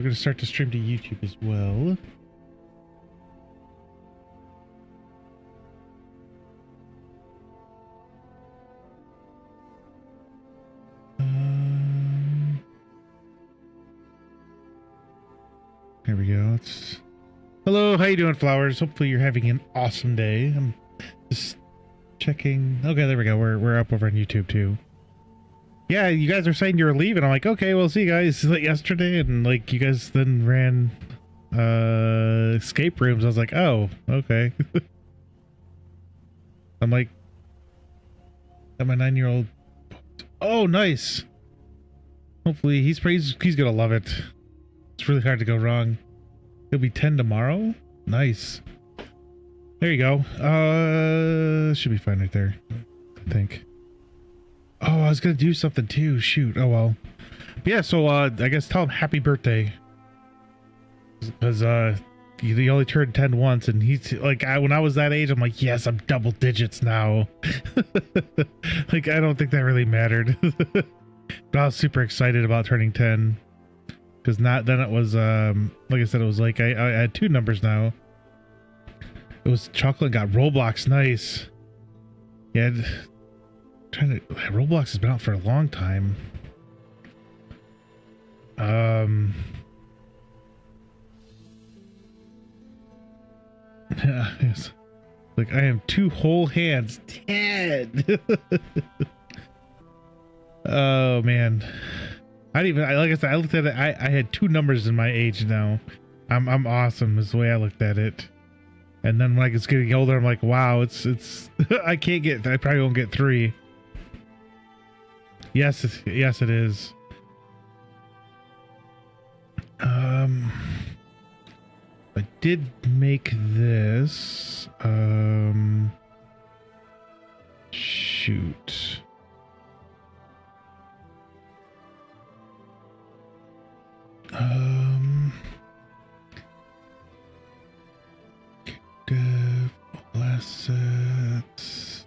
We're going to start to stream to YouTube as well. Here we go. Hello, how you doing, Flowers? Hopefully you're having an awesome day. I'm just checking. Okay, there we go. We're up over on YouTube too. Yeah, you guys are saying you're leaving. I'm like, okay, well, see you guys like yesterday, and like you guys then ran escape rooms. I was like, oh, okay. I'm like, got my 9-year-old. Oh, nice. Hopefully he's gonna love it. It's really hard to go wrong. It'll be 10 tomorrow. Nice. There you go. Should be fine right there, I think. Oh, I was gonna do something too. Shoot. Oh well. But yeah. So I guess tell him happy birthday. Because he only turned 10 once, and he's like, when I was that age, I'm like, yes, I'm double digits now. Like, I don't think that really mattered. But I was super excited about turning 10. Because then it was like I said, it was like I had 2 numbers now. It was chocolate, got Roblox. Nice. Yeah, Roblox has been out for a long time. Yeah, yes. Like, I am 2 whole hands 10. Oh man, I didn't even, like I said, I looked at it, I had 2 numbers in my age now. I'm awesome is the way I looked at it. And then when I was getting older, I'm like, wow, it's I probably won't get 3. Yes, yes it is. I did make this. Shoot. Dev all assets.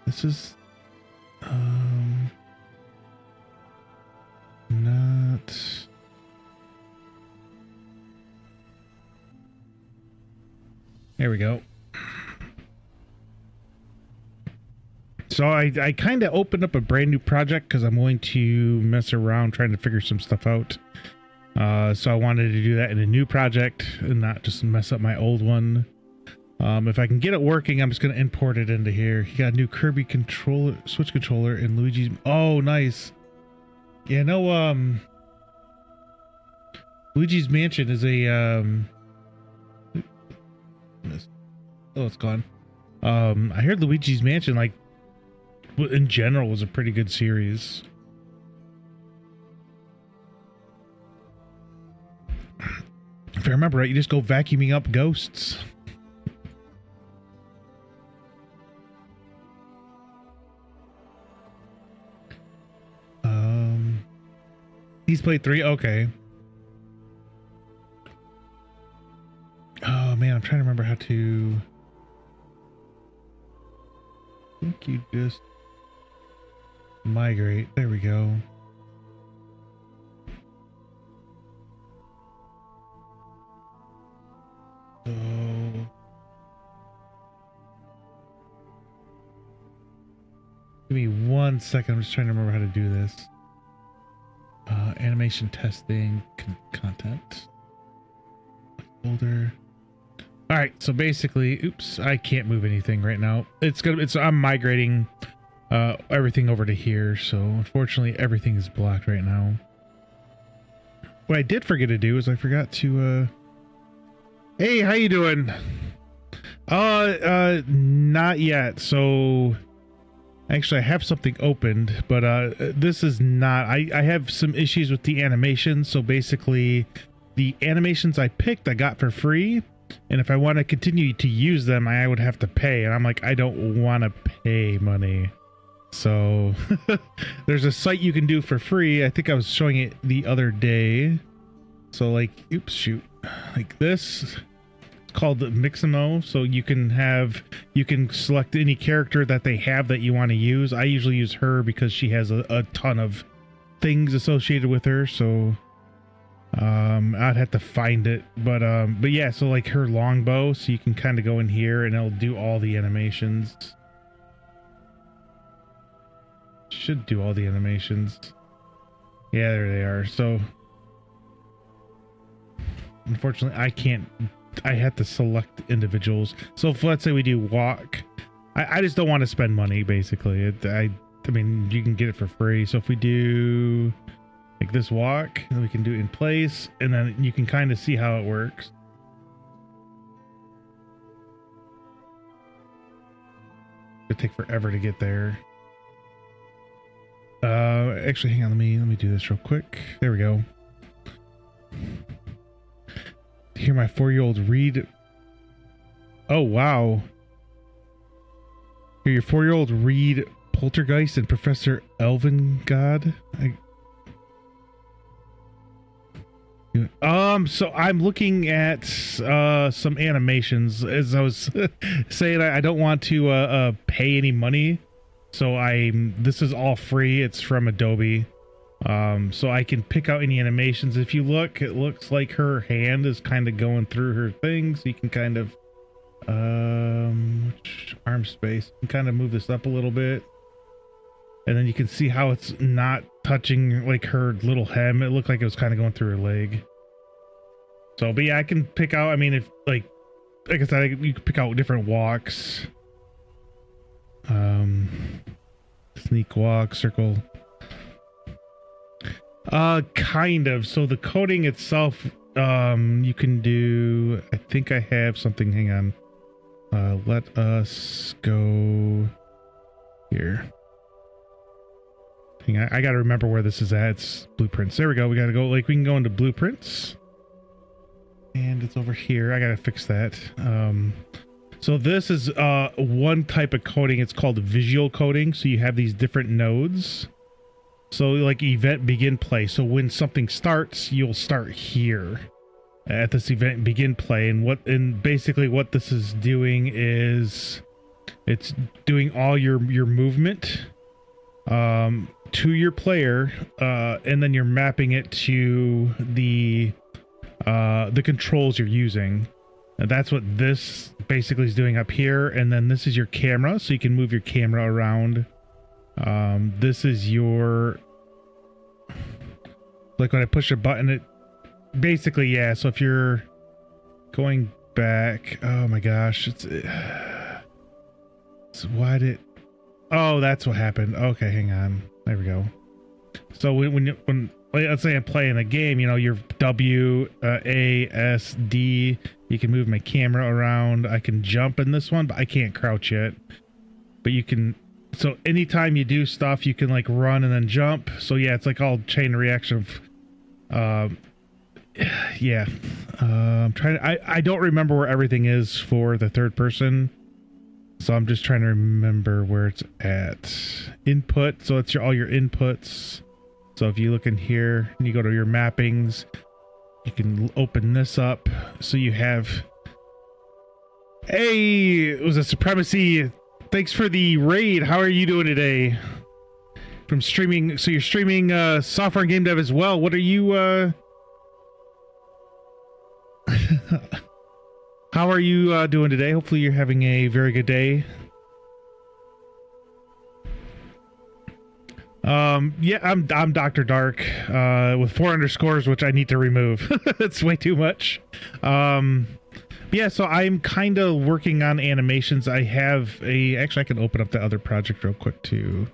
This is not. There we go. So I kind of opened up a brand new project because I'm going to mess around trying to figure some stuff out. So I wanted to do that in a new project and not just mess up my old one. If I can get it working, I'm just going to import it into here. He got a new Kirby controller, Switch controller, and Luigi's. Oh, nice. Yeah, no, Luigi's Mansion is a, oh, it's gone. I heard Luigi's Mansion, like, in general, was a pretty good series. If I remember right, you just go vacuuming up ghosts. He's played 3. Okay. Oh man, I'm trying to remember how to. I think you just migrate. There we go. So give me 1 second. I'm just trying to remember how to do this. Animation testing content folder. All right, so basically, oops, I can't move anything right now. I'm migrating everything over to here, so unfortunately everything is blocked right now. What I did forget to do is I forgot to hey, how you doing? Not yet. So actually I have something opened, but this is not. I have some issues with the animations. So basically the animations I picked I got for free, and if I want to continue to use them I would have to pay, and I'm like, I don't want to pay money. So there's a site you can do for free. I think I was showing it the other day. So like, oops, shoot, like this. Called Mixamo, so you can select any character that they have that you want to use. I usually use her because she has a ton of things associated with her, so I'd have to find it, but yeah, so like her longbow, so you can kind of go in here and it'll do all the animations. Should do all the animations. Yeah, there they are. So unfortunately I have to select individuals. So if, let's say we do walk, I just don't want to spend money, basically. I mean, you can get it for free. So if we do like this walk, then we can do it in place, and then you can kind of see how it works. It'll take forever to get there. Actually, hang on, let me do this real quick. There we go. Hear my 4-year-old read. Oh wow. Hear your 4-year-old read Poltergeist and Professor Elvingard. So I'm looking at some animations. As I was saying, I don't want to pay any money, so this is all free. It's from Adobe, so I can pick out any animations. If you look, it looks like her hand is kind of going through her thing, so you can kind of arm space and kind of move this up a little bit, and then you can see how it's not touching like her little hem. It looked like it was kind of going through her leg. So, but yeah, I can pick out, I mean, if like I said, you can pick out different walks. Sneak walk, circle. Kind of. So the coding itself, you can do, I think I have something, hang on. Let us go here. Hang on, I gotta remember where this is at. It's blueprints. There we go. We gotta go, like, we can go into blueprints. And it's over here. I gotta fix that. So this is one type of coding. It's called visual coding. So you have these different nodes. So like event begin play. So when something starts, you'll start here at this event begin play. And basically what this is doing is it's doing all your movement to your player, and then you're mapping it to the controls you're using. And that's what this basically is doing up here. And then this is your camera, so you can move your camera around. This is your, like when I push a button, it basically, yeah. So if you're going back, oh my gosh, why did, oh, that's what happened. Okay, hang on. There we go. So when let's say I'm playing a game, you know, your W, A, S, D, you can move my camera around. I can jump in this one, but I can't crouch yet. But you can, so anytime you do stuff, you can like run and then jump. So yeah, it's like all chain reaction of, yeah. I'm trying to, I don't remember where everything is for the third person. So I'm just trying to remember where it's at. Input, so it's all your inputs. So if you look in here and you go to your mappings, you can open this up. So you have, hey, it was a Supremacy. Thanks for the raid. How are you doing today? From streaming, so you're streaming software and game dev as well. What are you, how are you doing today? Hopefully you're having a very good day. Yeah, I'm Dr. Dark, with 4 underscores, which I need to remove. It's way too much. Yeah, so I'm kind of working on animations. I have actually I can open up the other project real quick too.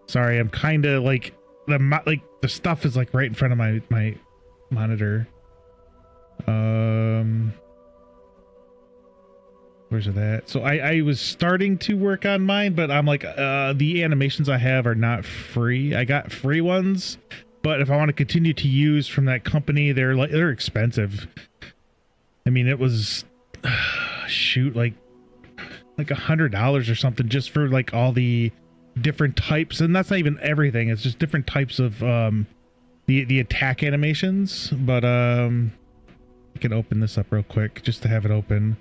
Sorry, I'm kind of like, the stuff is like right in front of my monitor. Where's it at? So I was starting to work on mine, but I'm like, the animations I have are not free. I got free ones, but if I want to continue to use from that company, they're expensive. I mean, it was, shoot, like $100 or something just for like all the different types. And that's not even everything. It's just different types of, the attack animations. But, I can open this up real quick just to have it open.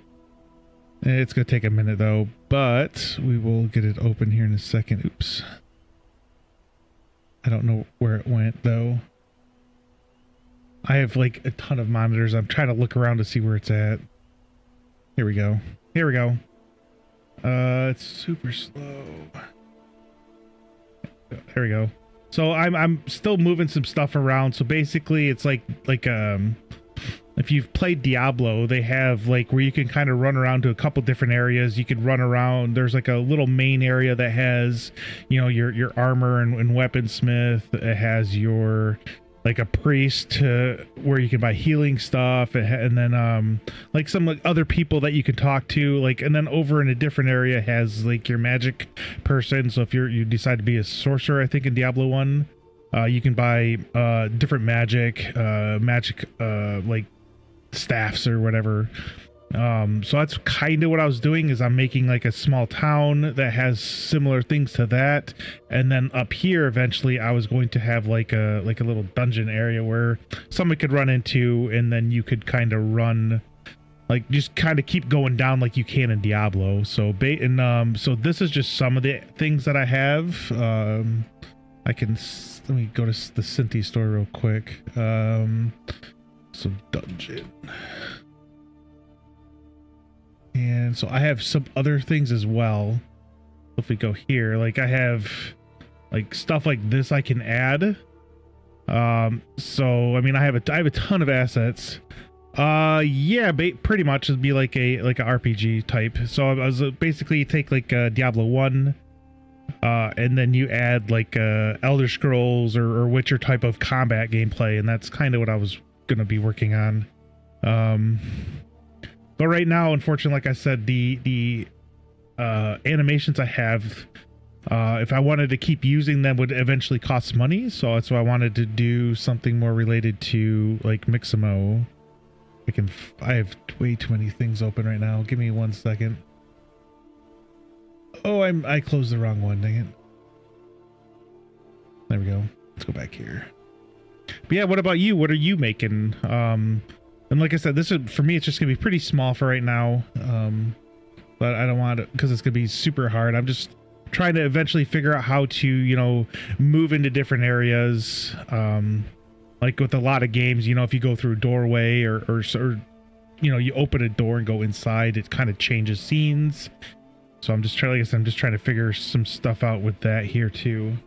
It's going to take a minute though, but we will get it open here in a second. Oops. I don't know where it went though. I have like a ton of monitors. I'm trying to look around to see where it's at. Here we go. Here we go. It's super slow. There we go. So I'm still moving some stuff around. So basically it's like if you've played Diablo, they have like where you can kind of run around to a couple different areas. You could run around. There's like a little main area that has, you know, your armor and weaponsmith. It has your like a priest where you can buy healing stuff, and then like some like other people that you can talk to, like, and then over in a different area has like your magic person. So if you decide to be a sorcerer, I think in Diablo 1, you can buy different magic like staffs or whatever. So that's kind of what I was doing, is I'm making like a small town that has similar things to that, and then up here eventually I was going to have like a little dungeon area where someone could run into, and then you could kind of run, like just kind of keep going down like you can in Diablo. So so this is just some of the things that I have. Let me go to the Synthi store real quick. So dungeon. And so I have some other things as well. If we go here, like I have like stuff like this I can add. So I mean I have a ton of assets. Yeah, pretty much it'd be like a RPG type. So I was basically take like Diablo 1, and then you add like Elder Scrolls or Witcher type of combat gameplay, and that's kind of what I was gonna be working on. But right now, unfortunately, like I said, the animations I have, if I wanted to keep using them, would eventually cost money. So that's why I wanted to do something more related to like Mixamo. I have way too many things open right now. Give me 1 second. Oh, I closed the wrong one. Dang it. There we go. Let's go back here. But yeah, what about you? What are you making? And like I said, this is, for me, it's just gonna be pretty small for right now. But I don't want it because it's gonna be super hard. I'm just trying to eventually figure out how to, you know, move into different areas. Like with a lot of games, you know, if you go through a doorway or you know, you open a door and go inside, it kind of changes scenes. So I'm just trying, like I said, I'm just trying to figure some stuff out with that here too.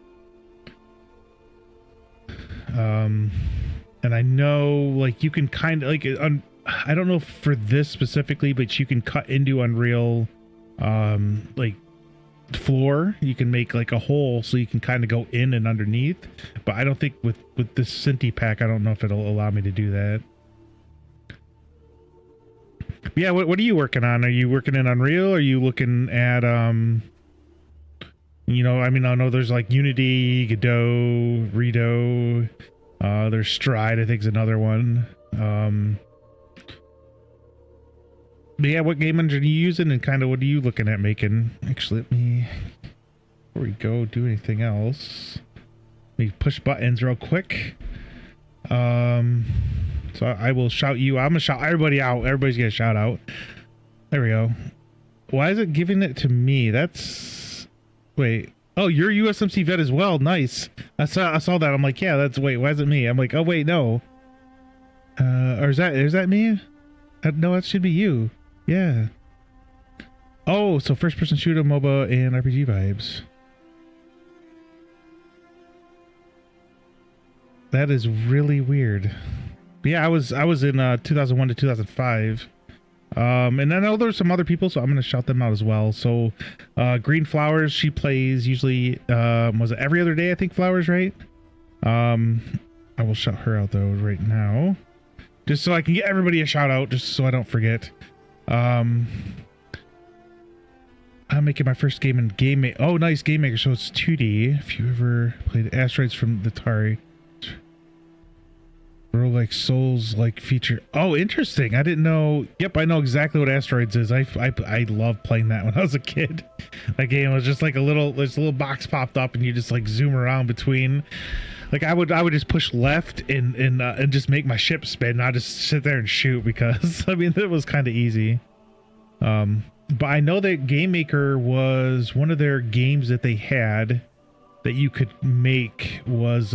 And I know like you can kind of like, I don't know for this specifically, but you can cut into Unreal, like floor. You can make like a hole so you can kind of go in and underneath. But I don't think with this Synthi pack, I don't know if it'll allow me to do that. But yeah, what are you working on? Are you working in Unreal? Are you looking at you know, I mean, I know there's like Unity, Godot, Redo. There's Stride, I think is another one. But yeah, what game engine are you using, and kind of what are you looking at making? Actually, let me, before we go do anything else, let me push buttons real quick. So I will shout you. I'm gonna shout everybody out. Everybody's gonna shout out. There we go. Why is it giving it to me? That's, wait. Oh, you're USMC vet as well. Nice. I saw that. I'm like, yeah, that's, wait, why is it me? I'm like, oh wait, no. Or is that me? No, that should be you. Yeah. Oh, so first person shooter, MOBA, and RPG vibes. That is really weird. But yeah, I was in 2001 to 2005. And I know there's some other people, so I'm going to shout them out as well. So, Green Flowers, she plays usually, was it every other day, I think, Flowers, right? I will shout her out, though, right now. Just so I can get everybody a shout out, just so I don't forget. I'm making my first game in oh, nice, Game Maker, so it's 2D. If you ever played Asteroids from the Atari. Like Souls like feature. Oh, interesting. I didn't know. Yep, I know exactly what Asteroids is. I loved playing that when I was a kid. That game was just like there's a little box popped up and you just like zoom around between. Like I would just push left and just make my ship spin. I just sit there and shoot because I mean it was kind of easy. But I know that Game Maker was one of their games that they had. that you could make was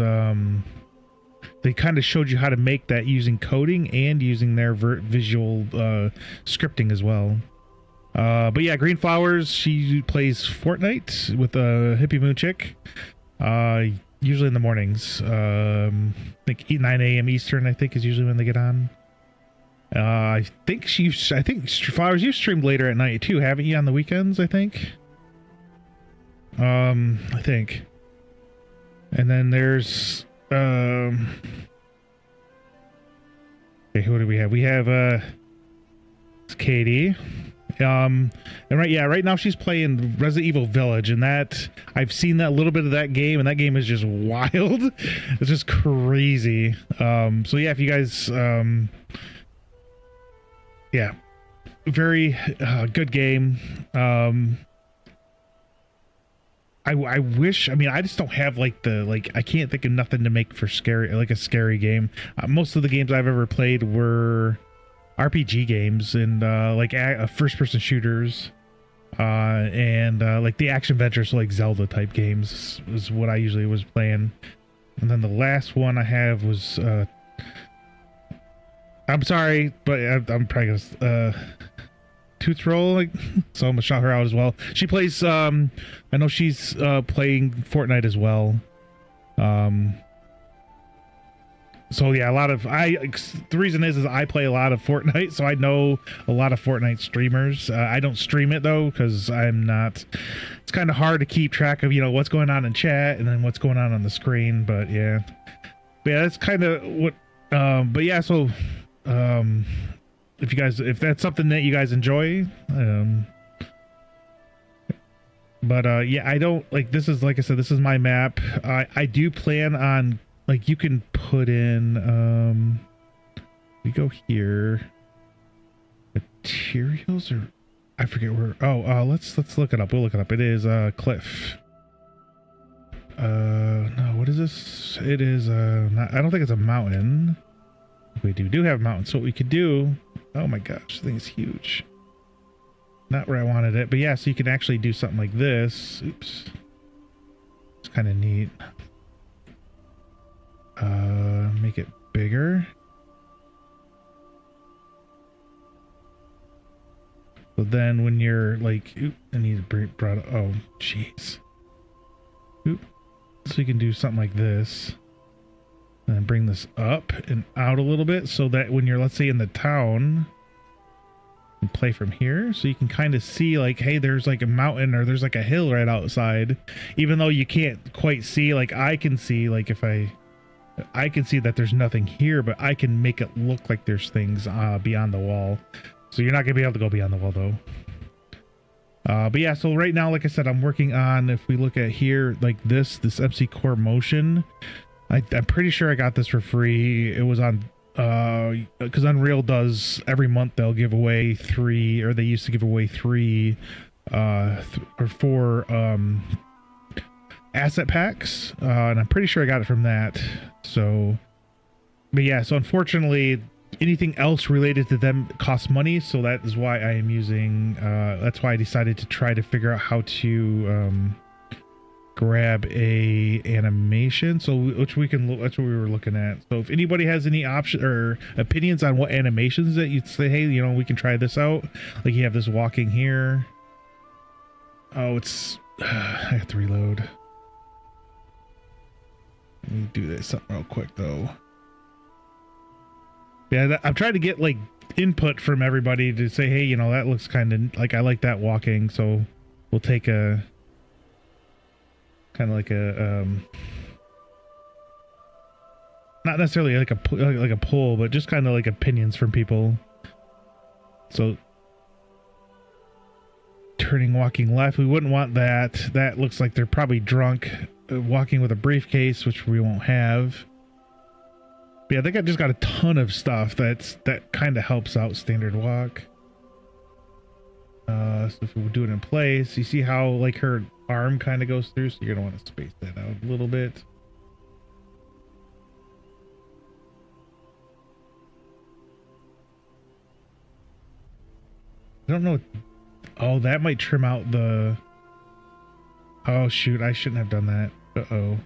they kind of showed you how to make that using coding and using their visual scripting as well. But yeah, Green Flowers, she plays Fortnite with a hippie moon chick. Usually in the mornings. I think 9 a.m. Eastern, I think, is usually when they get on. I think Flowers, you streamed later at night too, haven't you, on the weekends, I think? I think. And then there's okay, who do we have? We have it's Katie. And right now she's playing Resident Evil Village, and that I've seen that little bit of that game, and that game is just wild. It's just crazy. So yeah, if you guys yeah, very good game. I wish, I mean, I just don't have like I can't think of nothing to make for a scary game. Most of the games I've ever played were RPG games and like first-person shooters, and like the action adventures, so like Zelda type games is what I usually was playing. And then the last one I have was I'm sorry, but I'm probably gonna Tooth Roll, like, so I'm gonna shout her out as well. She plays I know she's playing Fortnite as well. So yeah, the reason is I play a lot of Fortnite, so I know a lot of Fortnite streamers. I don't stream it though, because it's kind of hard to keep track of, what's going on in chat and then what's going on the screen. But yeah, that's kind of what, but yeah, so, if that's something that you guys enjoy, but yeah, I don't, like, this is, like I said, this is my map. I do plan on, like, you can put in, we go here, materials, or I forget where, let's look it up. We'll look it up. It is, Cliff. No, what is this? It is, I don't think it's a mountain. We do have a mountain, so what we could do, oh my gosh, this thing is huge. Not where I wanted it, but yeah, so you can actually do something like this. Oops. It's kind of neat. Make it bigger. So then when you're like, oop, I need to brought, oh, jeez. Oop. So you can do something like this. And then bring this up and out a little bit so that when you're, let's say, in the town, you can play from here. So you can kind of see, like, hey, there's like a mountain or there's like a hill right outside. Even though you can't quite see, like I can see, like if I can see that there's nothing here, but I can make it look like there's things beyond the wall. So you're not gonna be able to go beyond the wall though. But yeah, so right now, like I said, I'm working on, if we look at here, like this MC Core Motion. I'm pretty sure I got this for free. It was on, because Unreal does, every month they'll give away 3, or they used to give away 3 or 4 asset packs, and I'm pretty sure I got it from that. So, but yeah, so unfortunately anything else related to them costs money, so that is why I am using, that's why I decided to try to figure out how to grab a animation, so which we can look, that's what we were looking at. So if anybody has any option or opinions on what animations that you'd say, hey, we can try this out, like you have this walking here. Oh, it's I have to reload. Let me do this something real quick though. Yeah, I'm trying to get like input from everybody to say, hey, that looks kind of like, I like that walking, so we'll take a kind of like a not necessarily like a poll, but just kind of like opinions from people. So turning walking left, we wouldn't want that. That looks like they're probably drunk, walking with a briefcase, which we won't have. But yeah, I think I just got a ton of stuff that kind of helps out standard walk. So if we do it in place, you see how like her arm kind of goes through, so you're gonna want to space that out a little bit. I don't know. Oh, that might trim out the Oh shoot, I shouldn't have done that. Uh-oh.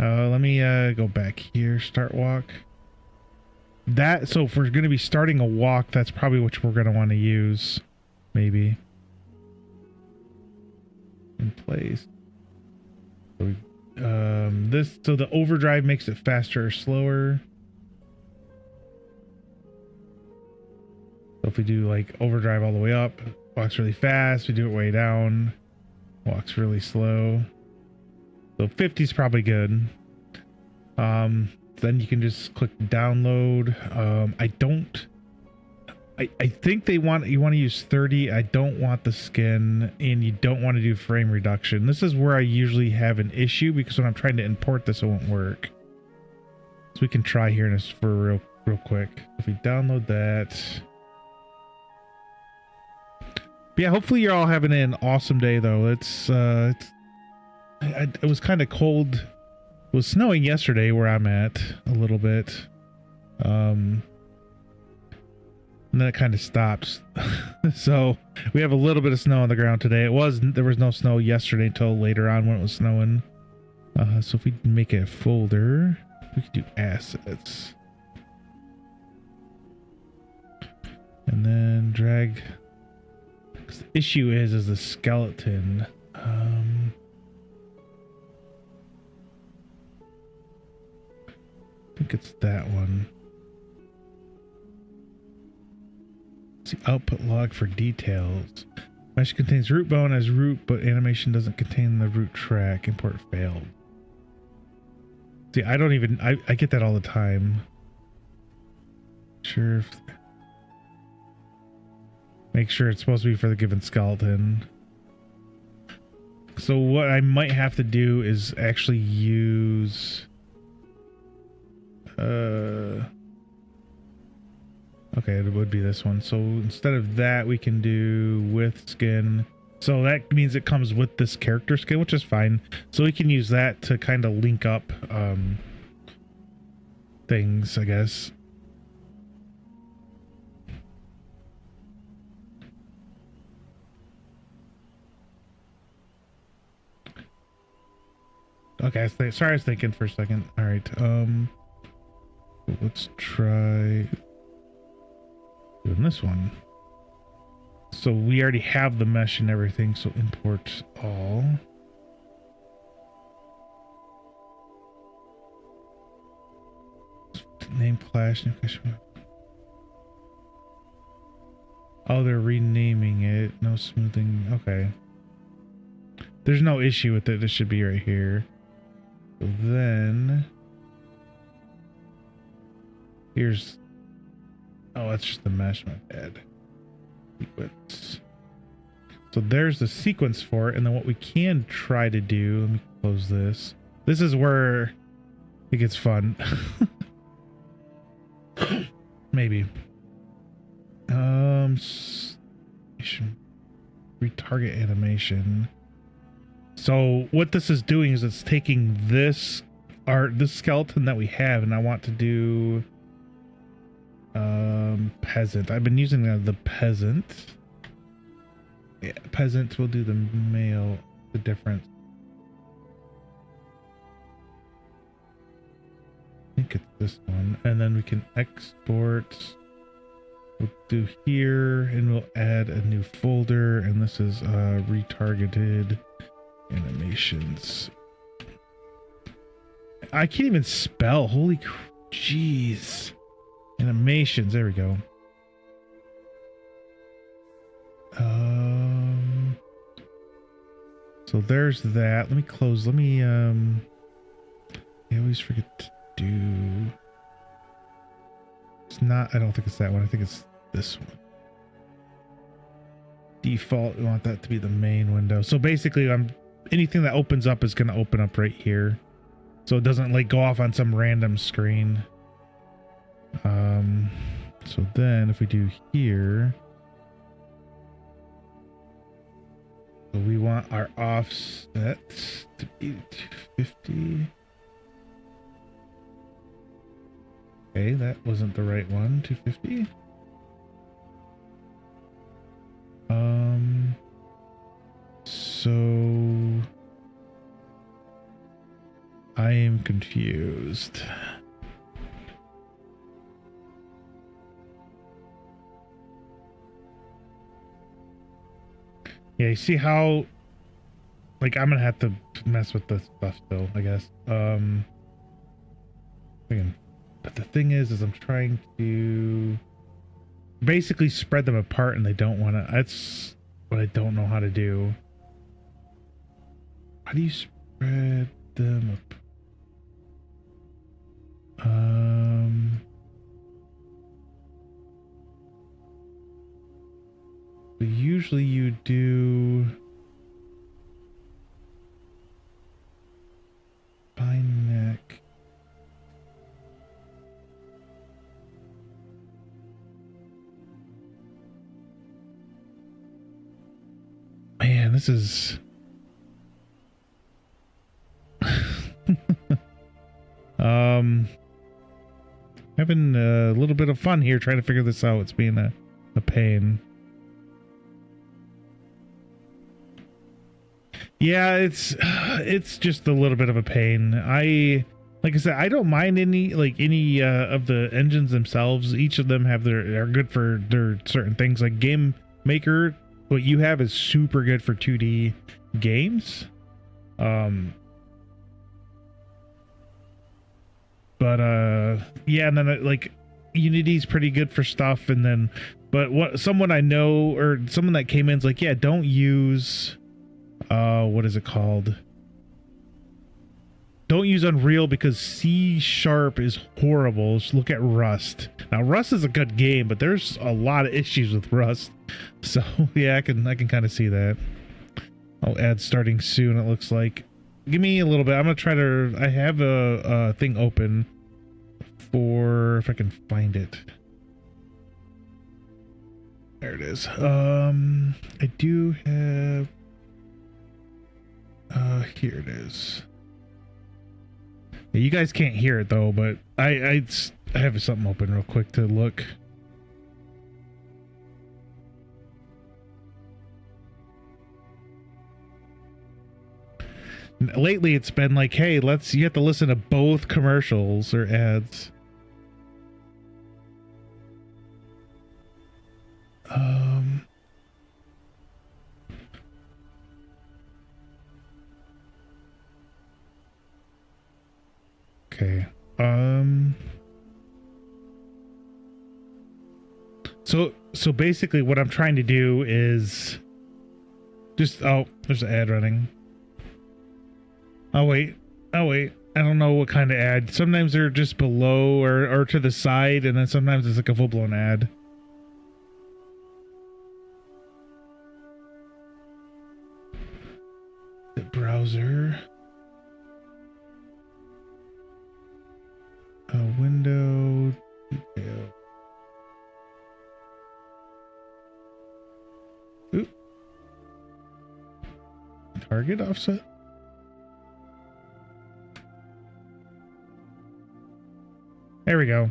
Let me go back here, start walk. That, so if we're going to be starting a walk, that's probably what we're going to want to use. Maybe. In place. So, so the overdrive makes it faster or slower. So if we do like overdrive all the way up, walks really fast. We do it way down, walks really slow. So 50 is probably good. Then you can just click download. I think you want to use 30. I don't want the skin, and you don't want to do frame reduction. This is where I usually have an issue, because when I'm trying to import this, it won't work. So we can try here just for real quick. If we download that. But yeah, hopefully you're all having an awesome day though. It was kind of cold. It was snowing yesterday where I'm at a little bit. And then it kind of stops. So we have a little bit of snow on the ground today. There was no snow yesterday until later on when it was snowing. So if we make a folder, we could do assets. And then drag. 'Cause the issue is the skeleton. I think it's that one. It's the output log for details. Mesh contains root bone as root, but animation doesn't contain the root track. Import failed. See, I don't even, I get that all the time. Sure. Make sure it's supposed to be for the given skeleton. So what I might have to do is actually use... Okay, it would be this one. So instead of that, we can do with skin. So that means it comes with this character skin, which is fine. So we can use that to kind of link up things, I guess. Okay, sorry, I was thinking for a second. All right, let's try doing this one. So we already have the mesh and everything, so import all. Name clash. Oh, they're renaming it. No smoothing. Okay. There's no issue with it. This should be right here. So then here's, oh, that's just the mesh, my bad. Sequence. So there's the sequence for it, and then what we can try to do, let me close this. This is where it gets fun. Maybe. Retarget animation. So what this is doing is it's taking this skeleton that we have, and I want to do peasant. I've been using the peasant. Yeah, peasant will do the male, the difference. I think it's this one, and then we can export. We'll do here, and we'll add a new folder, and this is retargeted animations. I can't even spell. Holy jeez. Animations. There we go. So there's that. Let me close. Let me I always forget to do. It's not, I don't think it's that one. I think it's this one. Default, we want that to be the main window. So basically anything that opens up is going to open up right here. So it doesn't like go off on some random screen. So then if we do here, so we want our offset to be 250. Okay, that wasn't the right one. 250. So confused. Yeah, you see how, like, I'm gonna have to mess with this stuff still, I guess. But the thing is I'm trying to basically spread them apart, and they don't want to. That's what I don't know how to do. How do you spread them up? Usually you do bind neck. Man, this is having a little bit of fun here trying to figure this out. It's being a pain. Yeah, it's just a little bit of a pain. Like I said, I don't mind any of the engines themselves. Each of them are good for their certain things. Like Game Maker, what you have is super good for 2D games. Yeah, and then like Unity's pretty good for stuff, and then someone I know, or someone that came in is like, yeah, don't use what is it called? Don't use Unreal because C# is horrible. Just look at Rust. Now Rust is a good game, but there's a lot of issues with Rust. So yeah, I can kind of see that. I'll add starting soon, it looks like. Give me a little bit. I'm gonna try to. I have a thing open for, if I can find it. There it is. I do have. Here it is. Yeah, you guys can't hear it though, but I have something open real quick to look. Lately it's been like, hey, you have to listen to both commercials or ads. Okay. So basically what I'm trying to do is just, oh, there's an ad running. Oh wait. I don't know what kind of ad. Sometimes they're just below or to the side, and then sometimes it's like a full-blown ad. The browser. Window detail. Oop. Target offset. There we go.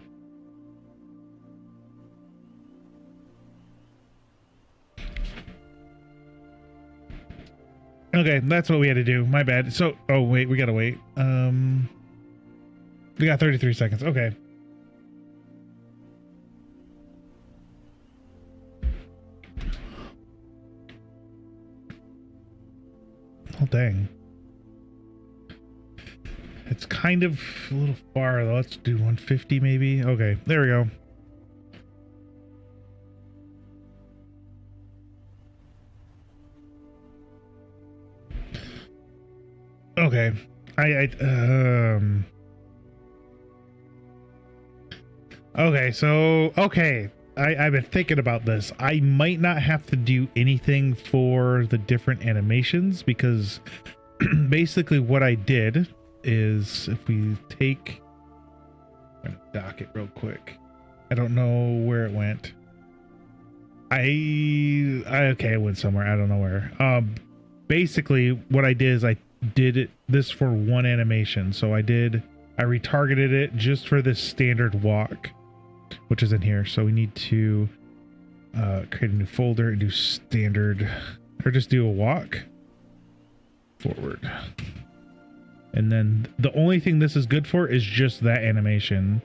Okay, that's what we had to do. My bad. So, oh wait, we gotta wait. We got 33 seconds. Okay. Oh, dang. It's kind of a little far, though. Let's do 150 maybe. Okay, there we go. Okay. Okay, so, okay. I've been thinking about this. I might not have to do anything for the different animations, because basically what I did is, if we take, I'm gonna dock it real quick. I don't know where it went. Okay, it went somewhere. I don't know where. Basically what I did is I did this for one animation. So I retargeted it just for this standard walk, which is in here. So we need to create a new folder and do standard, or just do a walk forward. And then the only thing this is good for is just that animation.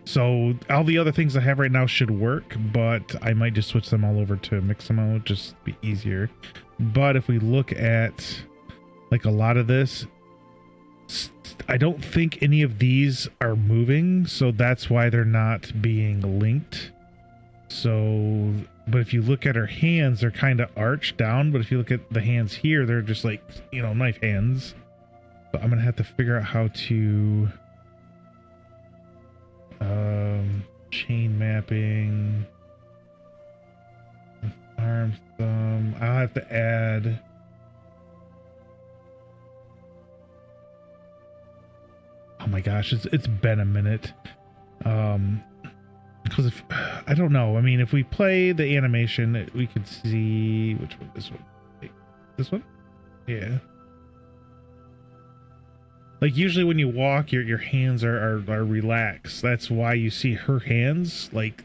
So all the other things I have right now should work, but I might just switch them all over to Mixamo, just to be easier. But if we look at like a lot of this, I don't think any of these are moving, so that's why they're not being linked. So, but if you look at her hands, they're kind of arched down, but if you look at the hands here, they're just like, you know, knife hands. So I'm gonna have to figure out how to chain mapping, arm thumb. I'll have to add oh my gosh, it's been a minute. Because if I don't know, I mean, if we play the animation, we could see which one. This one, wait, this one, yeah. Like usually when you walk, your hands are relaxed. That's why you see her hands like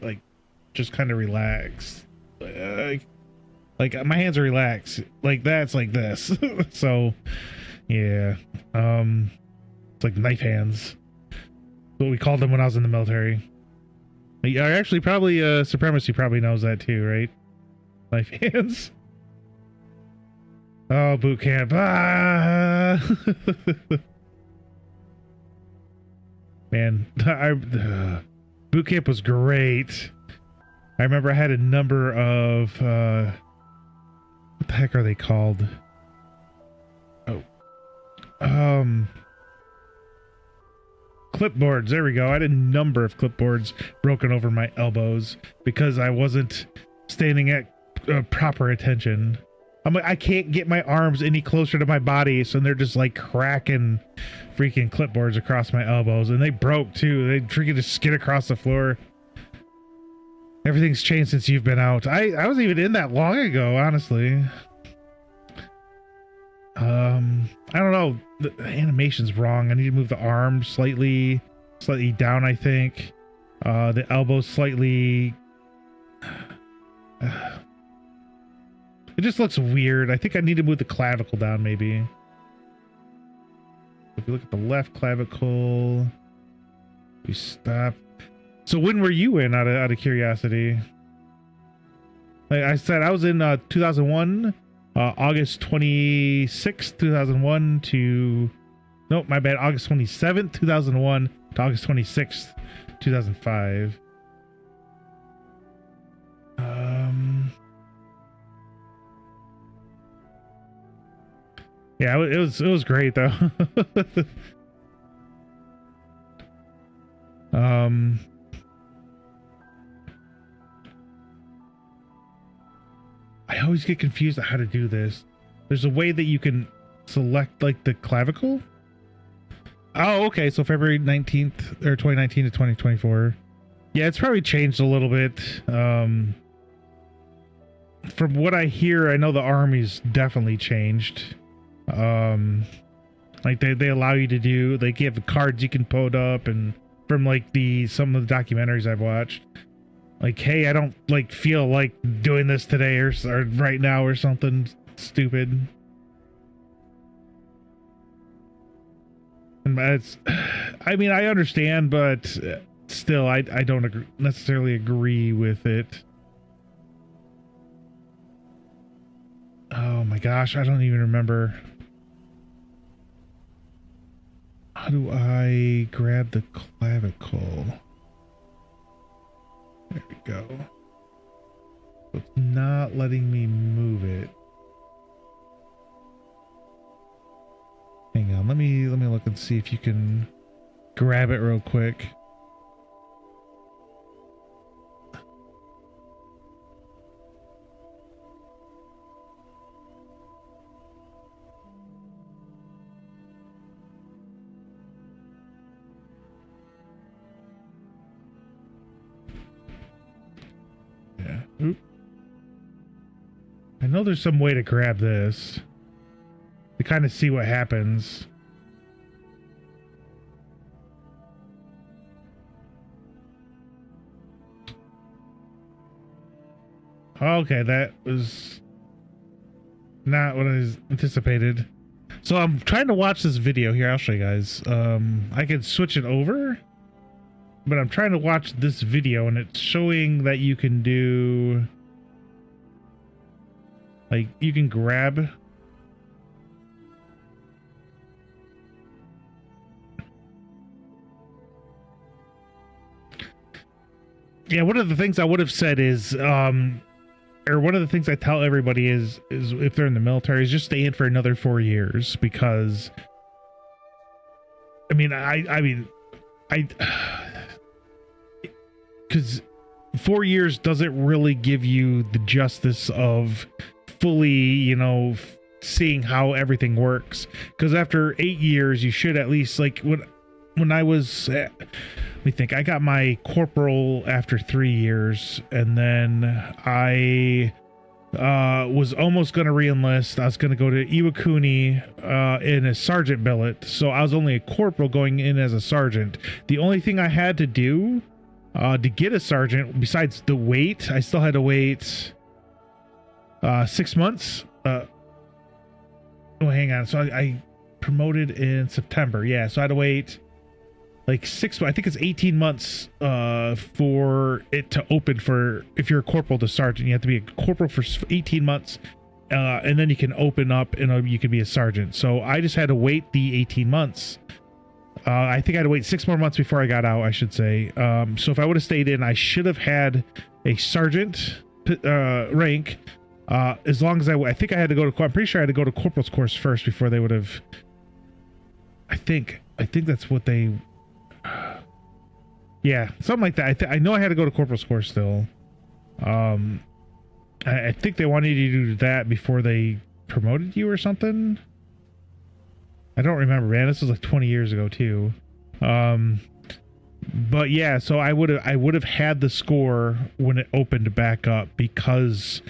just kind of relaxed. Like my hands are relaxed. Like that's like this. So yeah, it's like knife hands. What we called them when I was in the military. Yeah, actually, probably Supremacy probably knows that too, right? Knife hands. Oh, boot camp. Ah. Man, boot camp was great. I remember I had a number of what the heck are they called? Oh, clipboards. There we go. I had a number of clipboards broken over my elbows because I wasn't standing at proper attention. I'm like, I can't get my arms any closer to my body, so they're just like cracking freaking clipboards across my elbows, and they broke too. They freaking just skid across the floor. Everything's changed since you've been out. I wasn't even in that long ago, honestly. I don't know. The animation's wrong. I need to move the arms slightly down, I think. The elbows slightly. It just looks weird. I think I need to move the clavicle down, maybe. If you look at the left clavicle, we stop. So when were you in, out of curiosity? Like I said, I was in 2001, August 26th, 2001 to... Nope, my bad. August 27th, 2001 to August 26th, 2005. Yeah, it was great though. I always get confused on how to do this. There's a way that you can select like the clavicle. Oh, okay. So February 19th or 2019 to 2024. Yeah, it's probably changed a little bit. From what I hear, I know the Army's definitely changed. Like they allow you to do, they give cards you can put up, and from like some of the documentaries I've watched, like, hey, I don't like feel like doing this today or right now or something stupid. And it's, I mean, I understand, but still, I don't necessarily agree with it. Oh my gosh, I don't even remember. How do I grab the clavicle? There we go. It's not letting me move it. Hang on, let me look and see if you can grab it real quick. Yeah. Oop. I know there's some way to grab this to kind of see what happens. Okay, that was... not what I anticipated. So I'm trying to watch this video here. I'll show you guys. I can switch it over, but I'm trying to watch this video, and it's showing that you can do, like, you can grab. Yeah, one of the things I would have said is, or one of the things I tell everybody is if they're in the military, is just stay in for another 4 years, because I mean, because 4 years doesn't really give you the justice of fully, you know, seeing how everything works. Because after 8 years, you should at least, like, when I was, let me think, I got my corporal after 3 years, and then I was almost going to re-enlist. I was going to go to Iwakuni in a sergeant billet, so I was only a corporal going in as a sergeant. The only thing I had to do to get a sergeant, besides the wait, I still had to wait 6 months. Oh, hang on. So I promoted in September. Yeah, so I had to wait like I think it's 18 months for it to open for, if you're a corporal to sergeant. You have to be a corporal for 18 months, and then you can open up and you can be a sergeant. So I just had to wait the 18 months. I think I had to wait 6 more months before I got out, I should say. So if I would have stayed in, I should have had a sergeant rank, as long as I think I had to go to, I'm pretty sure I had to go to corporal's course first before they would have, I think that's what they, yeah, something like that. I know I had to go to corporal's course still. I think they wanted you to do that before they promoted you or something. I don't remember, man. This was like 20 years ago too. But yeah, so I would have had the score when it opened back up, because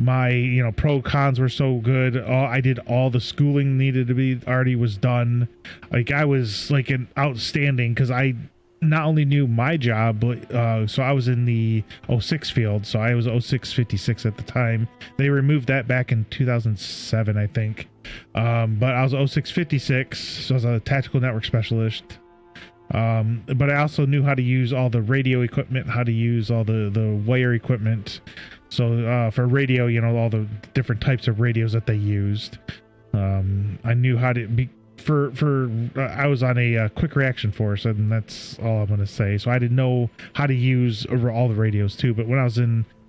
my, you know, pro cons were so good. I did all the schooling needed to be already was done. Like, I was like an outstanding, because I not only knew my job, but so I was in the 06 field, so I was 0656 at the time. They removed that back in 2007, I think. But I was 0656, so I was a tactical network specialist. But I also knew how to use all the radio equipment, how to use all the wire equipment. So for radio, you know, all the different types of radios that they used. I knew how to be, I was on a quick reaction force, and that's all I'm going to say. So I didn't know how to use all the radios too. But when I was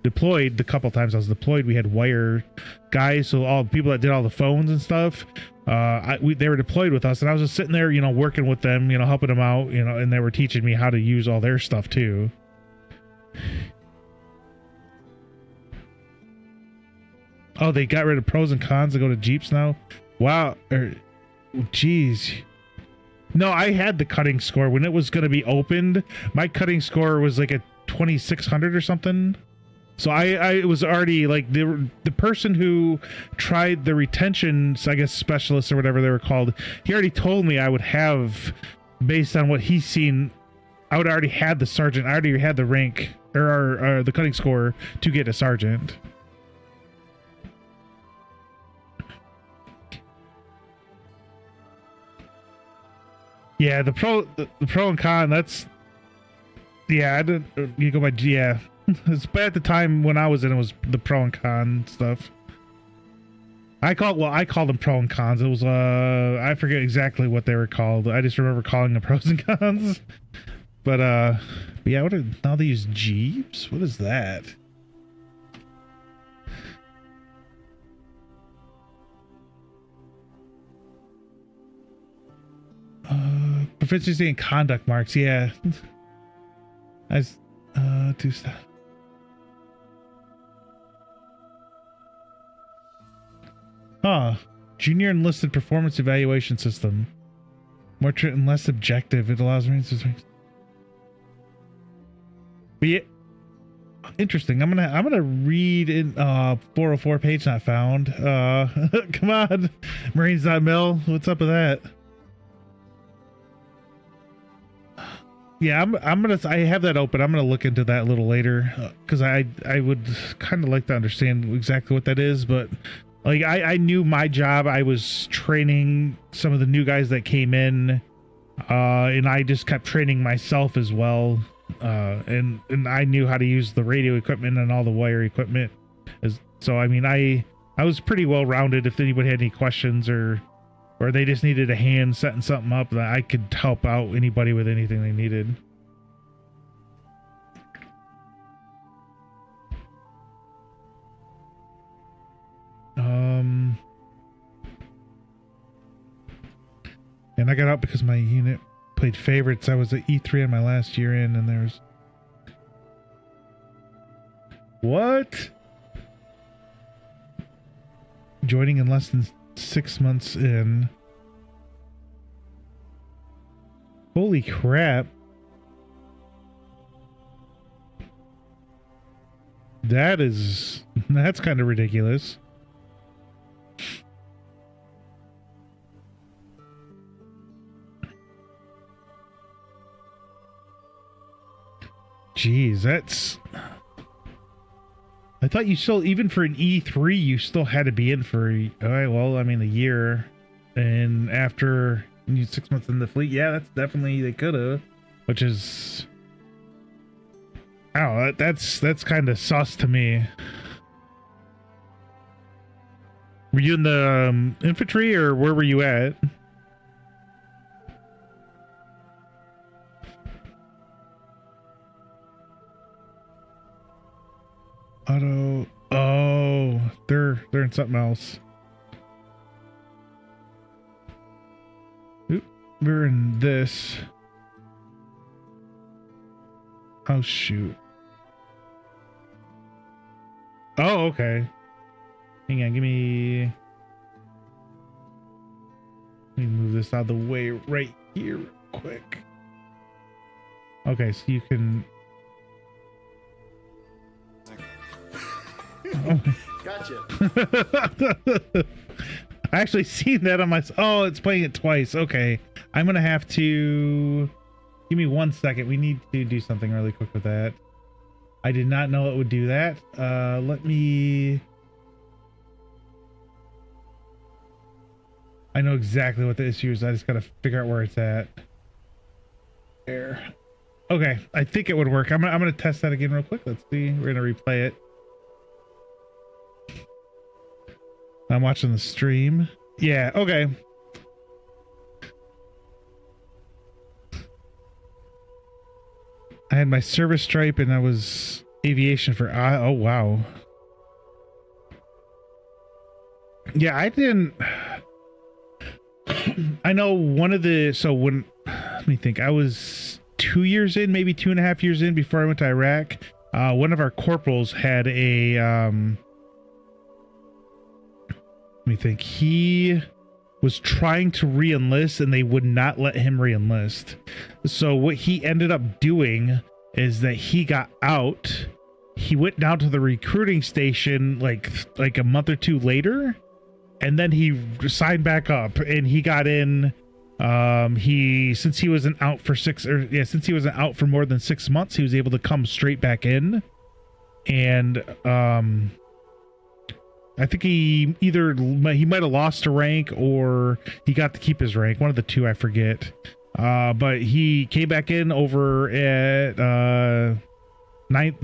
deployed, the couple times I was deployed, we had wire guys. So all the people that did all the phones and stuff, they were deployed with us, and I was just sitting there, you know, working with them, you know, helping them out, you know, and they were teaching me how to use all their stuff too. Oh, they got rid of pros and cons to go to Jeeps now? Wow. Geez. No, I had the cutting score when it was going to be opened. My cutting score was like a 2600 or something. So I was already like, the person who tried the retention, I guess, specialists or whatever they were called, he already told me I would have, based on what he's seen, I would already had the sergeant. I already had the rank or the cutting score to get a sergeant. Yeah, the pro and con, that's, yeah, I didn't, you go by, yeah. It's bad at the time when I was in, it was the pro and con stuff. I called them pro and cons. It was, I forget exactly what they were called. I just remember calling them pros and cons. But yeah, now they use Jeeps? What is that? Proficiency in conduct marks, yeah. Two stuff. Huh. Junior enlisted performance evaluation system. More and less objective. It allows me to. But yeah, interesting. I'm gonna read in 404 page not found. Come on, Marines.mil. What's up with that? Yeah, I have that open. I'm gonna look into that a little later, because I would kind of like to understand exactly what that is, but Like I knew my job. I was training some of the new guys that came in, and I just kept training myself as well. And I knew how to use the radio equipment and all the wire equipment. So I mean, I was pretty well rounded. If anybody had any questions or they just needed a hand setting something up, that I could help out anybody with anything they needed. And I got out because my unit played favorites. I was at E3 on my last year in, and there's... What? Joining in less than 6 months in. Holy crap. That's kind of ridiculous. Jeez, that's... I thought you still, even for an E3, you still had to be in for, well, I mean, a year. And after 6 months in the fleet, yeah, that's definitely, they could have. Which is... Oh, that's kind of sus to me. Were you in the infantry, or where were you at? Auto. Oh, they're in something else. Oop, we're in this. Oh shoot. Oh, okay. Hang on, let me move this out of the way right here real quick. Okay, so you can... Gotcha. I actually seen that on my... Oh, it's playing it twice. Okay. I'm going to have to... Give me 1 second. We need to do something really quick with that. I did not know it would do that. Let me... I know exactly what the issue is. I just got to figure out where it's at. There. Okay. I think it would work. I'm gonna test that again real quick. Let's see. We're going to replay it. I'm watching the stream. Yeah, okay. I had my service stripe and I was aviation for... oh, wow. Yeah, I didn't... I know one of the... So when... Let me think. I was 2 years in, maybe 2.5 years in before I went to Iraq. One of our corporals had a... Let me think. He was trying to re-enlist and they would not let him re-enlist. So what he ended up doing is that he got out. He went down to the recruiting station like a month or two later, and then he signed back up and he got in. Since he wasn't out for more than 6 months, he was able to come straight back in. And I think he might have lost a rank or he got to keep his rank. One of the two, I forget. But he came back in over at ninth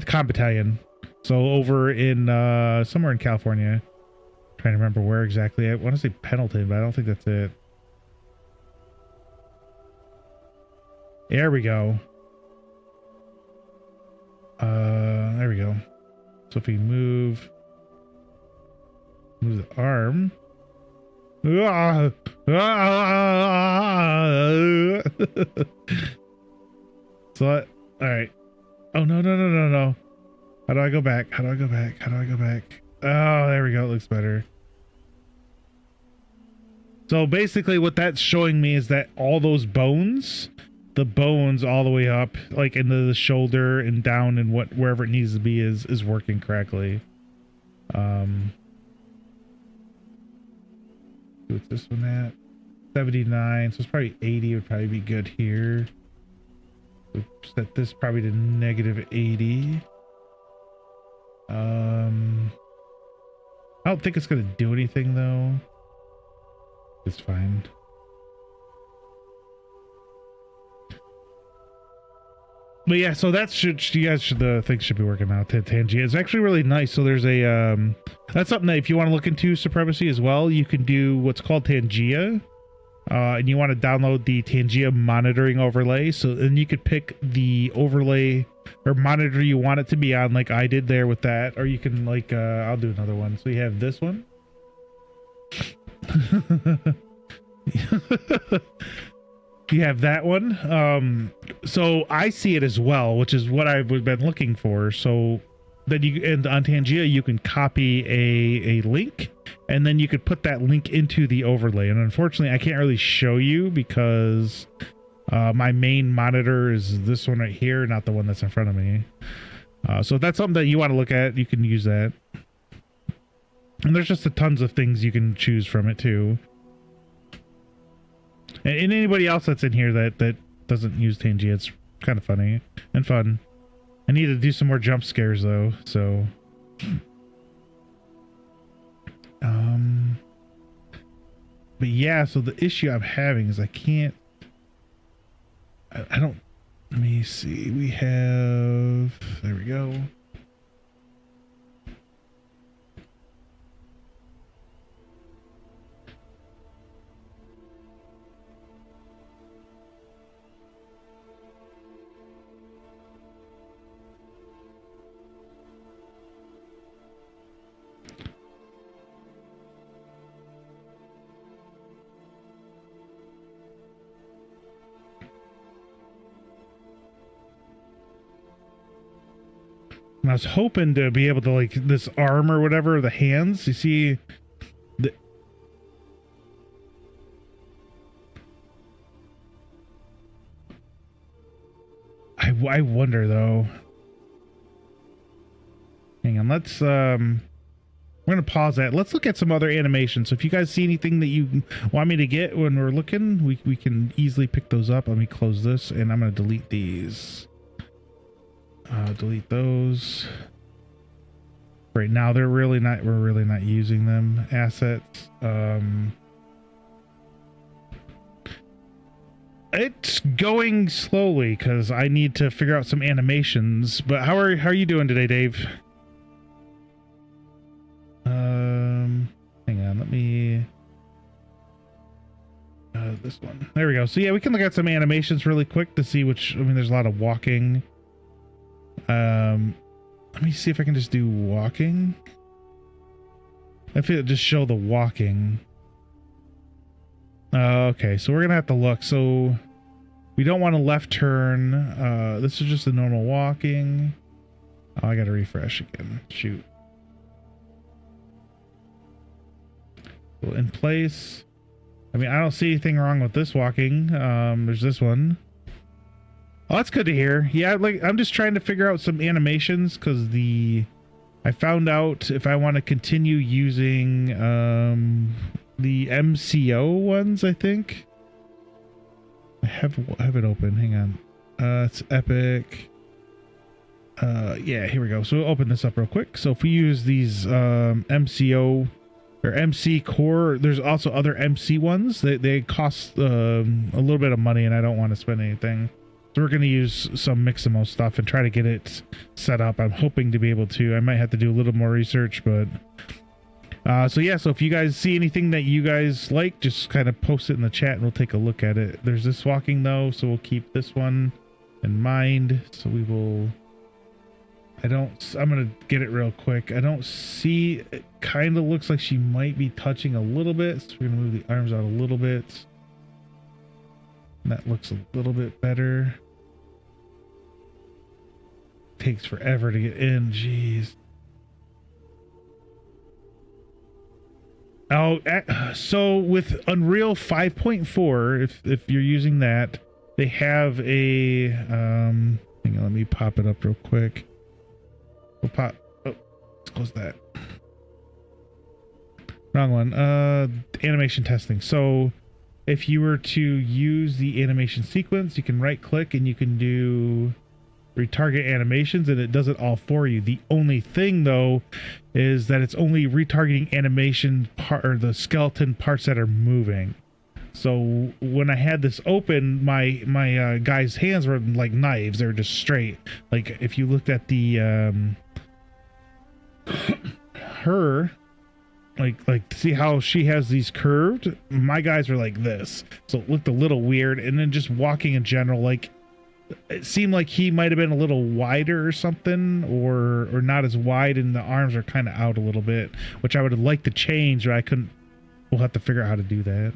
Comp Battalion. So over in somewhere in California. Trying to remember where exactly. I want to say Pendleton, but I don't think that's it. There we go. There we go. So if we move the arm. So, all right. Oh, no. How do I go back? How do I go back? Oh, there we go. It looks better. So basically what that's showing me is that all those bones, the bones all the way up, like into the shoulder and down and wherever it needs to be is working correctly. What's this one at? 79. So it's probably 80 would probably be good here. We'll set this probably to -80. I don't think it's gonna do anything though. It's fine. But yeah, so that the thing should be working out. Tangia, it's actually really nice. So there's a that's something that if you want to look into supremacy as well, you can do what's called Tangia, and you want to download the Tangia monitoring overlay. So then you could pick the overlay or monitor you want it to be on, like I did there with that, or you can like I'll do another one. So you have this one. You have that one. So I see it as well, which is what I've been looking for. So then and on Tangia you can copy a link, and then you could put that link into the overlay. And unfortunately I can't really show you because my main monitor is this one right here, not the one that's in front of me. So if that's something that you want to look at, you can use that. And there's just tons of things you can choose from it too. And anybody else that's in here that doesn't use Tangia, it's kind of funny and fun. I need to do some more jump scares though, so but yeah, so the issue I'm having is I can't I don't, let me see, we have, there we go. And I was hoping to be able to, like, this arm or whatever, the hands, you see, I wonder though. Hang on, let's we're gonna pause that. Let's look at some other animations. So if you guys see anything that you want me to get when we're looking, we can easily pick those up. Let me close this, and I'm gonna delete these. Delete those. Right now we're really not using them. Assets. It's going slowly because I need to figure out some animations. But how are you doing today, Dave? Hang on, let me this one. There we go. So yeah, we can look at some animations really quick to see which, I mean, there's a lot of walking. Let me see if I can just do walking. I feel it just show the walking. Okay, so we're gonna have to look. So we don't want a left turn. This is just a normal walking. Oh, I gotta refresh again. Shoot. So in place. I mean, I don't see anything wrong with this walking. There's this one. Oh, that's good to hear. Yeah, like I'm just trying to figure out some animations because I found out if I want to continue using the MCO ones, I think. I have it open. Hang on. It's Epic. Yeah, here we go. So we'll open this up real quick. So if we use these MCO or MC Core, there's also other MC ones. They cost a little bit of money, and I don't want to spend anything. So we're going to use some Mixamo stuff and try to get it set up. I'm hoping to be able to. I might have to do a little more research, but so yeah, so if you guys see anything that you guys like, just kind of post it in the chat and we'll take a look at it. There's this walking though, so we'll keep this one in mind. So we will, I'm going to get it real quick. I don't see, it kind of looks like she might be touching a little bit. So we're going to move the arms out a little bit. And that looks a little bit better. Takes forever to get in, jeez. Oh, so with Unreal 5.4, if you're using that, they have a hang on, let me pop it up real quick. We'll pop, oh, let's close that. Wrong one. Animation testing. So if you were to use the animation sequence, you can right click and you can do retarget animations, and it does it all for you. The only thing though is that it's only retargeting animation part, or the skeleton parts that are moving. So when I had this open, my guy's hands were like knives. They were just straight. Like if you looked at the her, like see how she has these curved? My guys were like this. So it looked a little weird. And then just walking in general, like it seemed like he might have been a little wider or something, or not as wide, and the arms are kind of out a little bit, which I would have liked to change, but I couldn't. We'll have to figure out how to do that.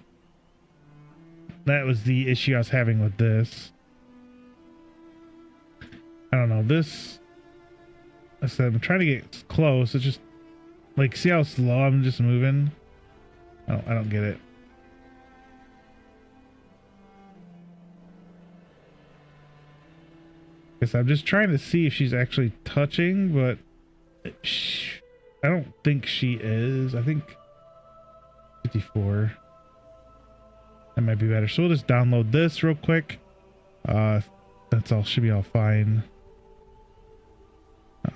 That was the issue I was having with this. I don't know. This, I said, I'm trying to get close. It's just like, see how slow I'm just moving? I don't get it. Guess I'm just trying to see if she's actually touching, but I don't think she is. I think 54. That might be better. So we'll just download this real quick. That's all. Should be all fine.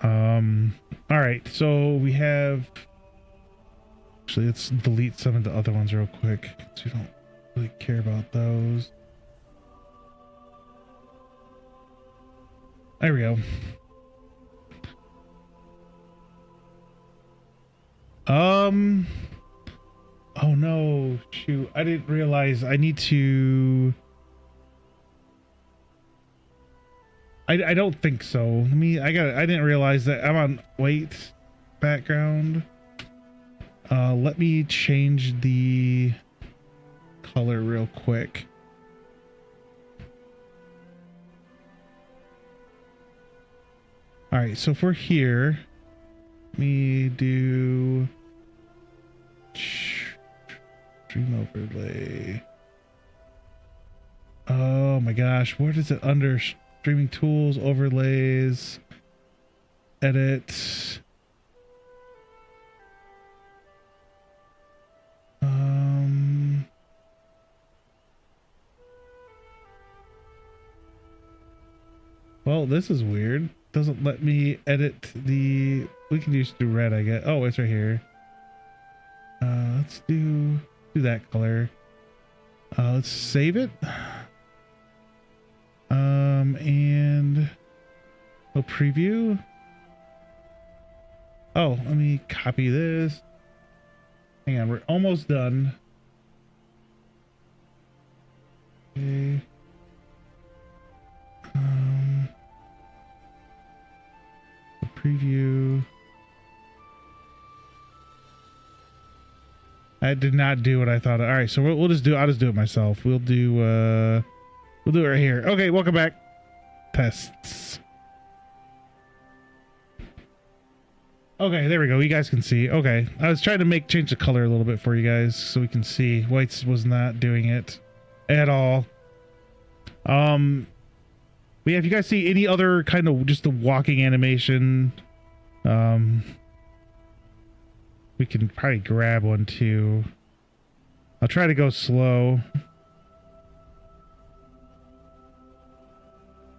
All right. So we have. Actually, let's delete some of the other ones real quick, because we don't really care about those. There we go. Oh no, shoot. I didn't realize I need to... I don't think so. I didn't realize that I'm on wait background. Let me change the color real quick. All right, so if we're here, let me do stream overlay. Oh my gosh, where is it? Under streaming tools, overlays, edit. Well, this is weird. Doesn't let me edit the... We can just do red, I guess. Oh, it's right here. Let's do that color. Let's save it. And we'll preview. Oh, let me copy this. Hang on, we're almost done. Okay. Preview. I did not do what I thought. All right, so we'll just do. I'll just do it myself. We'll do it right here. Okay, welcome back. Tests. Okay, there we go. You guys can see. Okay, I was trying to change the color a little bit for you guys so we can see. Whites was not doing it at all. But yeah, if you guys see any other kind of just the walking animation, we can probably grab one too. I'll try to go slow.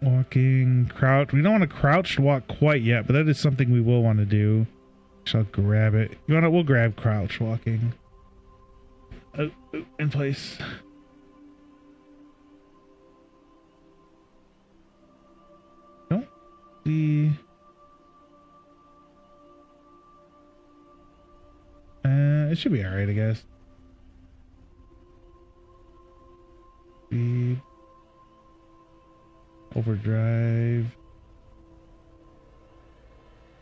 Walking, crouch. We don't want to crouch walk quite yet, but that is something we will want to do. So I'll grab it. We'll grab crouch walking. Oh, in place. It should be all right, I guess. Speed. Overdrive.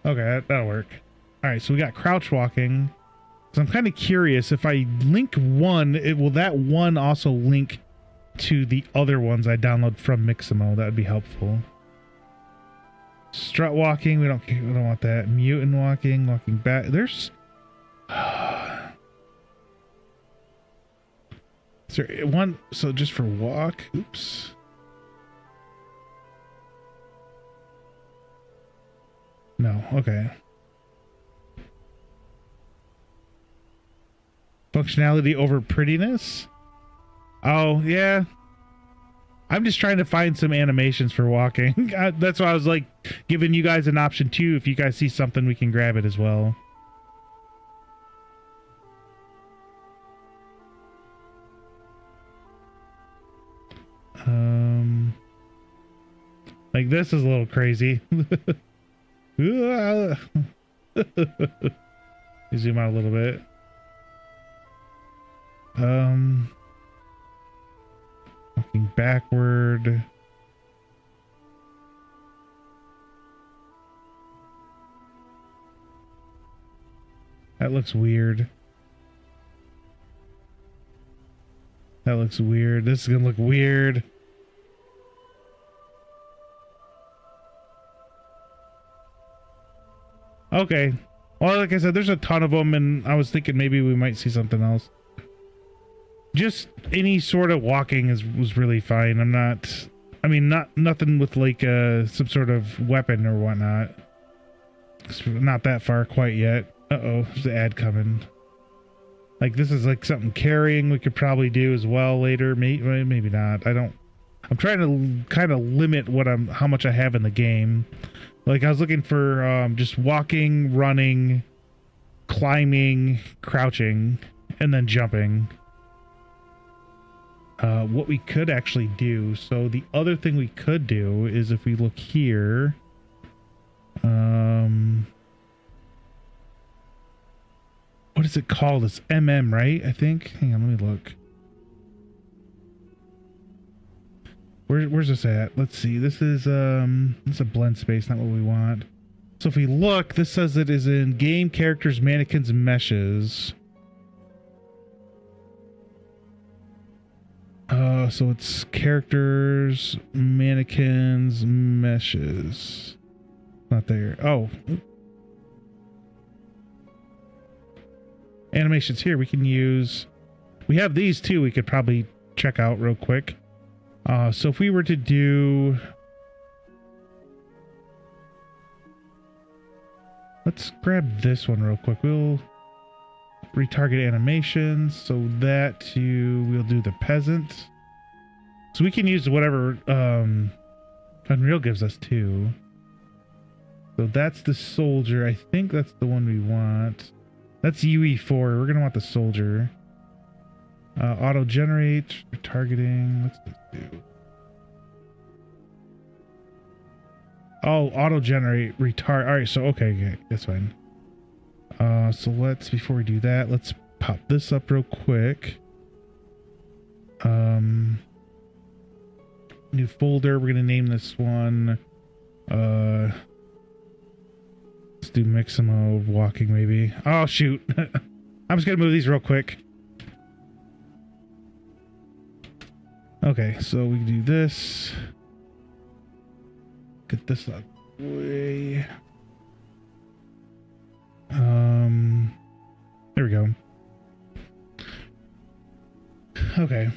Okay, that'll work. All right, so we got crouch walking. So I'm kind of curious if I link one, will that one also link to the other ones I download from Mixamo? That would be helpful. Strut walking, we don't want that. Mutant walking, walking back. There's is there one? So just for walk. Oops. No. Okay. Functionality over prettiness. Oh yeah. I'm just trying to find some animations for walking. That's why I was like giving you guys an option too. If you guys see something, we can grab it as well. Like this is a little crazy. You zoom out a little bit. Walking backward. That looks weird. That looks weird. This is gonna look weird. Okay. Well, like I said, there's a ton of them, and I was thinking maybe we might see something else. Just any sort of walking was really fine. I mean, nothing with like some sort of weapon or whatnot. It's not that far quite yet. Uh-oh, there's an ad coming. Like this is like something carrying we could probably do as well later. Maybe not. I'm trying to kind of limit how much I have in the game. Like I was looking for just walking, running, climbing, crouching, and then jumping. What we could actually do, so the other thing we could do is if we look here, what is it called? It's MM, right? I think. Hang on, let me look. Where's this at? Let's see. This is a blend space, not what we want. So if we look, this says it is in game, characters, mannequins, and meshes. So it's characters, mannequins, meshes. Not there. Oh. Animations here. We can use... We have these too we could probably check out real quick. So if we were to do... Let's grab this one real quick. We'll retarget animations. So that we'll do the peasant. So we can use whatever Unreal gives us too. So that's the soldier. I think that's the one we want. That's UE4. We're going to want the soldier. Auto generate, retargeting. What's this do? Oh, auto generate, retard. All right, so okay, that's fine. So before we do that, let's pop this up real quick. New folder. We're gonna name this one. Let's do Mixamo walking maybe. Oh shoot! I'm just gonna move these real quick. Okay, so we can do this. Get this out of the way. There we go. Okay.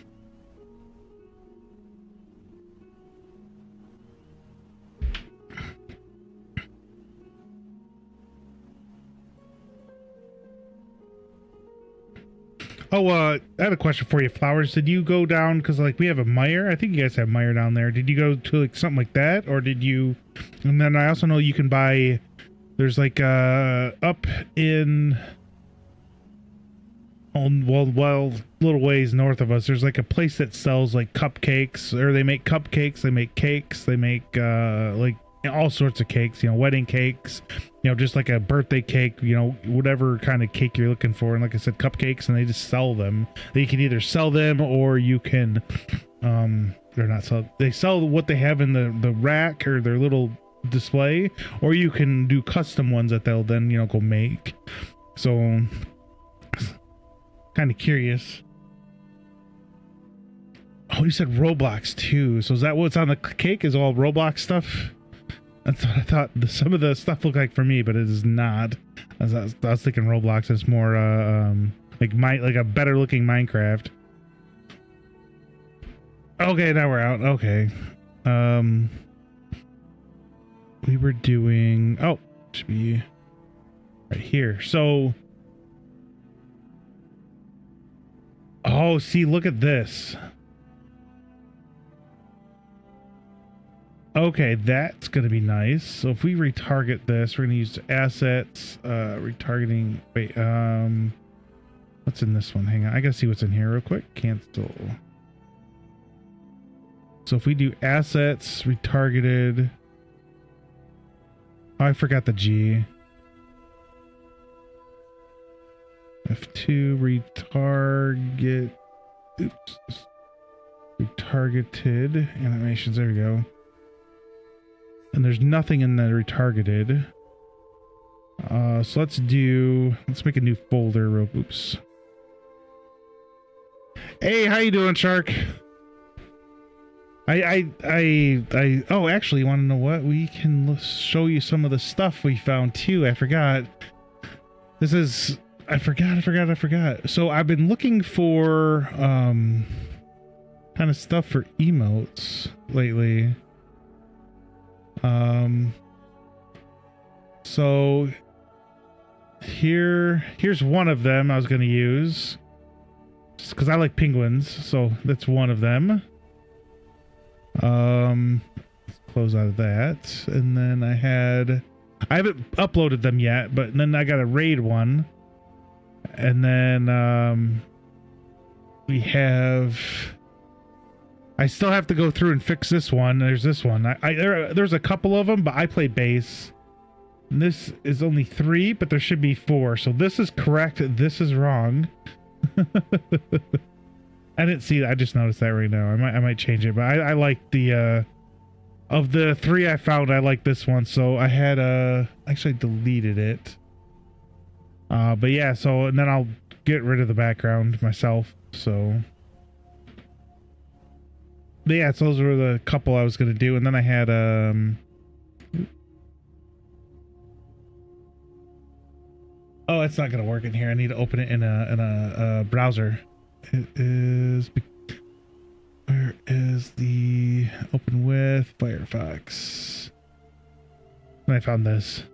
Oh, I had a question for you, Flowers. Did you go down, because, like, we have a mire? I think you guys have mire down there. Did you go to, like, something like that? Or did you... And then I also know you can buy... There's, like, up in... Well, little ways north of us, there's, like, a place that sells, like, cupcakes. Or they make cupcakes, they make cakes, they make, like, all sorts of cakes, you know, wedding cakes, you know, just like a birthday cake, you know, whatever kind of cake you're looking for. And like I said, cupcakes, and they just sell them. You can either sell them or you can, they're not sell. They sell what they have in the rack or their little display, or you can do custom ones that they'll then, you know, go make. So, kind of curious. Oh, you said Roblox too. So is that what's on the cake? Is all Roblox stuff? That's what I thought some of the stuff looked like for me, but it is not. I was thinking Roblox is more like a better looking Minecraft. Okay, now we're out. Okay. We were doing should be right here. So see, look at this. Okay, that's going to be nice. So if we retarget this, we're going to use assets, retargeting. Wait, what's in this one? Hang on. I got to see what's in here real quick. Cancel. So if we do assets, retargeted. Oh, I forgot the G. F2, retarget. Oops. Retargeted animations. There we go. And there's nothing in the retargeted. So let's make a new folder. Oops. Hey, how you doing, Shark? Oh, actually, you want to know what? We can show you some of the stuff we found too. I forgot. I forgot. So I've been looking for, kind of stuff for emotes lately. So here's one of them I was going to use just because I like penguins. So that's one of them. Let's close out of that. And then I haven't uploaded them yet, but then I got a raid one. And then, I still have to go through and fix this one. There's this one. There's a couple of them, but I play base. And this is only 3, but there should be 4. So this is correct. This is wrong. I didn't see that. I just noticed that right now. I might change it, but I like the of the 3 I found, I like this one. So I had actually deleted it. But yeah, so and then I'll get rid of the background myself. So but yeah, so those were the couple I was gonna do, and then I had oh, it's not gonna work in here. I need to open it in a browser. It is. Where is the open with Firefox? And I found this.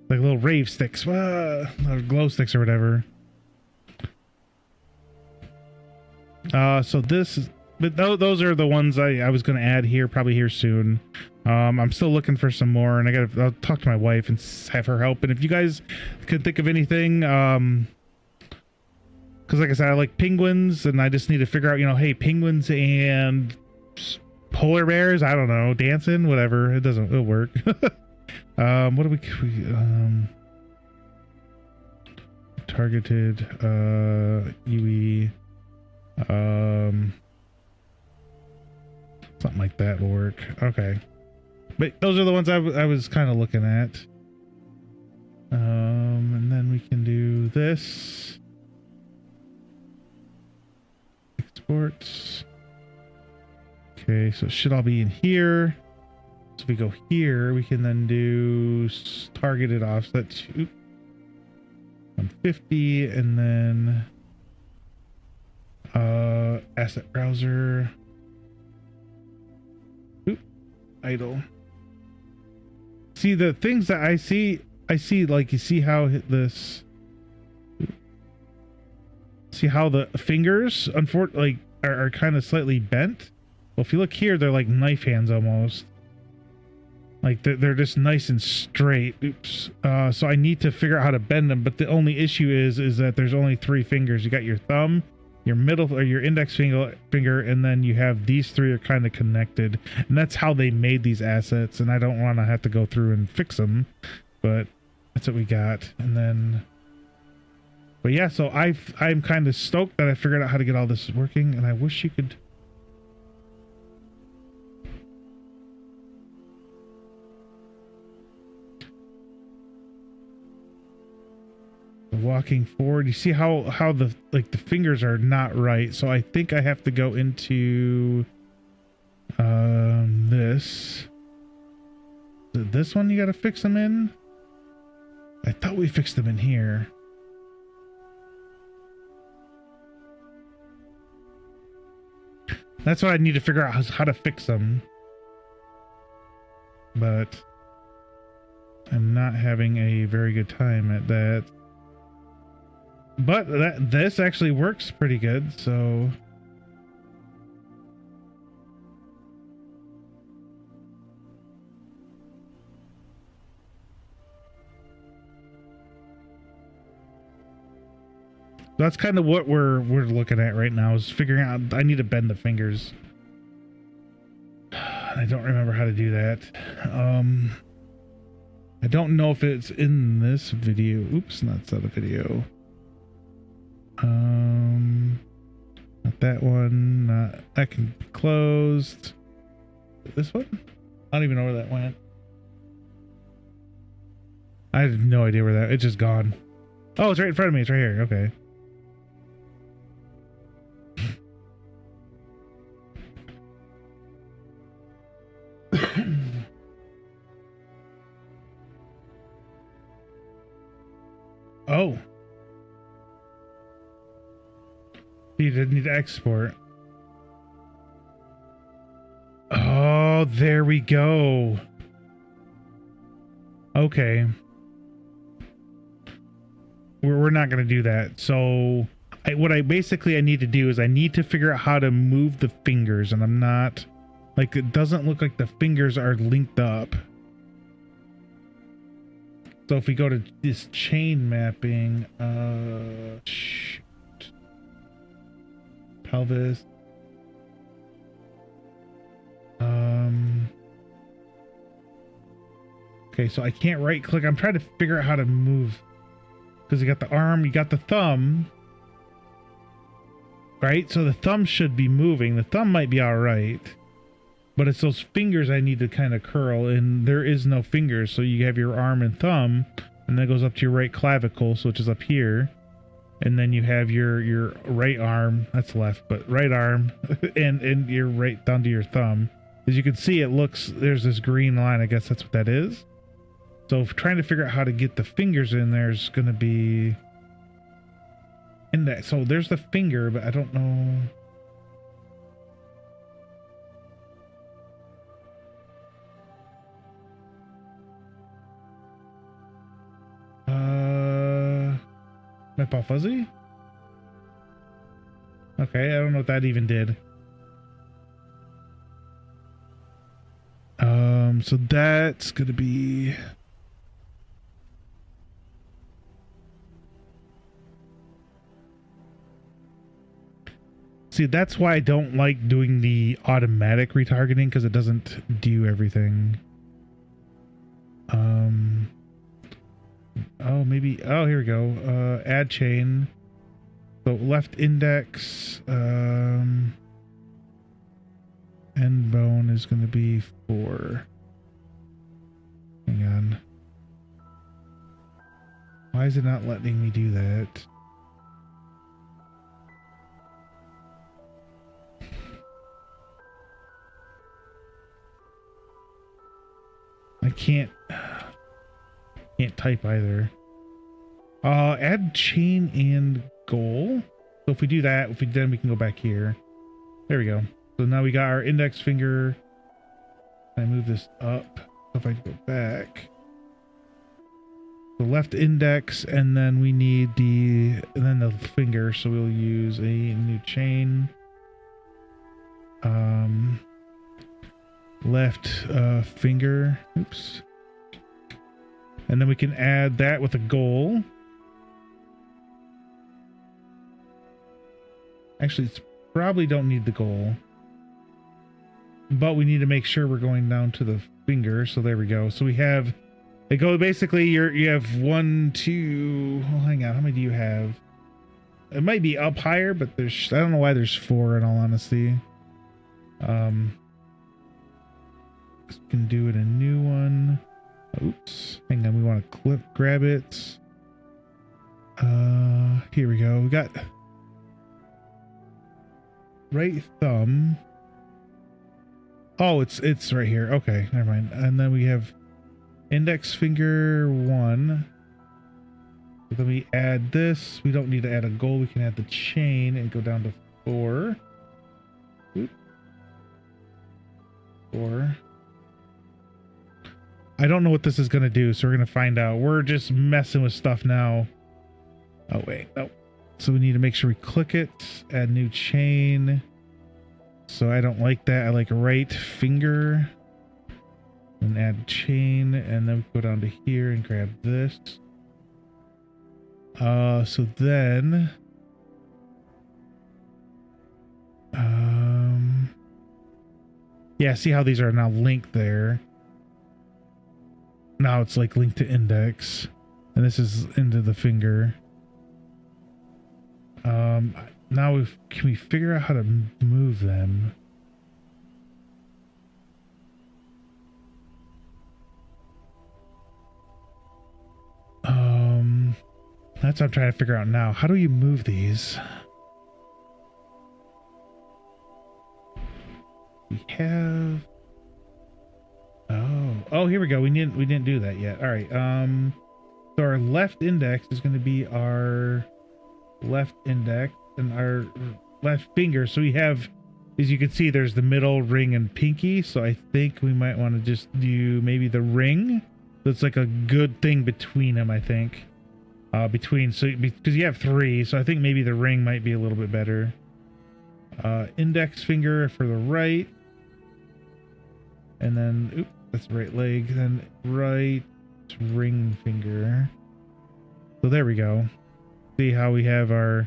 Like little rave sticks, or glow sticks or whatever. So this is, but those are the ones I was going to add here, probably here soon. I'm still looking for some more, and I'll talk to my wife and have her help. And if you guys can think of anything, because like I said, I like penguins, and I just need to figure out, hey, penguins and polar bears, I don't know, dancing, whatever. It'll work. What do we targeted, UE, something like that will work. Okay. But those are the ones I was kind of looking at. And then we can do this. Exports. Okay, so it should all be in here. So if we go here, we can then do targeted offset to 150, and then asset browser. Idle. See, the things that I see like, you see how this, see how the fingers unfortunately are kind of slightly bent. Well, if you look here, they're like knife hands almost. Like they're just nice and straight. Oops. So I need to figure out how to bend them, but the only issue is that there's only 3 fingers. You got your thumb, your middle, or your index finger, and then you have these 3 are kind of connected, and that's how they made these assets. And I don't want to have to go through and fix them, but that's what we got. And then, but yeah, so I'm kind of stoked that I figured out how to get all this working, and I wish you could. Walking forward, you see how the fingers are not right, so I think I have to go into this one. You got to fix them in. I thought we fixed them in here. That's what I need to figure out, how to fix them, but I'm not having a very good time at that. But this actually works pretty good, so That's kind of what we're looking at right now, is figuring out. I need to bend the fingers. I don't remember how to do that. I don't know if it's in this video. Oops, that's not a video. Not that one. Not that can be closed. This one? I don't even know where that went. I have no idea where that. It's just gone. Oh, it's right in front of me. It's right here. Okay. Oh. You didn't need to export. Oh, there we go. Okay. We're not going to do that. So what I basically need to do is I need to figure out how to move the fingers, and I'm not, like, it doesn't look like the fingers are linked up. So if we go to this chain mapping, shoot. Pelvis. Okay, so I can't right click. I'm trying to figure out how to move, because you got the arm, you got the thumb, right? So the thumb should be moving. The thumb might be all right, but it's those fingers I need to kind of curl, and there is no fingers. So you have your arm and thumb, and that goes up to your right clavicle, so which is up here. And then you have your right arm, that's left, but right arm, and your right down to your thumb. As you can see, it looks, there's this green line. I guess that's what that is. So trying to figure out how to get the fingers in there is going to be in that. So there's the finger, but I don't know. My paw fuzzy? Okay, I don't know what that even did. So that's gonna be... See, that's why I don't like doing the automatic retargeting, because it doesn't do everything. Oh, maybe. Oh, here we go. Add chain. So left index. End bone is going to be 4. Hang on. Why is it not letting me do that? I can't type either. Add chain and goal. So if we do that, then we can go back here. There we go. So now we got our index finger. I move this up. So if I go back, the left index, and then we need the finger. So we'll use a new chain. Left finger. Oops. And then we can add that with a goal. Actually, it's probably don't need the goal, but we need to make sure we're going down to the finger. So there we go. So we have, it goes basically, you have 1, 2, oh, hang on, how many do you have? It might be up higher, but I don't know why there's 4 in all honesty. We can do it a new one. Oops, hang on, we want to grab it. Here we go. We got right thumb. Oh, it's right here. Okay, never mind. And then we have index finger 1. So then we add this. We don't need to add a goal. We can add the chain and go down to 4. Oop. 4. I don't know what this is going to do, so we're going to find out. We're just messing with stuff now. Oh, wait. No. So we need to make sure we click it. Add new chain. So I don't like that. I like right finger. And add chain. And then we go down to here and grab this. So then Yeah, see how these are now linked there. Now it's like linked to index. And this is into the finger. Now can we figure out how to move them? That's what I'm trying to figure out now. How do you move these? We have... Oh, here we go. We didn't do that yet. All right. So our left index is going to be our left index and our left finger. So we have, as you can see, there's the middle, ring, and pinky. So I think we might want to just do maybe the ring. That's like a good thing between them, I think. Because you have 3, so I think maybe the ring might be a little bit better. Index finger for the right. And then, oops, that's the right leg. Then right ring finger. So there we go. See how we have our...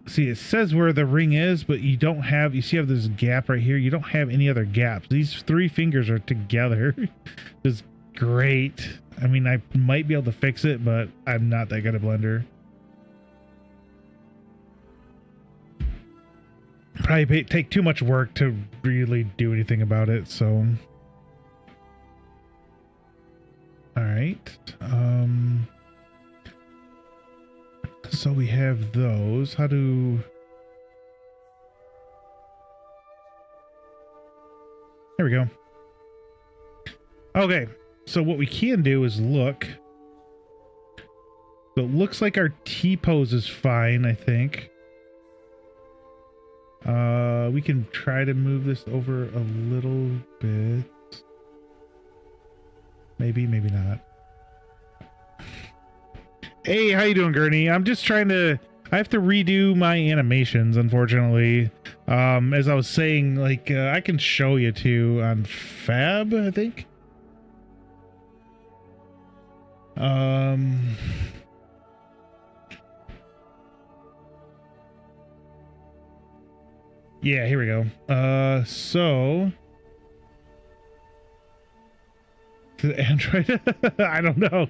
See, it says where the ring is, but you don't have... You see how there's a gap right here? You don't have any other gaps. These 3 fingers are together. It's great. I mean, I might be able to fix it, but I'm not that good at Blender. Probably take too much work to really do anything about it, so... Alright. So we have those. How do... There we go. Okay. So what we can do is look. So it looks like our T-pose is fine, I think. We can try to move this over a little bit. Maybe, maybe not. Hey, how you doing, Gurney? I'm just trying to... I have to redo my animations, unfortunately. As I was saying, like, I can show you too on Fab, I think. Yeah, here we go. So the Android, I don't know.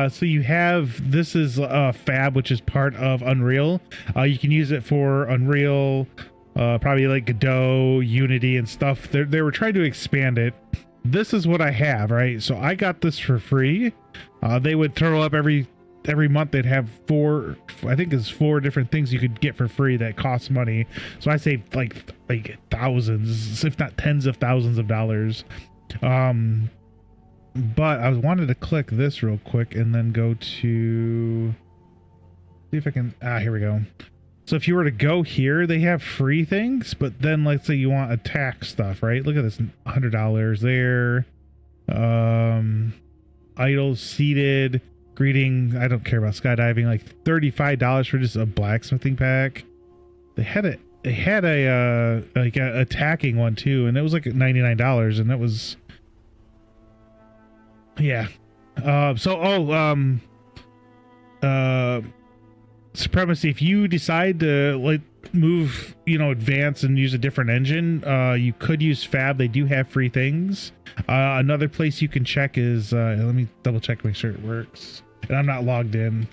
So you have, this is Fab, which is part of Unreal. You can use it for Unreal, probably like Godot, Unity, and stuff. They were trying to expand it. This is what I have, right? So I got this for free. They would throw up every month. They'd have 4, I think it's 4 different things you could get for free that cost money. So I saved like thousands, if not tens of thousands of dollars. But I wanted to click this real quick and then go to, see if I can, here we go. So if you were to go here, they have free things, but then let's say you want attack stuff, right? Look at this, $100 there. Idols, seated, greeting. I don't care about skydiving. Like $35 for just a blacksmithing pack. They had a like a attacking one too, and it was like $99, and that was, yeah. Supremacy, if you decide to like move, advance and use a different engine, you could use Fab. They do have free things. Another place you can check is, let me double check, make sure it works. And I'm not logged in.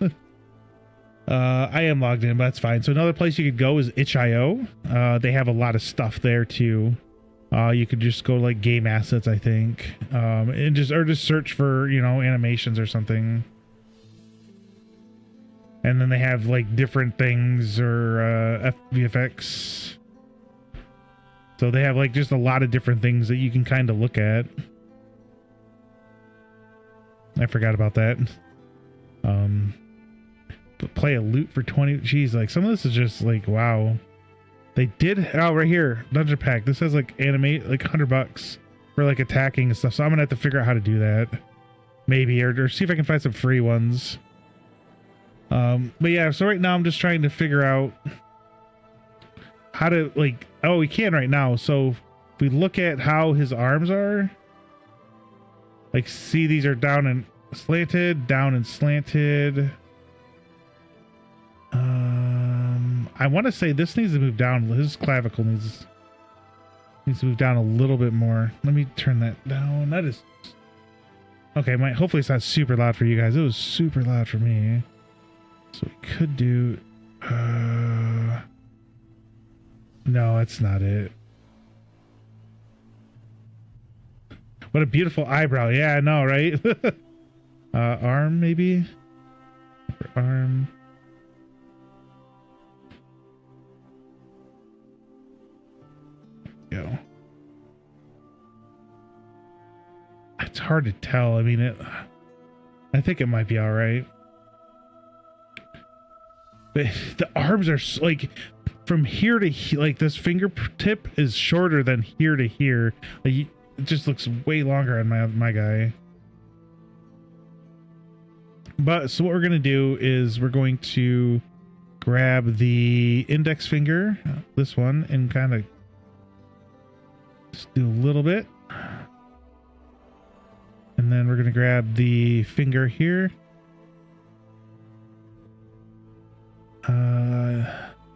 I am logged in, but that's fine. So another place you could go is itch.io. They have a lot of stuff there too. You could just go to like game assets, I think, and just search for, animations or something. And then they have like different things or VFX. So they have like just a lot of different things that you can kind of look at. I forgot about that. But play a loot for 20. Geez, like some of this is just like, wow. They did, right here, Dungeon Pack. This has like animate, like $100 for like attacking and stuff. So I'm gonna have to figure out how to do that. Maybe, or see if I can find some free ones. But yeah, so right now I'm just trying to figure out how to like, oh, we can right now. So if we look at how his arms are, like, see, these are down and slanted, down and slanted. I want to say this needs to move down. His clavicle needs, Needs to move down a little bit more. Let me turn that down. That is okay. Hopefully it's not super loud for you guys. It was super loud for me. So we could do. No, that's not it. What a beautiful eyebrow. Yeah, I know, right? Arm maybe. Arm. Go. It's hard to tell. I mean, I think it might be all right. But the arms are like from here to here, like this fingertip is shorter than here to here. Like, it just looks way longer on my guy. But so what we're gonna do is we're going to grab the index finger, this one, and kind of just do a little bit. And then we're gonna grab the finger here.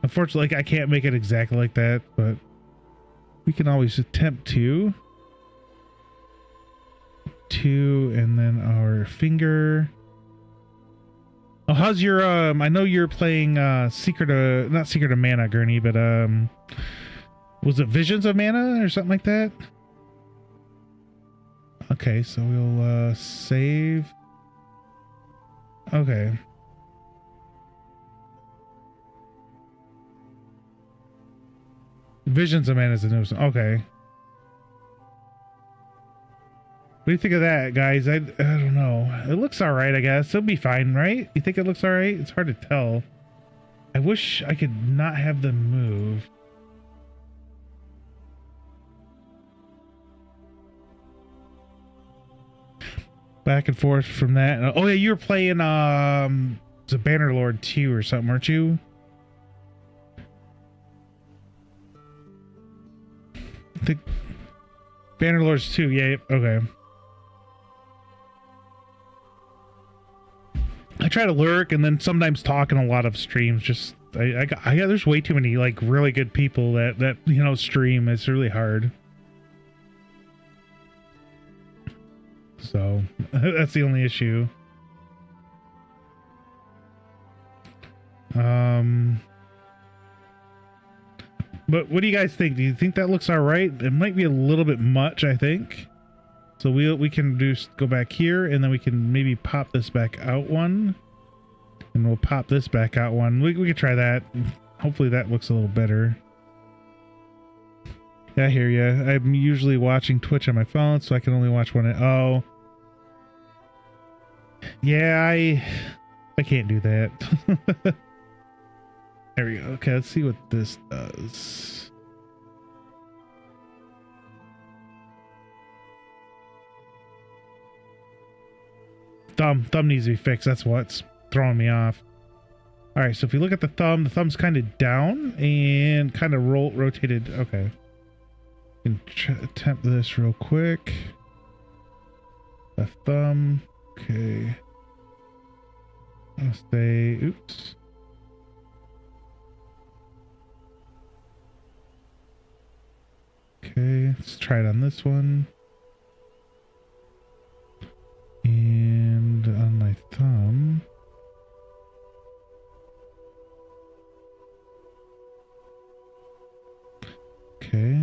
Unfortunately, I can't make it exactly like that, but we can always attempt to. And then our finger. Oh, how's your I know you're playing not Secret of Mana, Gurney, but was it Visions of Mana or something like that? Okay, so we'll save. Okay. Visions of Mana is the newest one. Okay. What do you think of that, guys? I don't know. It looks all right, I guess. It'll be fine, right? You think it looks all right? It's hard to tell. I wish I could not have them move. Back and forth from that. Oh yeah, you were playing the Bannerlord 2 or something, weren't you? I think Bannerlords 2, yeah, okay. I try to lurk and then sometimes talk in a lot of streams. Just I got there's way too many like really good people that you know stream. It's really hard. So that's the only issue. But what do you guys think? Do you think that looks all right? It might be a little bit much, I think. So we can just go back here, and then we can maybe pop this back out one, and we'll pop this back out one. We could try that. Hopefully that looks a little better. Yeah, I hear you. I'm usually watching Twitch on my phone, so I can only watch one. Oh, yeah, I can't do that. There we go. Okay, let's see what this does. Thumb needs to be fixed. That's what's throwing me off. All right, so if you look at the thumb's kind of down and kind of rotated. Okay. You can attempt this real quick. The thumb. Okay. I'll stay. Oops. Okay, let's try it on this one. And on my thumb. Okay.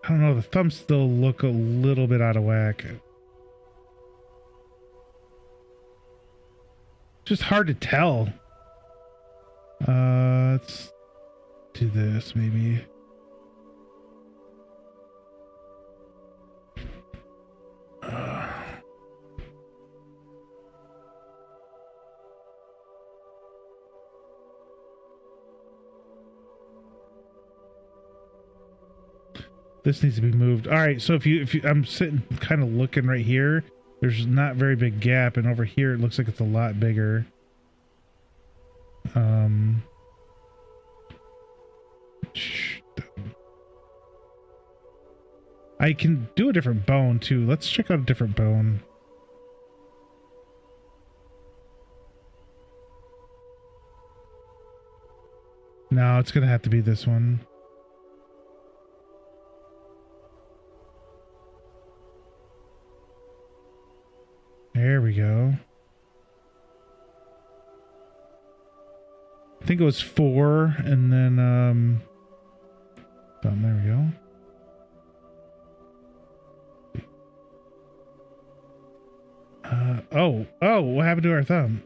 I don't know, the thumbs still look a little bit out of whack. Just hard to tell. Let's do this maybe. This needs to be moved. All right, so if you I'm sitting kind of looking right here. There's not very big gap, and over here it looks like it's a lot bigger. I can do a different bone too. Let's check out a different bone. No, it's gonna have to be this one. There we go. I think it was 4, and then there we go. Oh, what happened to our thumb?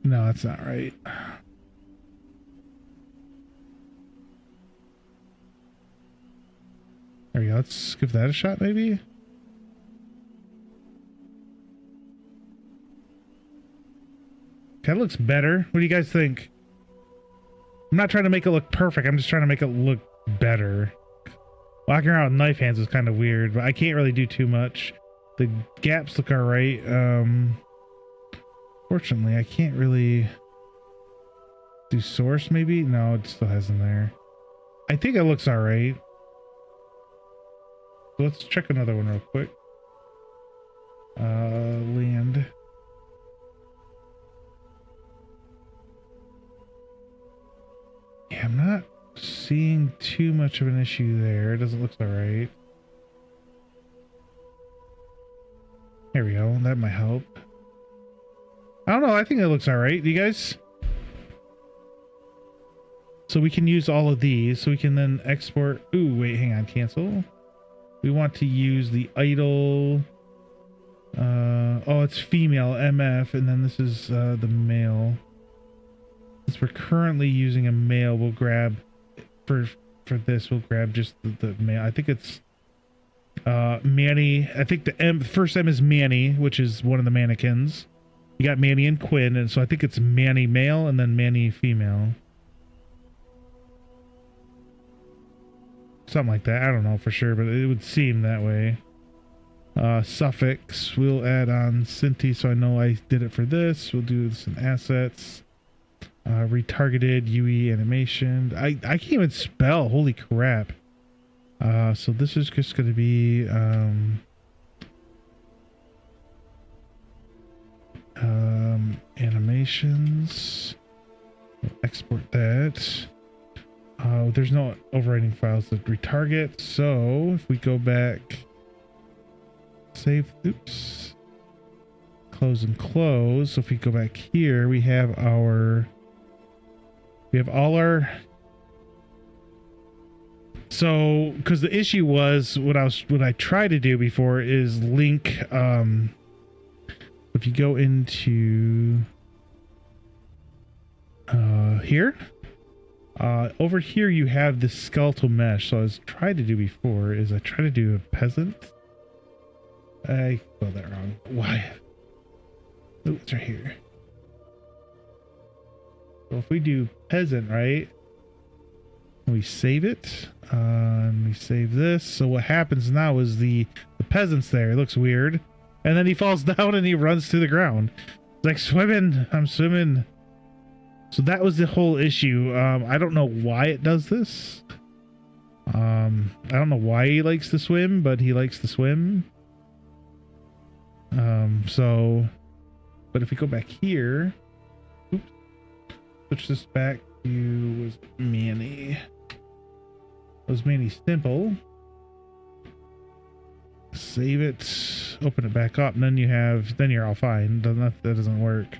No, that's not right. There we go. Let's give that a shot, maybe. That looks better. What do you guys think? I'm not trying to make it look perfect. I'm just trying to make it look better. Walking around with knife hands is kind of weird, but I can't really do too much. The gaps look alright. Fortunately, I can't really do source, maybe? No, it still has in there. I think it looks alright. So let's check another one real quick. Land. Yeah, I'm not seeing too much of an issue there. It doesn't look alright. There we go. That might help. I don't know. I think it looks alright. You guys? So we can use all of these. So we can then export. Ooh, wait, hang on. Cancel. We want to use the idle. Oh, it's female MF. And then this is the male. Since we're currently using a male, we'll grab for this. We'll grab just the male. I think it's Manny. I think the first M is Manny, which is one of the mannequins. You got Manny and Quinn, and so I think it's Manny male and then Manny female. Something like that. I don't know for sure, but it would seem that way. Suffix. We'll add on Cinti, so I know I did it for this. We'll do this in assets. Retargeted UE animation. I can't even spell. Holy crap. So this is just going to be animations. We'll export that. There's no overwriting files that retarget. So if we go back, save, oops, close and close. So if we go back here, we have all our. So, because the issue was what I tried to do before is link. If you go into here, over here you have this skeletal mesh. So I was trying to do before is I tried to do a peasant. I spelled that wrong. Why? Oh, it's right here. So if we do peasant, right? We save it, and we save this. So what happens now is the peasant's there. It looks weird. And then he falls down and he runs to the ground. It's like swimming. I'm swimming. So that was the whole issue. I don't know why it does this. I don't know why he likes to swim, but he likes to swim. But if we go back here, oops, switch this back to was Manny. Was Manny simple. Save it, open it back up, and then you're all fine. That doesn't work.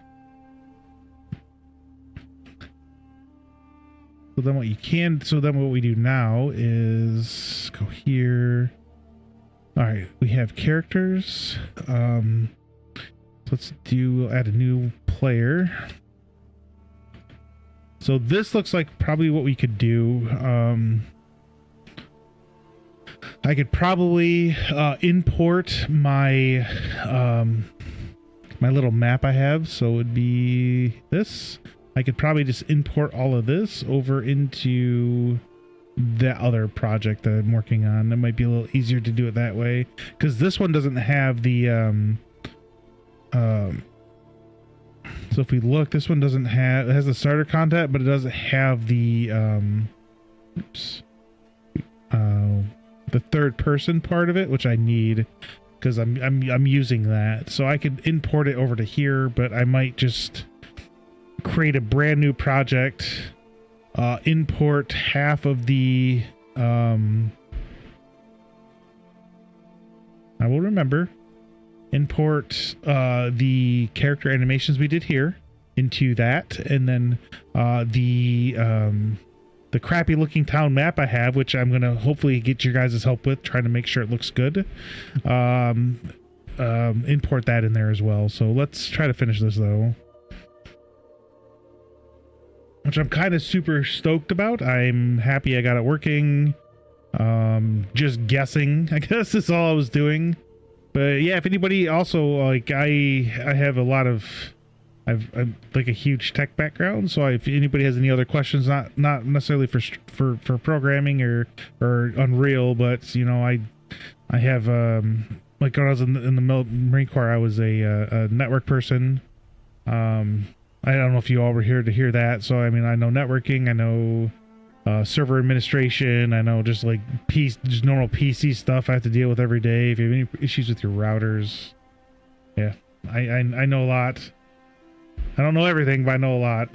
So then what we do now is go here. All right, we have characters. We'll add a new player. So this looks like probably what we could do. I could probably import my my little map I have. So it would be this. I could probably just import all of this over into that other project that I'm working on. It might be a little easier to do it that way because this one doesn't have the so So if we look, this one doesn't have, it has the starter content, but it doesn't have the the third person part of it, which I need because I'm using that. So I could import it over to here, but I might just create a brand new project, import half of the I will remember, import the character animations we did here into that, and then the crappy looking town map I have, which I'm gonna hopefully get your guys' help with, trying to make sure it looks good. Import that in there as well. So let's try to finish this though, which I'm kind of super stoked about. I'm happy I got it working. Just guessing, I guess, is all I was doing. But yeah, if anybody also, like, I have a lot of, I'm like a huge tech background, so if anybody has any other questions, not necessarily for programming or Unreal, but you know, I have like when I was in the Marine Corps, I was a network person. I don't know if you all were here to hear that. So I mean, I know networking, I know server administration, I know just like just normal PC stuff I have to deal with every day. If you have any issues with your routers, yeah, I know a lot. I don't know everything, but I know a lot.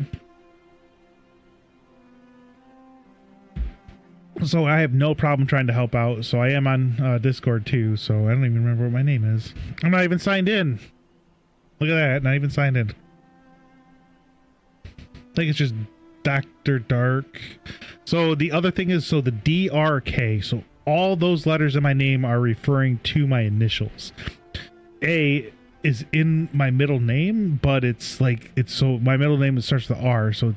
So I have no problem trying to help out. So I am on Discord too. So I don't even remember what my name is. I'm not even signed in. Look at that. Not even signed in. I think it's just Dr. Dark. So the other thing is, so the DRK. So all those letters in my name are referring to my initials. A is in my middle name, but it's like, it's, so my middle name starts with R, so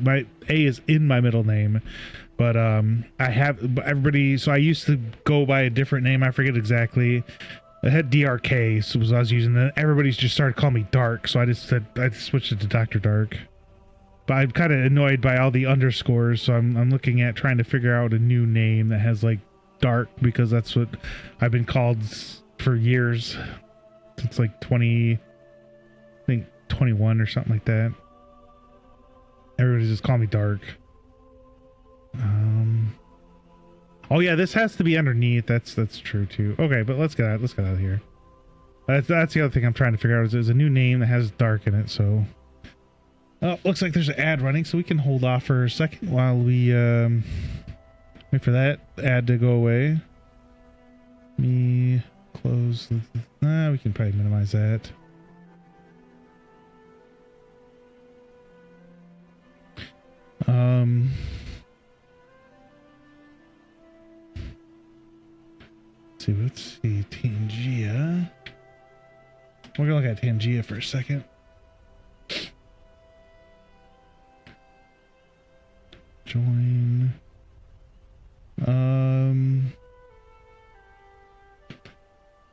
my A is in my middle name. But I have everybody, so I used to go by a different name, I forget exactly. I had DRK, so I was using that. Everybody's just started calling me Dark, so I switched it to Dr. Dark. But I'm kind of annoyed by all the underscores, so I'm looking at trying to figure out a new name that has like Dark, because that's what I've been called for years. It's like 20, I think 21 or something like that. Everybody's just calling me Dark. Oh yeah, this has to be underneath. That's true too. Okay, but let's get out of here. That's the other thing I'm trying to figure out, is there's a new name that has Dark in it. So looks like there's an ad running, so we can hold off for a second while we wait for that ad to go away. Me close. We can probably minimize that. Let's see, Tangia. We're gonna look at Tangia for a second. Join.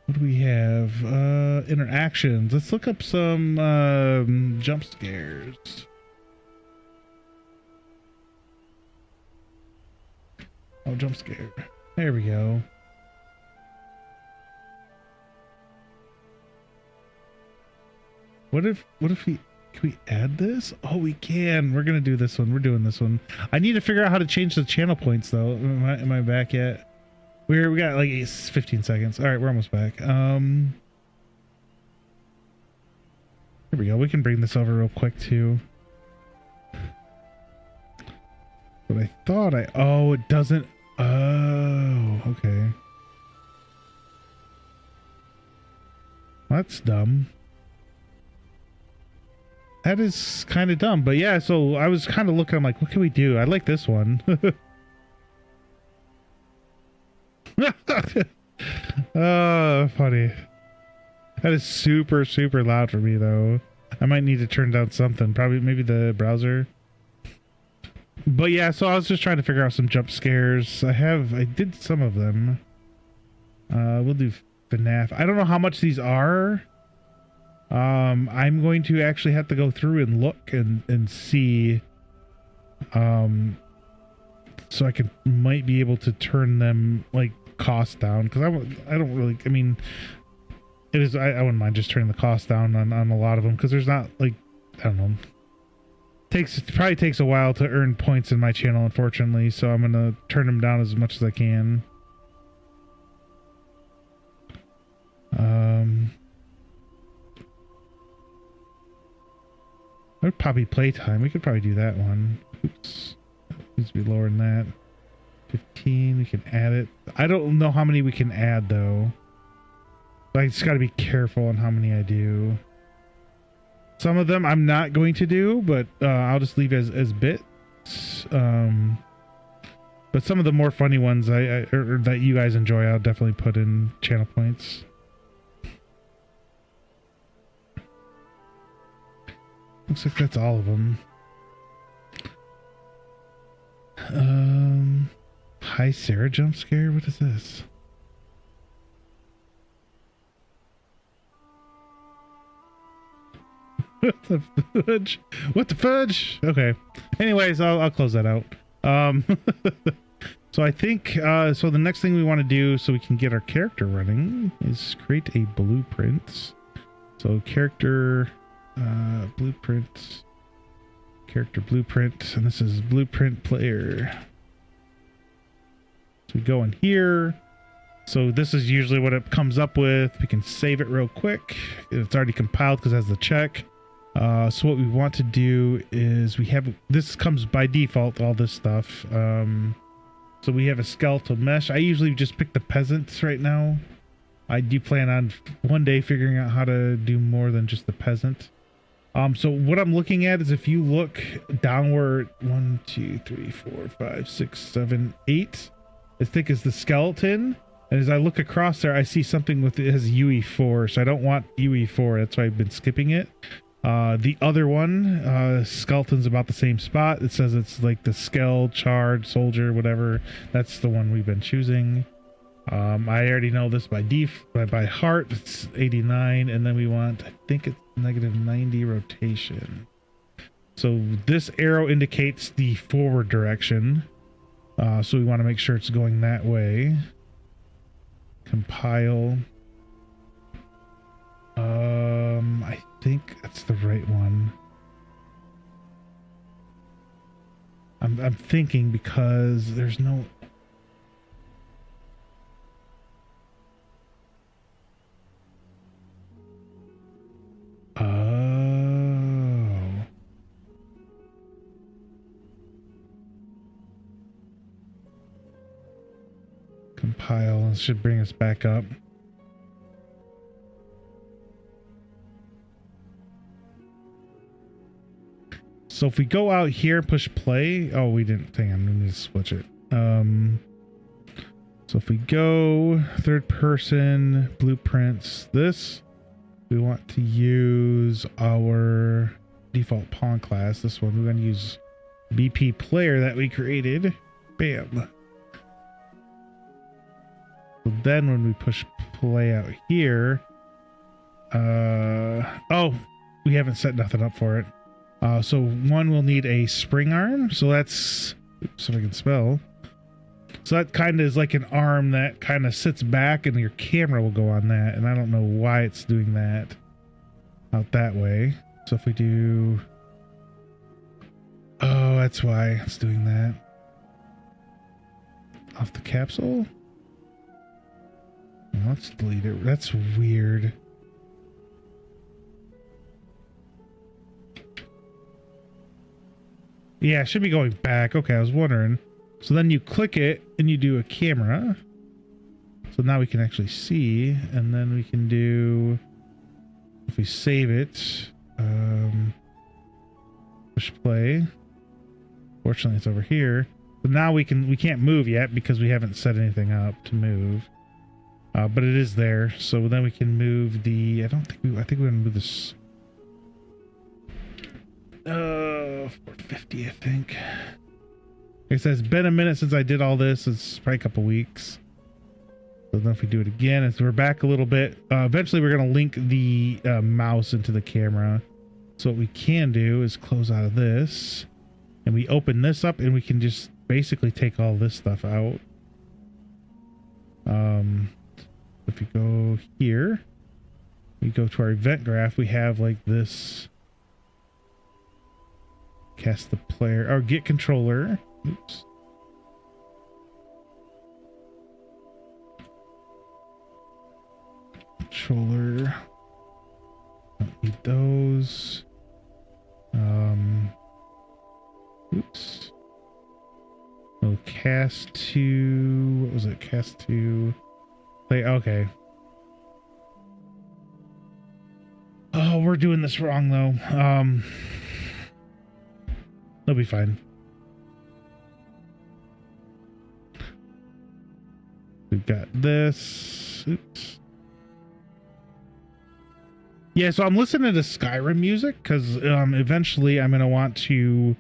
What do we have? Interactions. Let's look up some jump scares. Oh, jump scare. There we go. What if can we add this? Oh, we can. We're gonna do this one. We're doing this one. I need to figure out how to change the channel points though. Am I back yet? We got like 15 seconds. All right, we're almost back. Here we go. We can bring this over real quick too. But I thought oh, it doesn't. Oh, okay. That's dumb. That is kind of dumb, but yeah, so I was kind of looking, I'm like, what can we do? I like this one. Oh, funny. That is super, super loud for me, though. I might need to turn down something. Probably, maybe the browser. But yeah, so I was just trying to figure out some jump scares. I did some of them. We'll do FNAF. I don't know how much these are. I'm going to actually have to go through and look and see, so I might be able to turn them like cost down, because I don't really, I mean, it is, I wouldn't mind just turning the cost down on a lot of them, because there's not like I don't know. Probably takes a while to earn points in my channel, unfortunately, so I'm gonna turn them down as much as I can. Or Poppy Playtime. We could probably do that one. Oops. Needs to be lower than that. 15. We can add it. I don't know how many we can add though. But I just got to be careful on how many I do. Some of them I'm not going to do, but I'll just leave as bits. But some of the more funny ones or that you guys enjoy, I'll definitely put in channel points. Looks like that's all of them. Hi Sarah jump scare. What is this? What the fudge? What the fudge? Okay. Anyways, I'll close that out. So I think so the next thing we want to do so we can get our character running is create a blueprint. So character blueprint, character blueprint, and this is blueprint player. So we go in here. So this is usually what it comes up with. We can save it real quick. It's already compiled because it has the check. So what we want to do is we have, this comes by default, all this stuff. So we have a skeletal mesh. I usually just pick the peasants right now. I do plan on one day figuring out how to do more than just the peasant. So what I'm looking at is if you look downward, 1, 2, 3, 4, 5, 6, 7, 8, as thick as the skeleton. And as I look across there, I see something with it has UE4. So I don't want UE4. That's why I've been skipping it. The other one, skeleton's about the same spot. It says it's like the skell, charge, soldier, whatever. That's the one we've been choosing. I already know this by heart. It's 89, and then we want, I think it's -90 rotation. So this arrow indicates the forward direction. So we want to make sure it's going that way. Compile. I think that's the right one. I'm thinking because there's no. Oh. Compile. This should bring us back up. So if we go out here and push play, oh, we didn't. Hang on, we need to switch it. So if we go third person blueprints, this we want to use our default pawn class. This one we're going to use BP player that we created. Bam. So then when we push play out here, oh, we haven't set nothing up for it. So one will need a spring arm. So that's, oops, if I can spell. So that kind of is like an arm that kind of sits back and your camera will go on that. And I don't know why it's doing that out that way. So if we do, oh, that's why it's doing that. Off the capsule. Let's delete it. That's weird. Yeah, it should be going back. Okay, I was wondering. So then you click it and you do a camera. So now we can actually see, and then we can do, if we save it, push play. Fortunately, it's over here. But now we can't move yet because we haven't set anything up to move. But it is there. So then we can move the, I think we're gonna move this. 450, I think. It says, been a minute since I did all this. It's probably a couple weeks. So then if we do it again, as we're back a little bit, eventually we're going to link the mouse into the camera. So what we can do is close out of this and we open this up and we can just basically take all this stuff out. If you go here, we go to our event graph, we have like this Cast the player or get controller. Oops. Controller. Don't need those. Oops. Oh, cast to, what was it? Cast to play. Okay. Oh, we're doing this wrong though. They'll be fine. We've got this. Oops. Yeah, so I'm listening to Skyrim music because eventually I'm gonna want to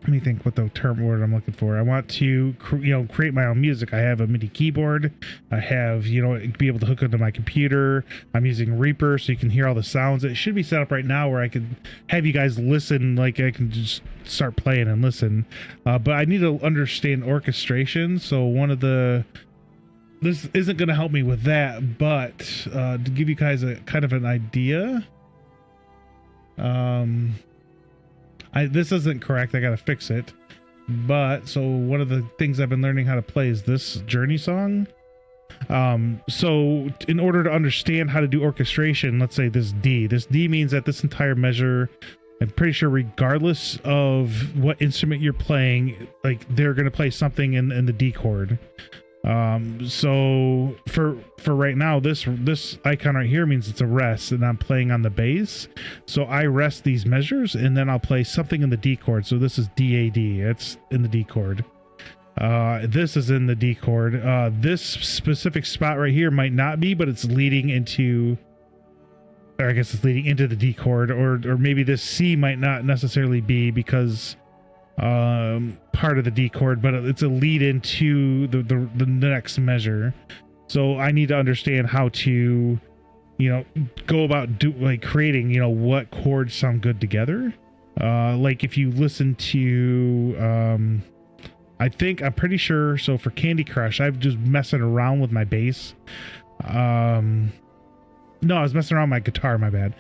let me think what the term word I'm looking for. I want to create my own music. I have a MIDI keyboard. I have be able to hook into my computer. I'm using Reaper so you can hear all the sounds. It should be set up right now where I can have you guys listen, like I can just start playing and listen. But I need to understand orchestration. So this isn't going to help me with that, but to give you guys a kind of an idea, this isn't correct. I got to fix it. But so one of the things I've been learning how to play is this Journey song. So in order to understand how to do orchestration, let's say this D means that this entire measure, I'm pretty sure regardless of what instrument you're playing, like they're going to play something in the D chord. So for right now, this icon right here means it's a rest and I'm playing on the bass. So I rest these measures and then I'll play something in the D chord. So this is DAD. It's in the D chord. This is in the D chord. This specific spot right here might not be, but it's leading into, or I guess it's leading into the D chord, or maybe this C might not necessarily be because part of the D chord, but it's a lead into the next measure. So I need to understand how to go about creating what chords sound good together. Like if you listen to I'm pretty sure, so for Candy Crush I've just messing around with my bass. No, I was messing around with my guitar, my bad.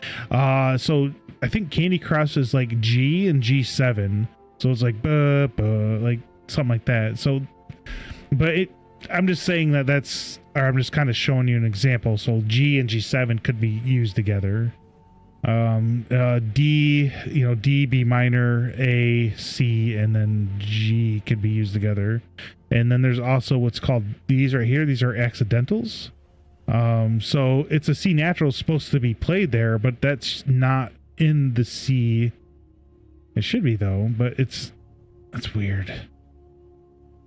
So I think Candy Crush is like G and G7. So it's like, like something like that. So, but I'm just saying I'm just kind of showing you an example. So G and G7 could be used together. D, D, B minor, A, C, and then G could be used together. And then there's also what's called these right here. These are accidentals. So it's a C natural supposed to be played there, but that's not in the C. It should be though, but that's weird.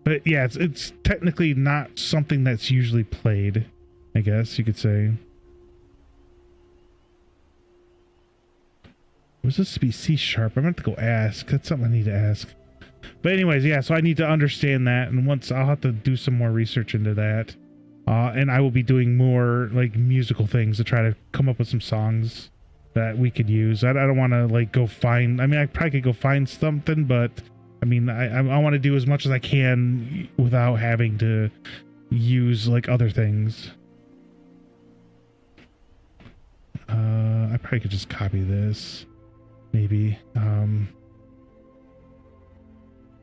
But yeah, it's technically not something that's usually played, I guess you could say. Was this to be C sharp? I'm going to have to go ask. That's something I need to ask. But anyways, yeah, so I need to understand that, and once I'll have to do some more research into that. And I will be doing more like musical things to try to come up with some songs that we could use. I don't want to like go find, I mean, I probably could go find something, but I mean, I want to do as much as I can without having to use like other things. I probably could just copy this, maybe.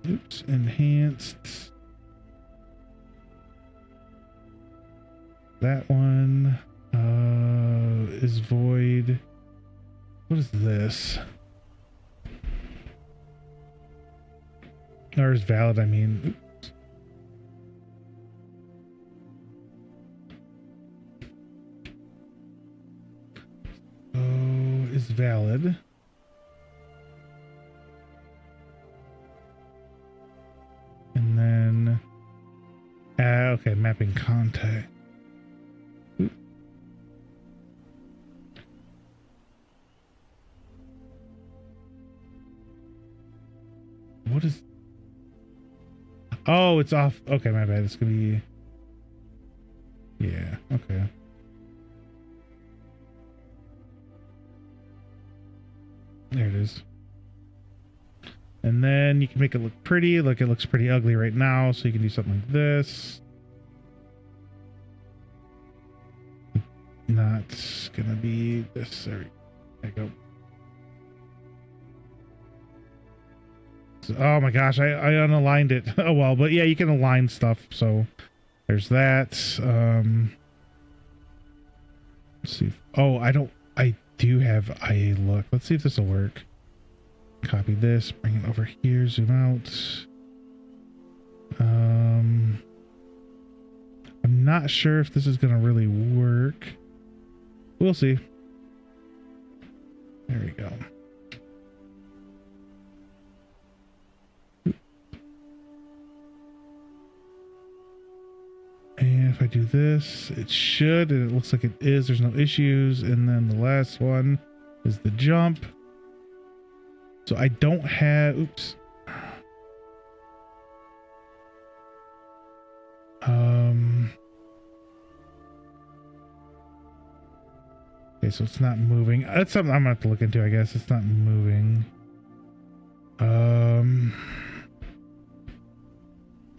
Oops, enhanced. That one is void. What is this? Or is valid, I mean. Oops. Oh, is valid. And then, okay, mapping contact. What is... Oh, it's off. Okay, my bad. It's gonna be... Yeah, okay. There it is. And then you can make it look pretty. Look, it looks pretty ugly right now, so you can do something like this. Not gonna be this. There you go. Oh my gosh, I unaligned it. Oh well, but yeah, you can align stuff. So there's that. Let's see. Oh, I do have IA look. Let's see if this will work. Copy this, bring it over here, zoom out. I'm not sure if this is gonna really work. We'll see. There we go. And if I do this, it should, and it looks like it is. There's no issues. And then the last one is the jump. So I don't have, oops. Okay, so it's not moving. That's something I'm gonna have to look into, I guess. It's not moving.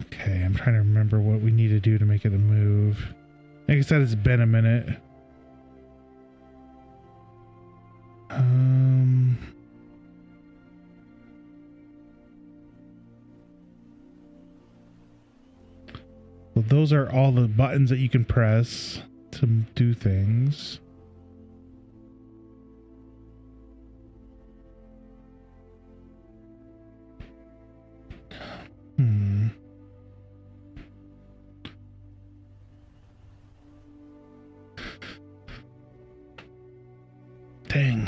Okay, I'm trying to remember what we need to do to make it a move. Like I said, it's been a minute. Well, those are all the buttons that you can press to do things. Dang.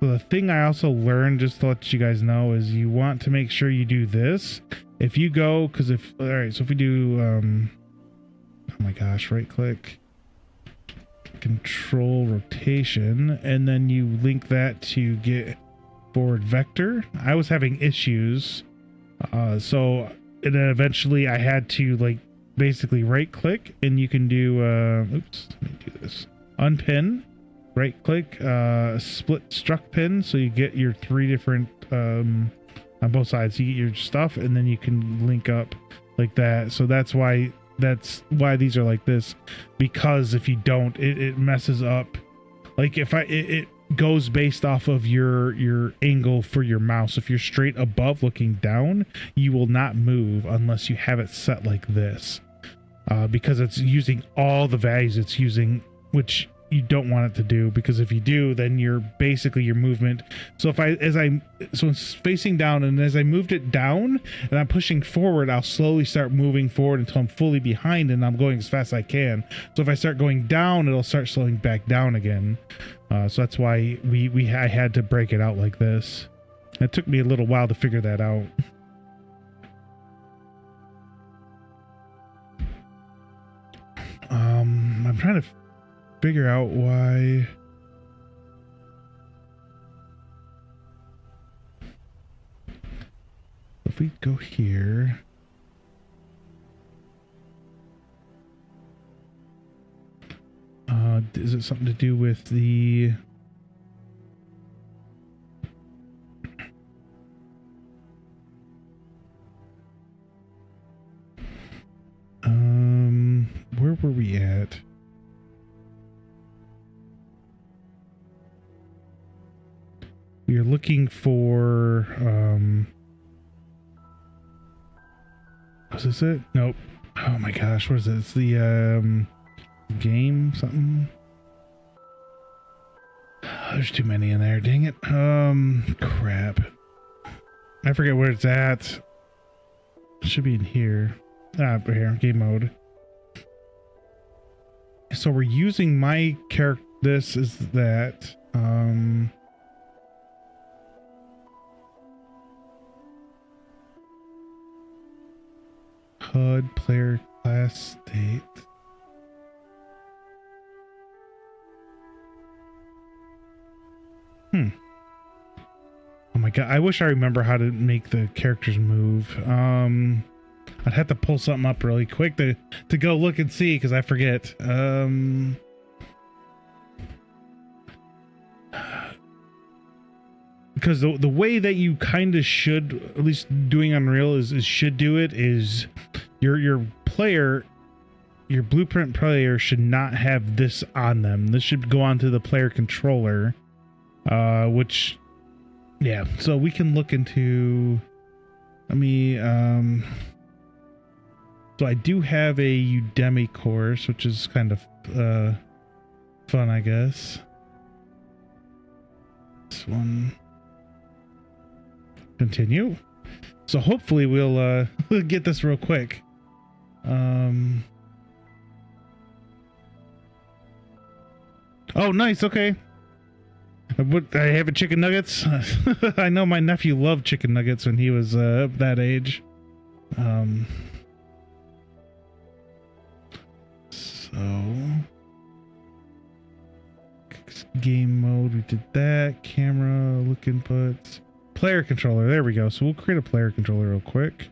So the thing I also learned, just to let you guys know, is you want to make sure you do this. If you go, because if, all right, so if we do, oh my gosh, right click, control rotation, and then you link that to get forward vector. I was having issues. So and then eventually I had to like basically right click, and you can do, oops, let me do this. Unpin. Right click, split struck pin, so you get your 3 different on both sides. You get your stuff, and then you can link up like that. So that's why these are like this, because if you don't, it messes up. Like if it goes based off of your angle for your mouse. If you're straight above looking down, you will not move unless you have it set like this, because it's using all the values it's using, which you don't want it to do, because if you do, then you're basically your movement. So if so it's facing down, and as I moved it down and I'm pushing forward, I'll slowly start moving forward until I'm fully behind and I'm going as fast as I can. So if I start going down, it'll start slowing back down again. So that's why I had to break it out like this. It took me a little while to figure that out. I'm trying to figure out why. If we go here, is it something to do with the where were we at? We are looking for, was this it? Nope. Oh my gosh, what is it? It's the, game something. There's too many in there, dang it. Crap. I forget where it's at. It should be in here. Right here, game mode. So we're using my character, this is that, HUD player class state. Oh my god, I wish I remember how to make the characters move. I'd have to pull something up really quick to go look and see, because I forget. because the way that you kind of should, at least doing Unreal is should do it, is your player, your blueprint player should not have this on them. This should go onto the player controller, which, yeah. So we can look into, let me, so I do have a Udemy course, which is kind of fun, I guess. This one. Continue. So hopefully we'll get this real quick. Oh, nice. Okay. What, I have a chicken nuggets. I know my nephew loved chicken nuggets when he was that age. So game mode, we did that. Camera, look inputs, player controller. There we go. So we'll create a player controller real quick.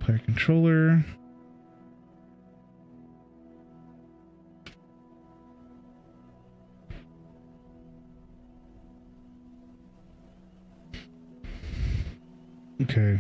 Player controller. Okay.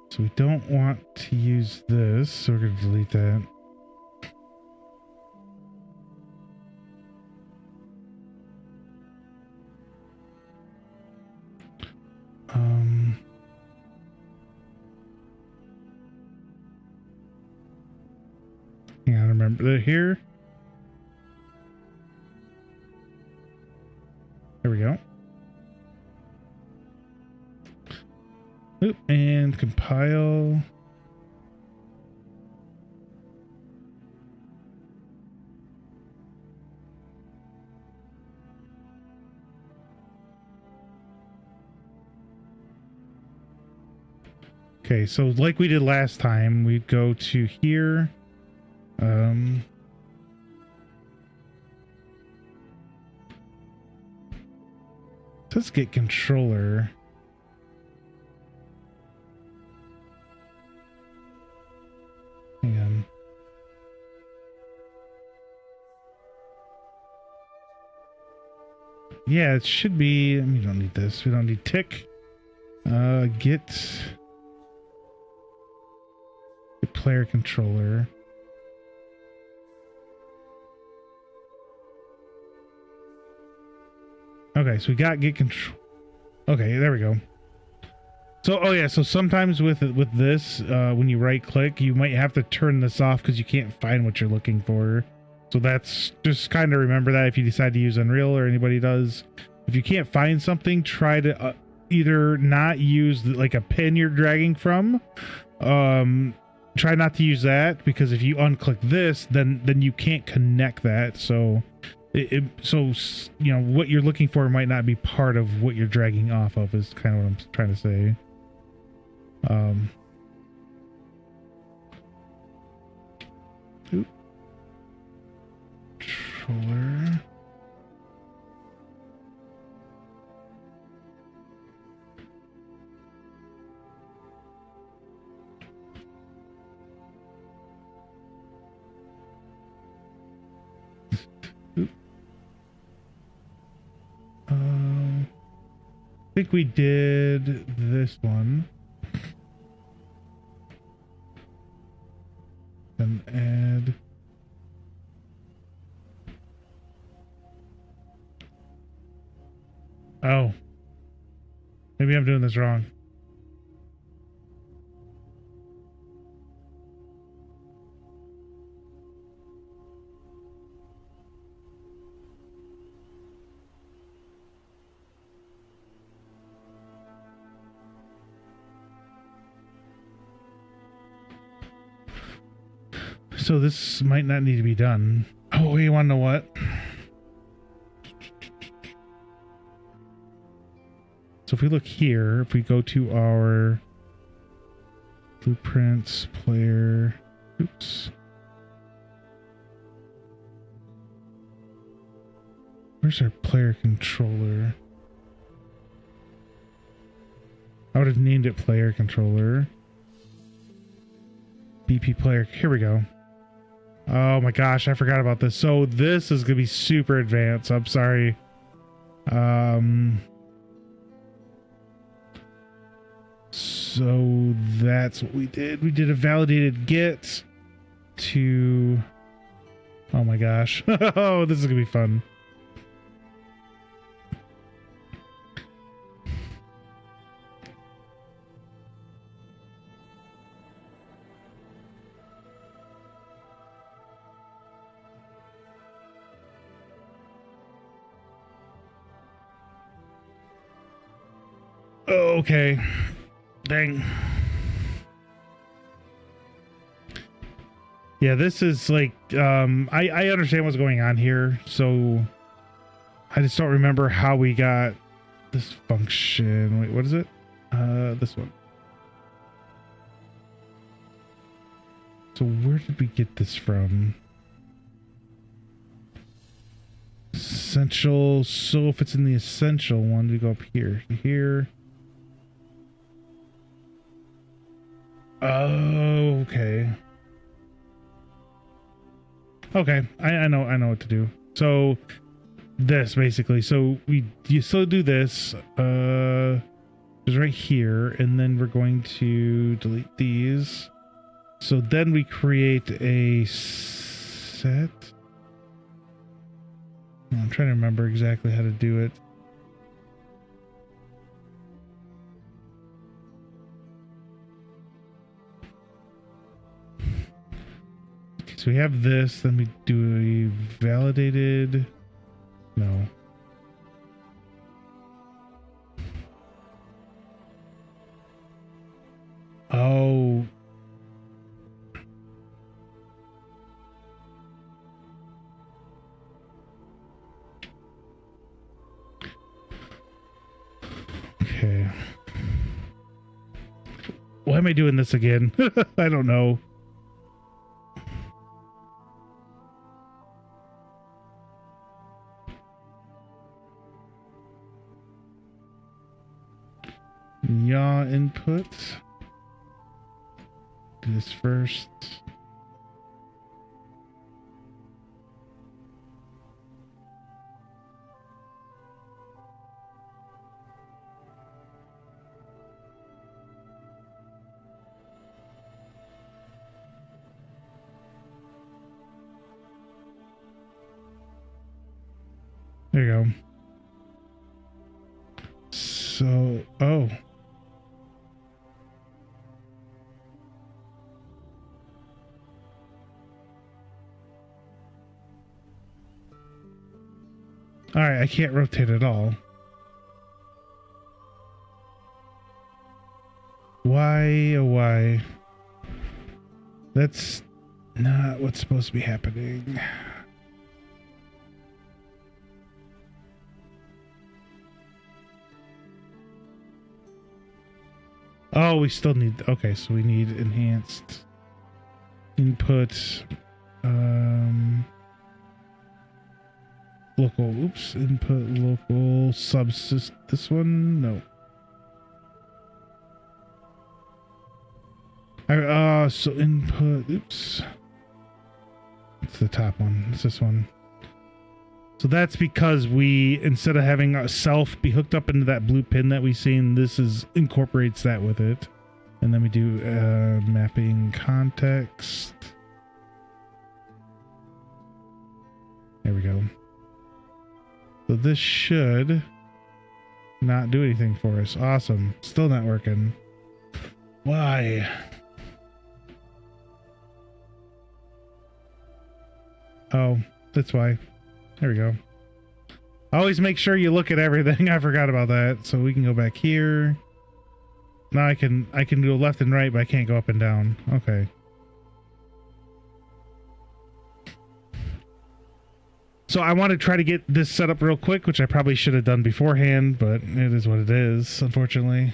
So we don't want to use this, so we're going to delete that. Hang on, remember that here. There we go. Oop, and compile. Okay, so like we did last time, we'd go to here. Let's get controller. Hang on. Yeah, it should be. We don't need this. We don't need tick. Get the player controller. Okay, so we got get control. Okay, there we go. So, oh yeah, so sometimes with this, when you right click, you might have to turn this off because you can't find what you're looking for. So that's just kind of remember that if you decide to use Unreal, or anybody does. If you can't find something, try to either not use like a pin you're dragging from. Try not to use that, because if you unclick this, then you can't connect that. So so you know what you're looking for might not be part of what you're dragging off of, is kind of what I'm trying to say. Oop. Controller. I think we did this one. And add. Oh. Maybe I'm doing this wrong. So this might not need to be done. Oh, you want to know what? So if we look here, if we go to our blueprints, player, oops. Where's our player controller? I would have named it player controller. BP player, here we go. Oh my gosh, I forgot about this. So this is gonna be super advanced. I'm sorry. So that's what we did. We did a validated get to, oh my gosh. Oh, this is gonna be fun. Okay. Dang. Yeah, this is like, I understand what's going on here, so I just don't remember how we got this function. Wait, what is it? This one. So where did we get this from? Essential. So if it's in the essential one, we go up here. Here. Oh, okay. Okay, I know what to do. So this basically. So you still do this. Is right here, and then we're going to delete these. So then we create a set. I'm trying to remember exactly how to do it. So we have this, then we do a validated, no. Oh. Okay. Why am I doing this again? I don't know. Yaw input. Do this first. There you go. So, oh. All right, I can't rotate at all. Why, oh why? That's not what's supposed to be happening. Oh, we still need, okay, so we need enhanced input, local, oops, input local subsystem, this one, no. So input, oops. It's the top one, it's this one. So that's because we, instead of having a self be hooked up into that blue pin that we seen, this is incorporates that with it. And then we do mapping context. There we go. So this should not do anything for us. Awesome. Still not working. Why? Oh, that's why. There we go. Always make sure you look at everything. I forgot about that. So we can go back here. Now I can do left and right, but I can't go up and down. Okay. So I want to try to get this set up real quick, which I probably should have done beforehand, but it is what it is, unfortunately.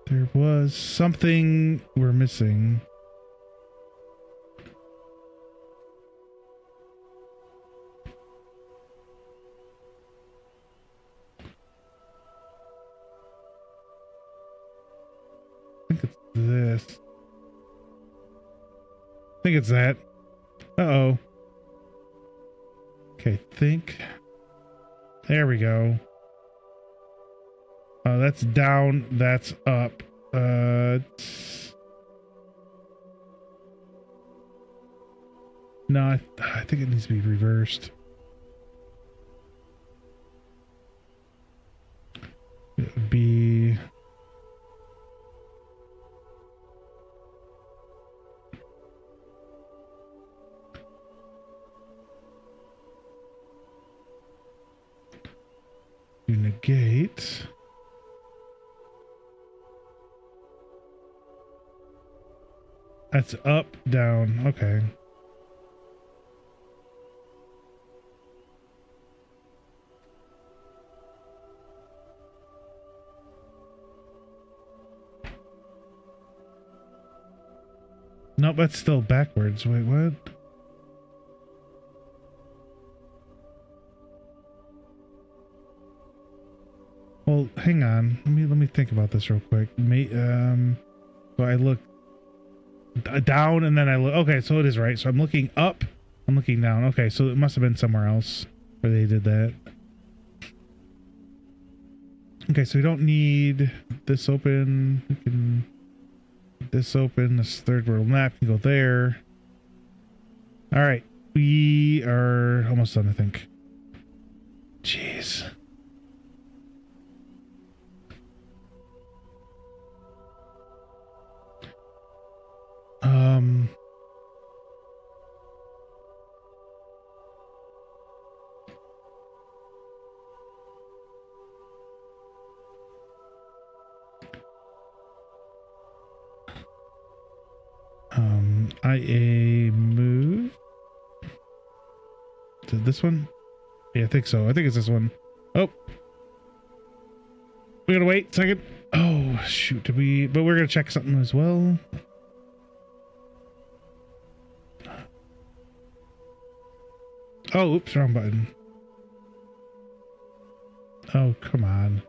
There was something we're missing. I think it's this. I think it's that. Uh-oh. Okay, think. There we go. That's down, that's up. No, I think it needs to be reversed. It would be... You negate... That's up, down. Okay. Nope, that's still backwards. Wait, what? Well, hang on. Let me think about this real quick. So I look down and then I look. Okay, so it is right. So I'm looking up. I'm looking down. Okay, so it must have been somewhere else where they did that. Okay, so we don't need this open. We can this open. This third world map can go there. All right, we are almost done, I think. Jeez. IA move to this one. Yeah, I think so. I think it's this one. Oh, we gotta wait a second. Oh shoot, did we? But we're gonna check something as well. Oh, oops, wrong button. Oh, come on.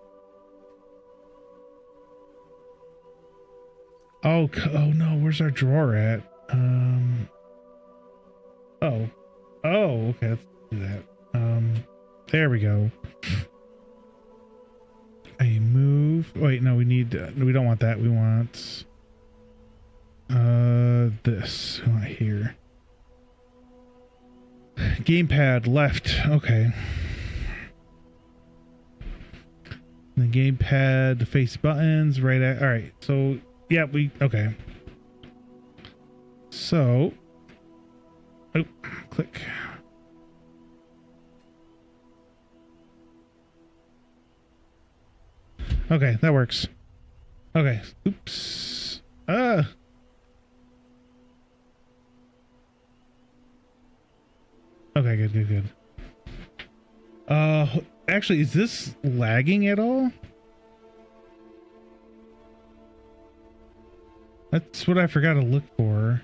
Oh, oh no, where's our drawer at? Oh, okay, let's do that. There we go. A move. Wait, no, we need, we don't want that. We want, this. We want here. Gamepad left. Okay. The gamepad, the face buttons, right at, all right. So, yeah, okay. So, oh, click. Okay, that works. Okay, oops. Okay, good. Actually, is this lagging at all? That's what I forgot to look for.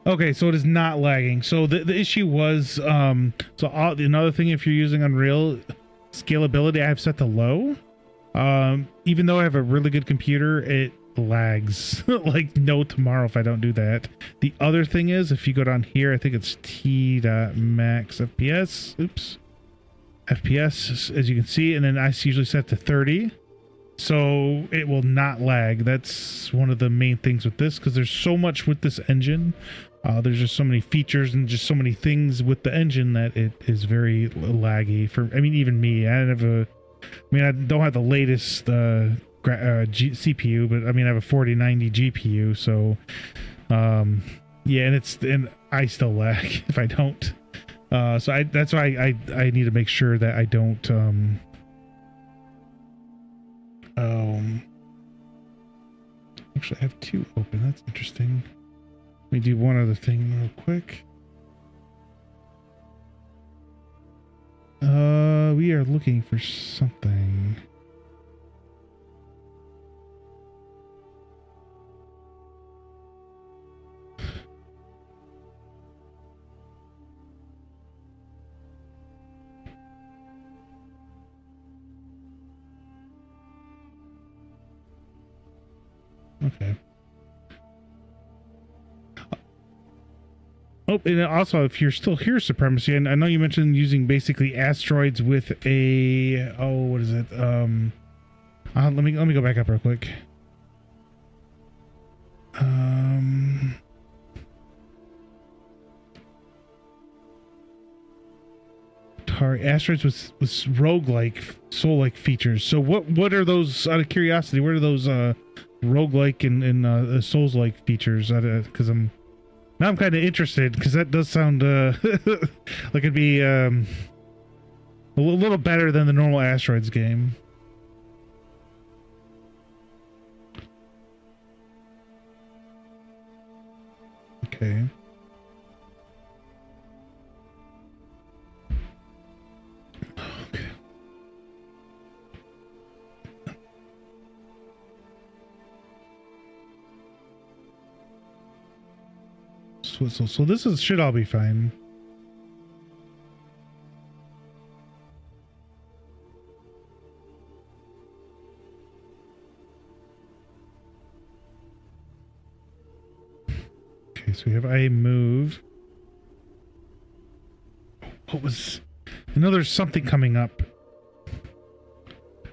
Okay, so it is not lagging. So the issue was, another thing, if you're using Unreal, scalability I have set to low. Even though I have a really good computer, it lags like no tomorrow if I don't do that. The other thing is, if you go down here, I think it's t.max FPS. Oops. FPS, as you can see, and then I usually set to 30. So it will not lag. That's one of the main things with this, because there's so much with this engine. There's just so many features and just so many things with the engine that it is very laggy. I mean, even me. I don't have the latest CPU, but I mean, I have a 4090 GPU. So, yeah, and I still lag if I don't. So that's why I need to make sure that I don't actually I have two open. That's interesting. Let me do one other thing real quick. We are looking for something. Okay. Oh, and also, if you're still here, Supremacy, and I know you mentioned using basically asteroids with a what is it? Let me go back up real quick. Asteroids with roguelike, soul-like features. So what are those? Out of curiosity, what are those roguelike and souls-like features? Because I'm kind of interested, because that does sound like it'd be a little better than the normal Asteroids game. Okay. Okay. So this should all be fine. Okay, so we have a move. What was... I know there's something coming up.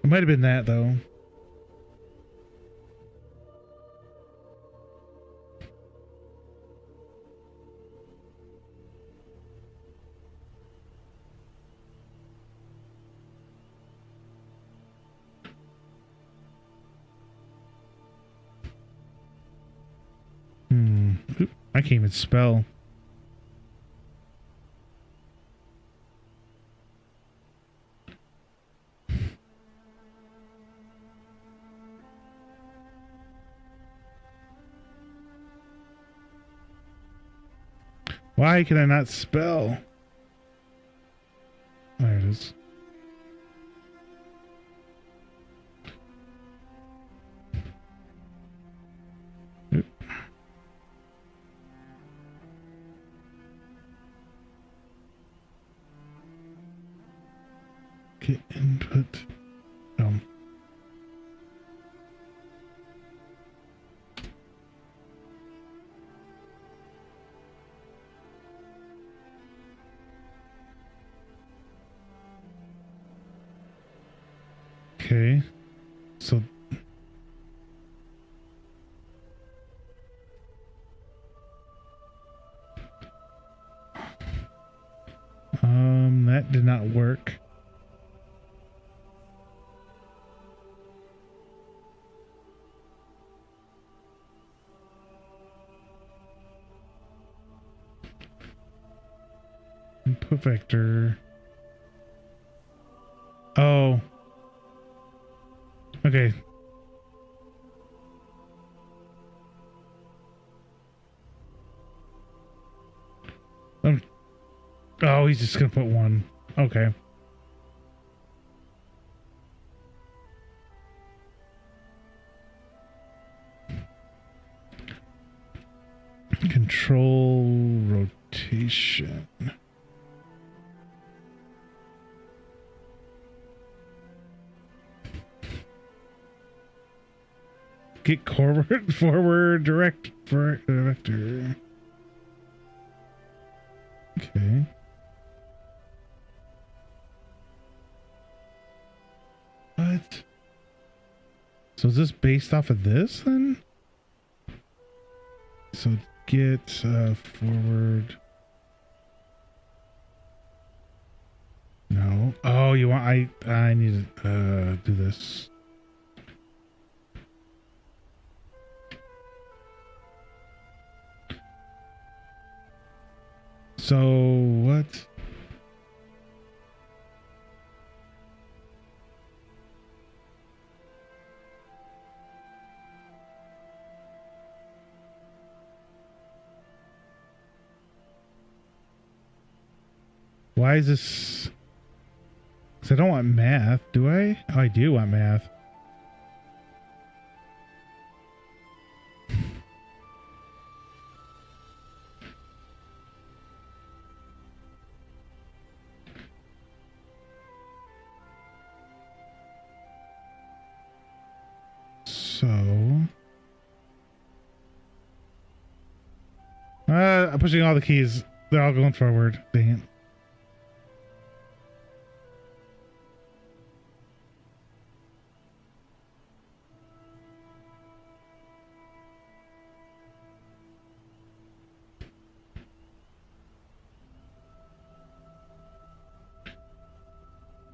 It might have been that, though. I can't even spell. Why can I not spell? There it is. Oop. Okay, input. Okay, so that did not work. Input vector. Oh. Okay. Oh, he's just gonna put one. Okay. Control rotation. Get forward director. Okay. What? So is this based off of this then? So get forward. No. Oh, you want I need to do this. So what? Why is this? Because I don't want math, do I? Oh, I do want math. So, I'm pushing all the keys. They're all going forward. Dang it.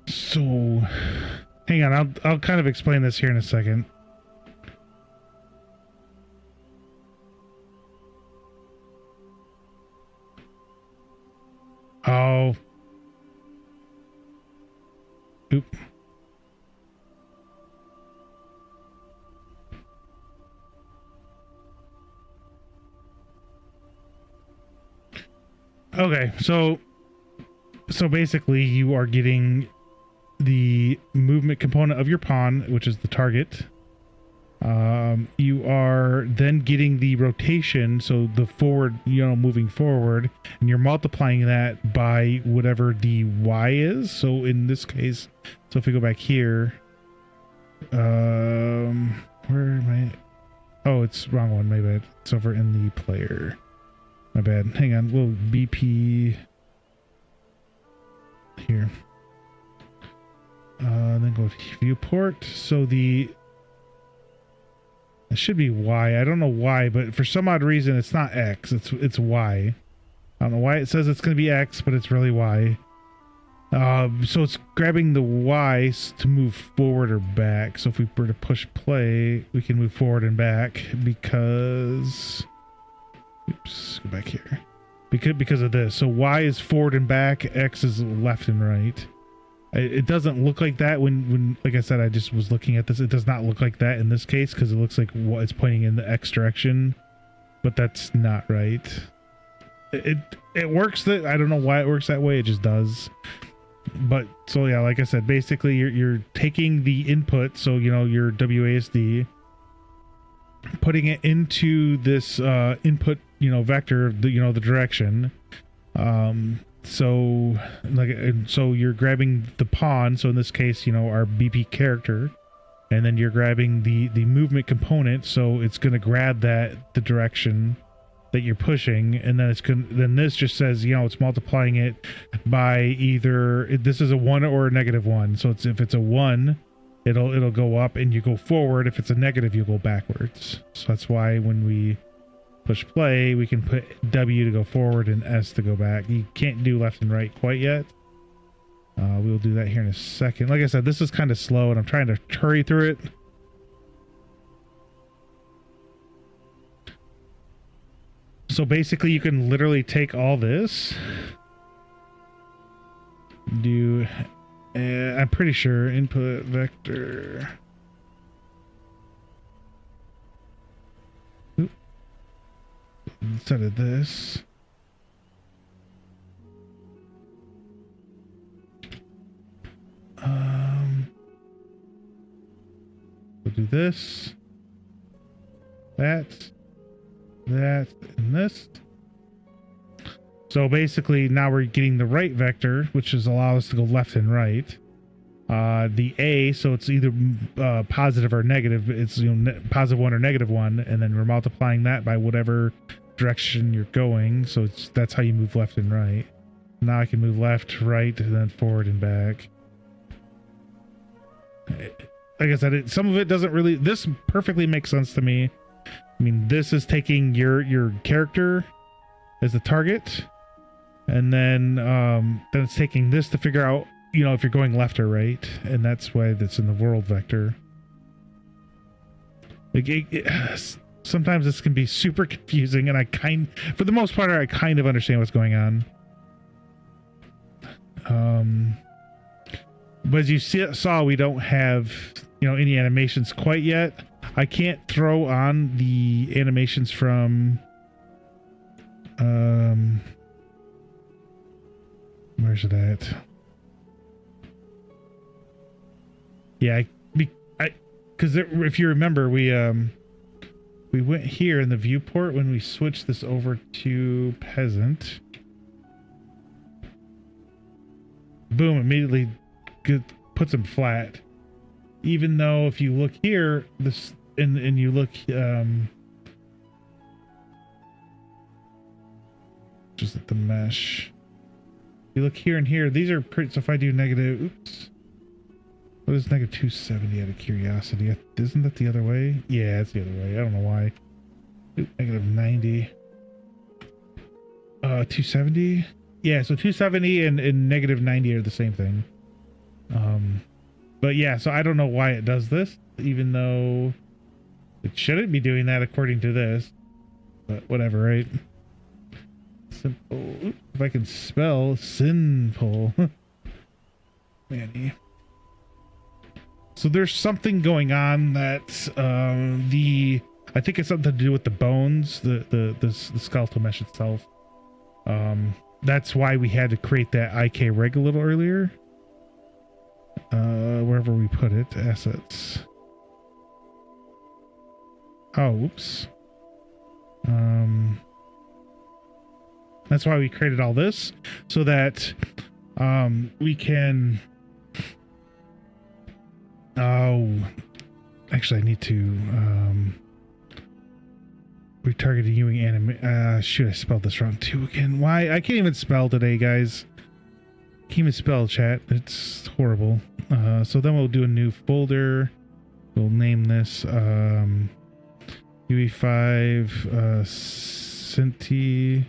So, hang on. I'll kind of explain this here in a second. Oh. Oop. Okay, so basically you are getting the movement component of your pawn, which is the target. You are then getting the rotation, so the forward, moving forward, and you're multiplying that by whatever the Y is. So in this case, so if we go back here, where am I? Oh, it's wrong one. My bad. It's over in the player. My bad. Hang on. We'll BP here. Then go to viewport. So it should be Y. I don't know why, but for some odd reason, it's not X. It's Y. I don't know why it says it's going to be X, but it's really Y. So it's grabbing the Y to move forward or back. So if we were to push play, we can move forward and back because... Oops, go back here. Because of this. So Y is forward and back, X is left and right. It doesn't look like that when like I said, I just was looking at this. It does not look like that in this case because it looks like it's pointing in the X direction, but that's not right. It works that I don't know why it works that way. It just does. But so yeah, like I said, basically you're taking the input, so your WASD, putting it into this input vector, the direction. So you're grabbing the pawn, so in this case our BP character, and then you're grabbing the movement component, so it's going to grab the direction that you're pushing, and then this just says it's multiplying it by either this is a 1 or a -1. So if it's a 1, it'll go up and you go forward. If it's a negative, you go backwards. So that's why when we push play, we can put W to go forward and S to go back. You can't do left and right quite yet. We'll do that here in a second. Like I said, this is kind of slow and I'm trying to hurry through it. So basically you can literally take all this, do I'm pretty sure input vector. Instead of this, we'll do this, that, and this. So basically now we're getting the right vector, which is allow us to go left and right. The A, so it's either positive or negative. It's +1 or -1, and then we're multiplying that by whatever direction you're going. So that's how you move left and right. Now I can move left, right, and then forward and back. Like I said, some of it doesn't really. This perfectly makes sense to me. I mean, this is taking your character as the target, and then it's taking this to figure out if you're going left or right, and that's why that's in the world vector. Sometimes this can be super confusing, and for the most part, I kind of understand what's going on. But as you saw, we don't have, any animations quite yet. I can't throw on the animations from, where's it at? Yeah, because if you remember, we went here in the viewport when we switched this over to peasant. Boom, immediately puts them flat. Even though if you look here, this and you look just at the mesh. You look here and here, these are pretty. So if I do negative, oops. What is negative 270 out of curiosity? Isn't that the other way? Yeah, it's the other way. I don't know why. Oop, negative 90. 270? Yeah, so 270 and negative 90 are the same thing. But yeah, so I don't know why it does this, even though it shouldn't be doing that according to this. But whatever, right? Simple. Oops, if I can spell simple. Manny. So there's something going on that I think it's something to do with the bones, the skeletal mesh itself. That's why we had to create that IK reg a little earlier. Wherever we put it, assets. Oh, whoops. That's why we created all this, so that we can. Oh, actually, I need to retargeting viewing anime. Shoot, I spelled this wrong too again. Why? I can't even spell today, guys. Can't even spell, chat. It's horrible. So then we'll do a new folder. We'll name this UE5 Cinti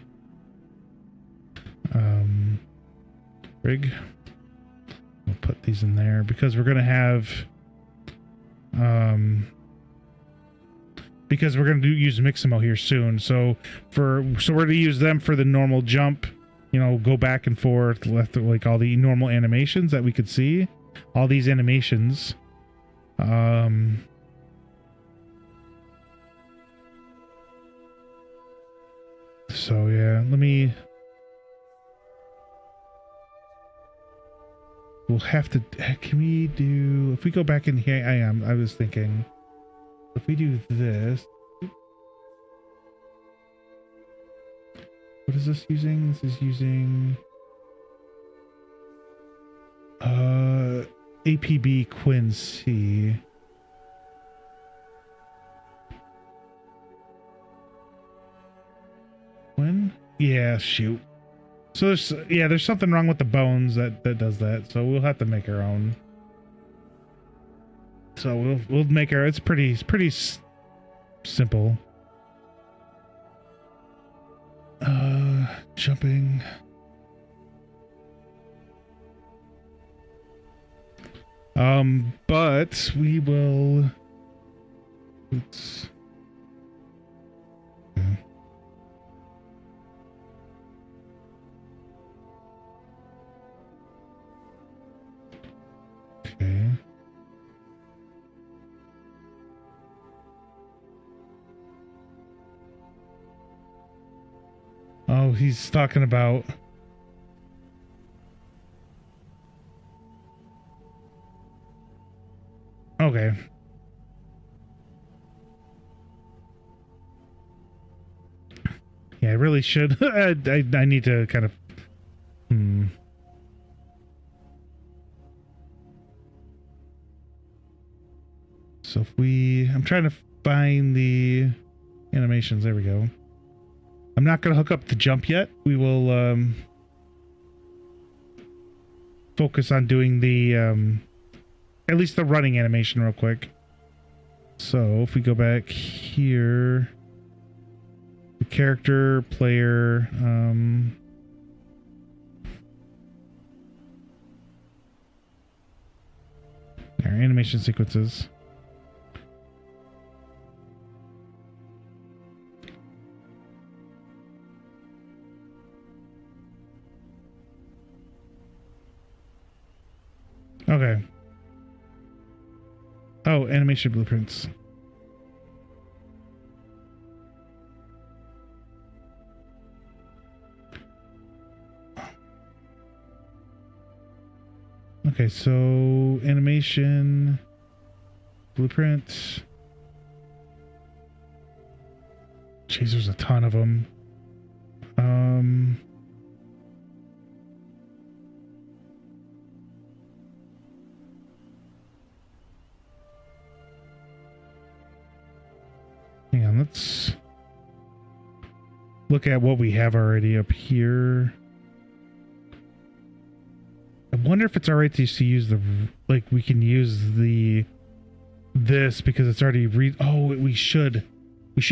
rig. We'll put these in there because we're gonna have because we're gonna use Mixamo here soon. So we're gonna use them for the normal jump. Go back and forth, left, like all the normal animations that we could see. All these animations. So yeah, we'll have to, can we do, if we go back in here, I was thinking, if we do this, what is this using? This is using APB Quincy. When? Yeah, shoot. So there's something wrong with the bones that does that. So we'll have to make our own. So we'll make our. It's pretty simple. Jumping. But we will. Oops. Okay. Okay. Oh, he's talking about. Okay. Yeah, I really should. I need to kind of. So if I'm trying to find the animations. There we go. I'm not going to hook up the jump yet. We will focus on doing the at least the running animation real quick. So if we go back here, the character, player, our animation sequences. Okay. Oh, animation blueprints. Okay, so animation blueprint. Jeez, there's a ton of them. Hang on, let's look at what we have already up here. I wonder if it's alright to use the, like, we can use this because it's already we should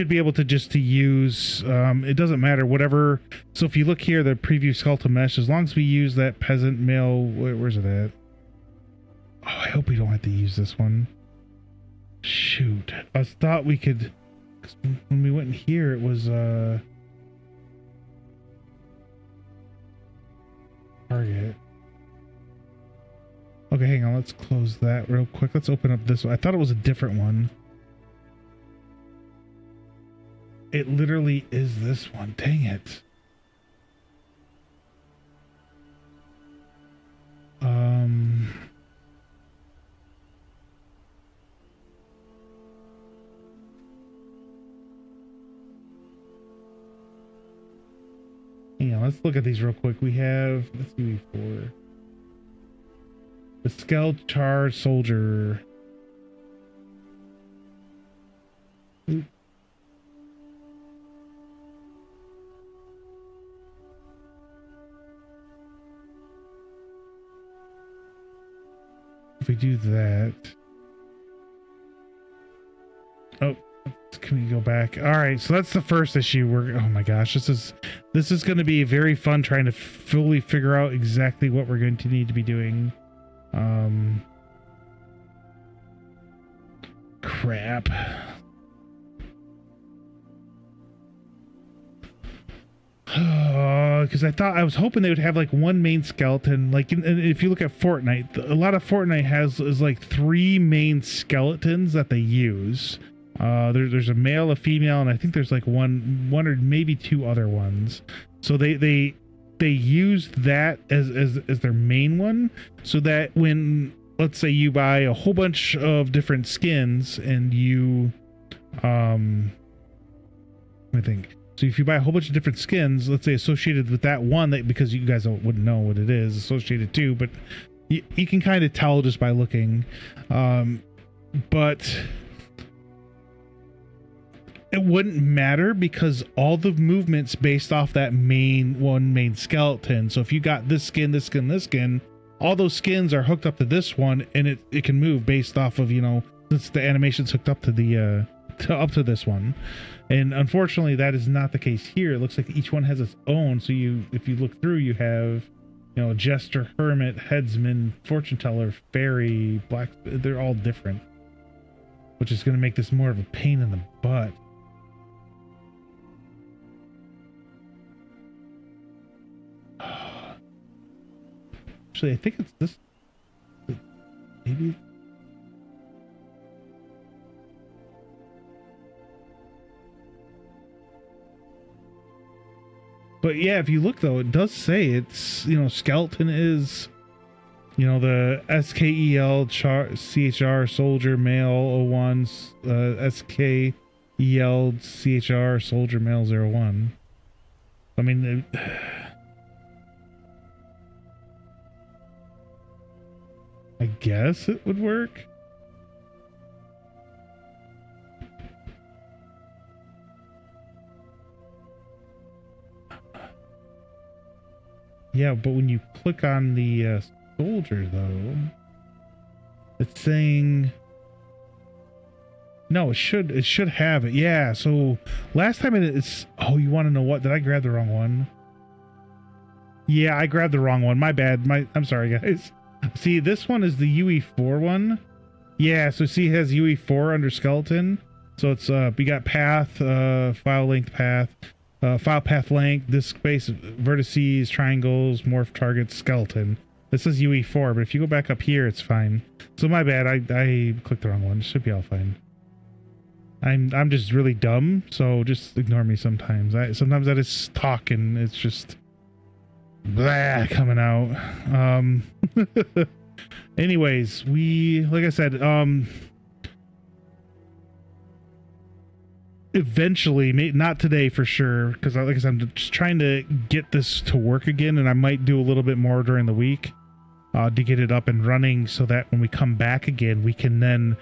be able to just to use, it doesn't matter, whatever. So if you look here, the preview skeletal mesh, as long as we use that peasant male, where's it at? Oh, I hope we don't have to use this one. Shoot. I thought we could, 'cause when we went in here, it was, target. Okay, hang on. Let's close that real quick. Let's open up this one. I thought it was a different one. It literally is this one. Dang it. Hang on. Let's look at these real quick. We have, let's see, before. The Skeletar Soldier. Oop. If we do that. Oh, can we go back? All right, so that's the first issue. Oh my gosh, this is going to be very fun trying to fully figure out exactly what we're going to need to be doing. Crap. Because I was hoping they would have like one main skeleton. Like, and if you look at Fortnite, a lot of Fortnite is like 3 main skeletons that they use. There's a male, a female, and I think there's like one or maybe 2 other ones. So they used that as their main one, so that when, let's say, you buy a whole bunch of different skins and you let me think. So if you buy a whole bunch of different skins, let's say associated with that one, that, because you guys wouldn't know what it is associated to, but you can kind of tell just by looking. But it wouldn't matter because all the movements based off that main skeleton. So if you got this skin, this skin, this skin, all those skins are hooked up to this one, and it can move based off of, you know, since the animation's hooked up to the up to this one. And unfortunately, that is not the case here. It looks like each one has its own. So if you look through, you have, you know, Jester, Hermit, Headsman, Fortune Teller, Fairy, Black. They're all different, which is going to make this more of a pain in the butt. Actually, I think it's this. Maybe. But yeah, if you look though, it does say it's, you know, skeleton is, you know, the SKEL CHR soldier male 01, SKEL CHR soldier male 01. I mean, I guess it would work. Yeah, but when you click on the soldier, though, it's saying no. It should have it. Yeah. So last time it's. Oh, you want to know what? Did I grab the wrong one? Yeah, I grabbed the wrong one. My bad. I'm sorry, guys. See, this one is the UE4 one. Yeah. So see, it has UE4 under skeleton. So it's we got path, file length path. File path length, disk space, vertices, triangles, morph targets, skeleton. This is UE4, but if you go back up here, it's fine. So my bad. I clicked the wrong one. It should be all fine. I'm just really dumb, so just ignore me sometimes. Sometimes I just talk and it's just blah coming out. Anyways, like I said, eventually, not today for sure, because like I said, I'm just trying to get this to work again, and I might do a little bit more during the week to get it up and running, so that when we come back again, we can then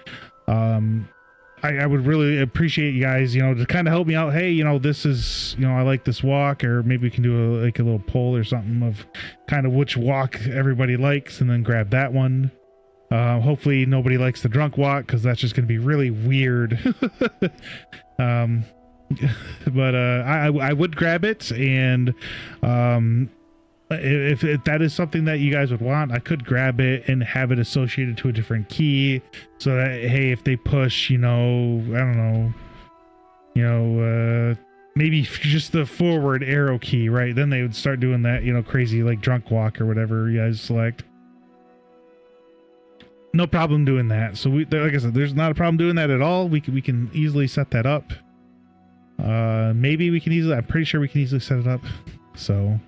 I would really appreciate you guys, to kind of help me out. Hey, this is, I like this walk, or maybe we can do a little poll or something of kind of which walk everybody likes, and then grab that one. Hopefully nobody likes the drunk walk, because that's just going to be really weird. But I would grab it, and if that is something that you guys would want, I could grab it and have it associated to a different key, so that, hey, if they push, I don't know, maybe just the forward arrow key, right? Then they would start doing that, crazy like drunk walk or whatever you guys select. No problem doing that. So like I said, there's not a problem doing that at all. We can easily set that up. Maybe we can easily, I'm pretty sure we can easily set it up. So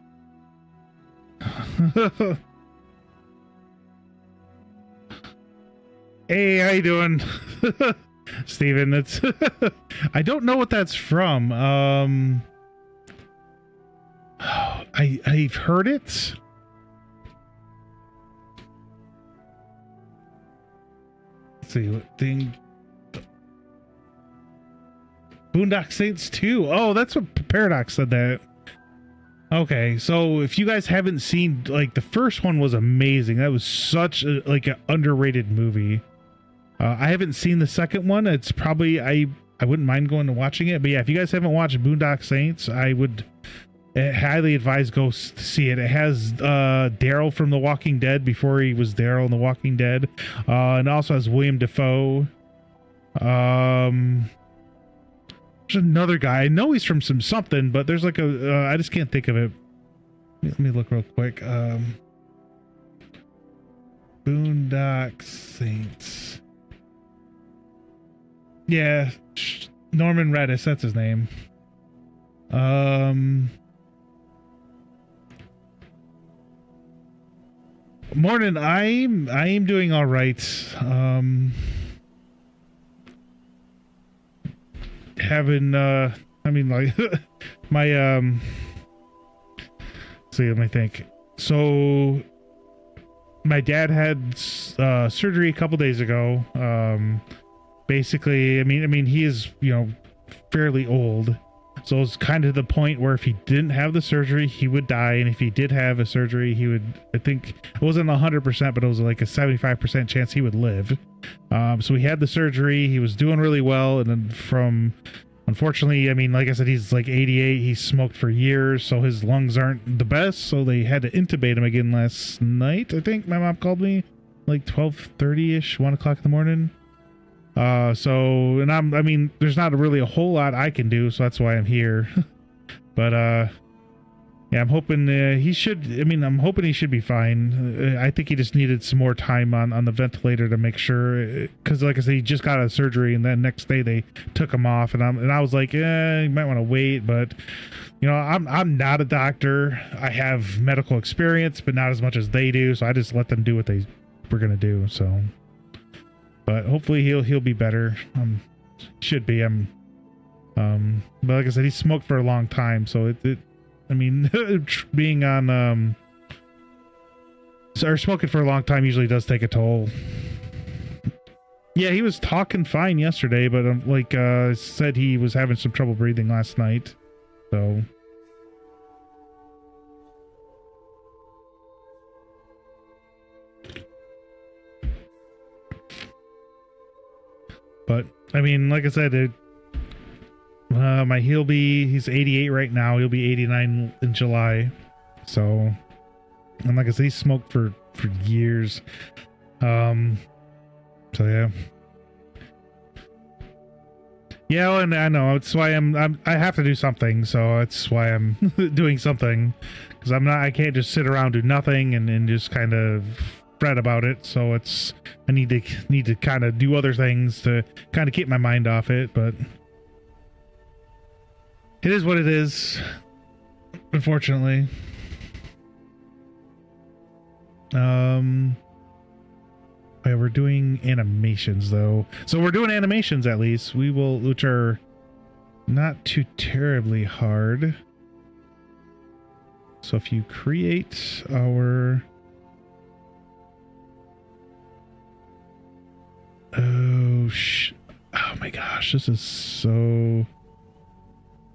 hey, how you doing? Steven, it's I don't know what that's from. I've heard it. Let's see what thing. Boondock Saints 2. Oh, that's what Paradox said that. Okay, so if you guys haven't seen, like, the first one was amazing. That was such a, like, an underrated movie. I haven't seen the second one. It's probably, I wouldn't mind going and watching it. But yeah, if you guys haven't watched Boondock Saints, I would highly advise go see it. It has Daryl from The Walking Dead before he was Daryl in The Walking Dead. And also has William Dafoe. There's another guy. I know he's from something, but there's like a I just can't think of it. Let me look real quick. Boondock Saints. Yeah, Norman Reedus, that's his name. Morning. I am doing all right. Having I mean, like, my let's see, let me think. So my dad had surgery a couple days ago. Basically, I mean he is, fairly old, so it's kind of the point where if he didn't have the surgery, he would die, and if he did have a surgery, he would, I think it wasn't 100%, but it was like a 75% chance he would live. So he had the surgery, he was doing really well, and then unfortunately, I mean, like I said, he's like 88, he smoked for years, so his lungs aren't the best, so they had to intubate him again last night. I think my mom called me like 12:30ish, 1 o'clock in the morning. And I mean, there's not really a whole lot I can do, so that's why I'm here. But yeah, I'm hoping I'm hoping he should be fine. I think he just needed some more time on the ventilator to make sure, because like I said, he just got out of surgery, and then next day they took him off, and I was like, you might want to wait, but I'm not a doctor. I have medical experience, but not as much as they do, so I just let them do what they were gonna do. So, but hopefully he'll be better. Should be. But like I said, he smoked for a long time, so I mean, being on or smoking for a long time usually does take a toll. Yeah, he was talking fine yesterday, but said he was having some trouble breathing last night. So but I mean, like I said, he's 88 right now. He'll be 89 in July. So, and like I said, he smoked for years. So yeah. Yeah, and I know it's why I have to do something, so that's why I'm doing something, because I can't just sit around do nothing and just kind of fret about it. So I need to kind of do other things to kind of keep my mind off it, but it is what it is, unfortunately. Okay, we're doing animations though. So we're doing animations at least. Which are not too terribly hard. So if you create our... Oh my gosh, this is so...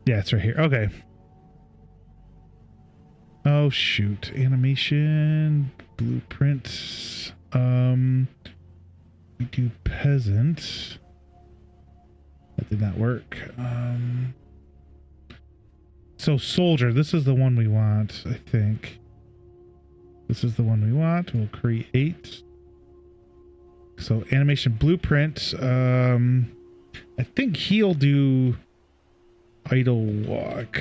Yeah, it's right here. Okay. Oh shoot. Animation, blueprints. We do peasant. That did not work. So soldier, this is the one we want, I think. This is the one we want. We'll create. So animation blueprint. I think he'll do idle walk.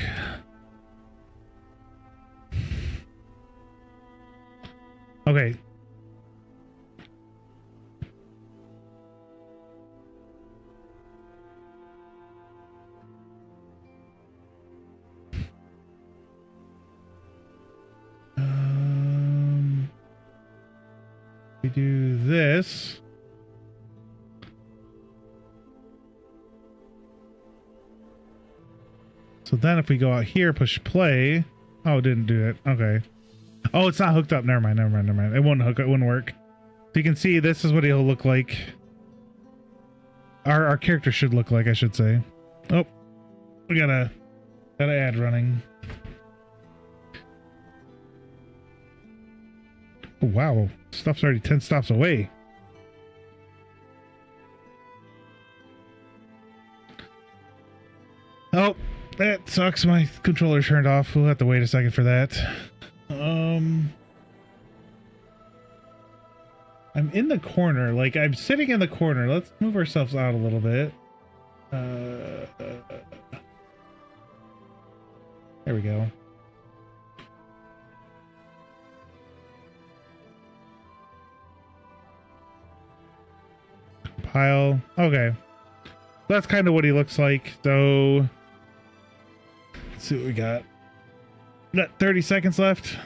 Okay. We do this. So then if we go out here, push play. Oh, it didn't do it. Okay. Oh, it's not hooked up. Never mind. It won't hook. It wouldn't work. So you can see this is what he'll look like. Our character should look like, I should say. Oh, we got an ad running. Oh, wow. Stuff's already 10 stops away. Oh, that sucks. My controller turned off. We'll have to wait a second for that. I'm in the corner. Like, I'm sitting in the corner. Let's move ourselves out a little bit. There we go. Compile. Okay. That's kind of what he looks like. So, let's see what we got. Got 30 seconds left.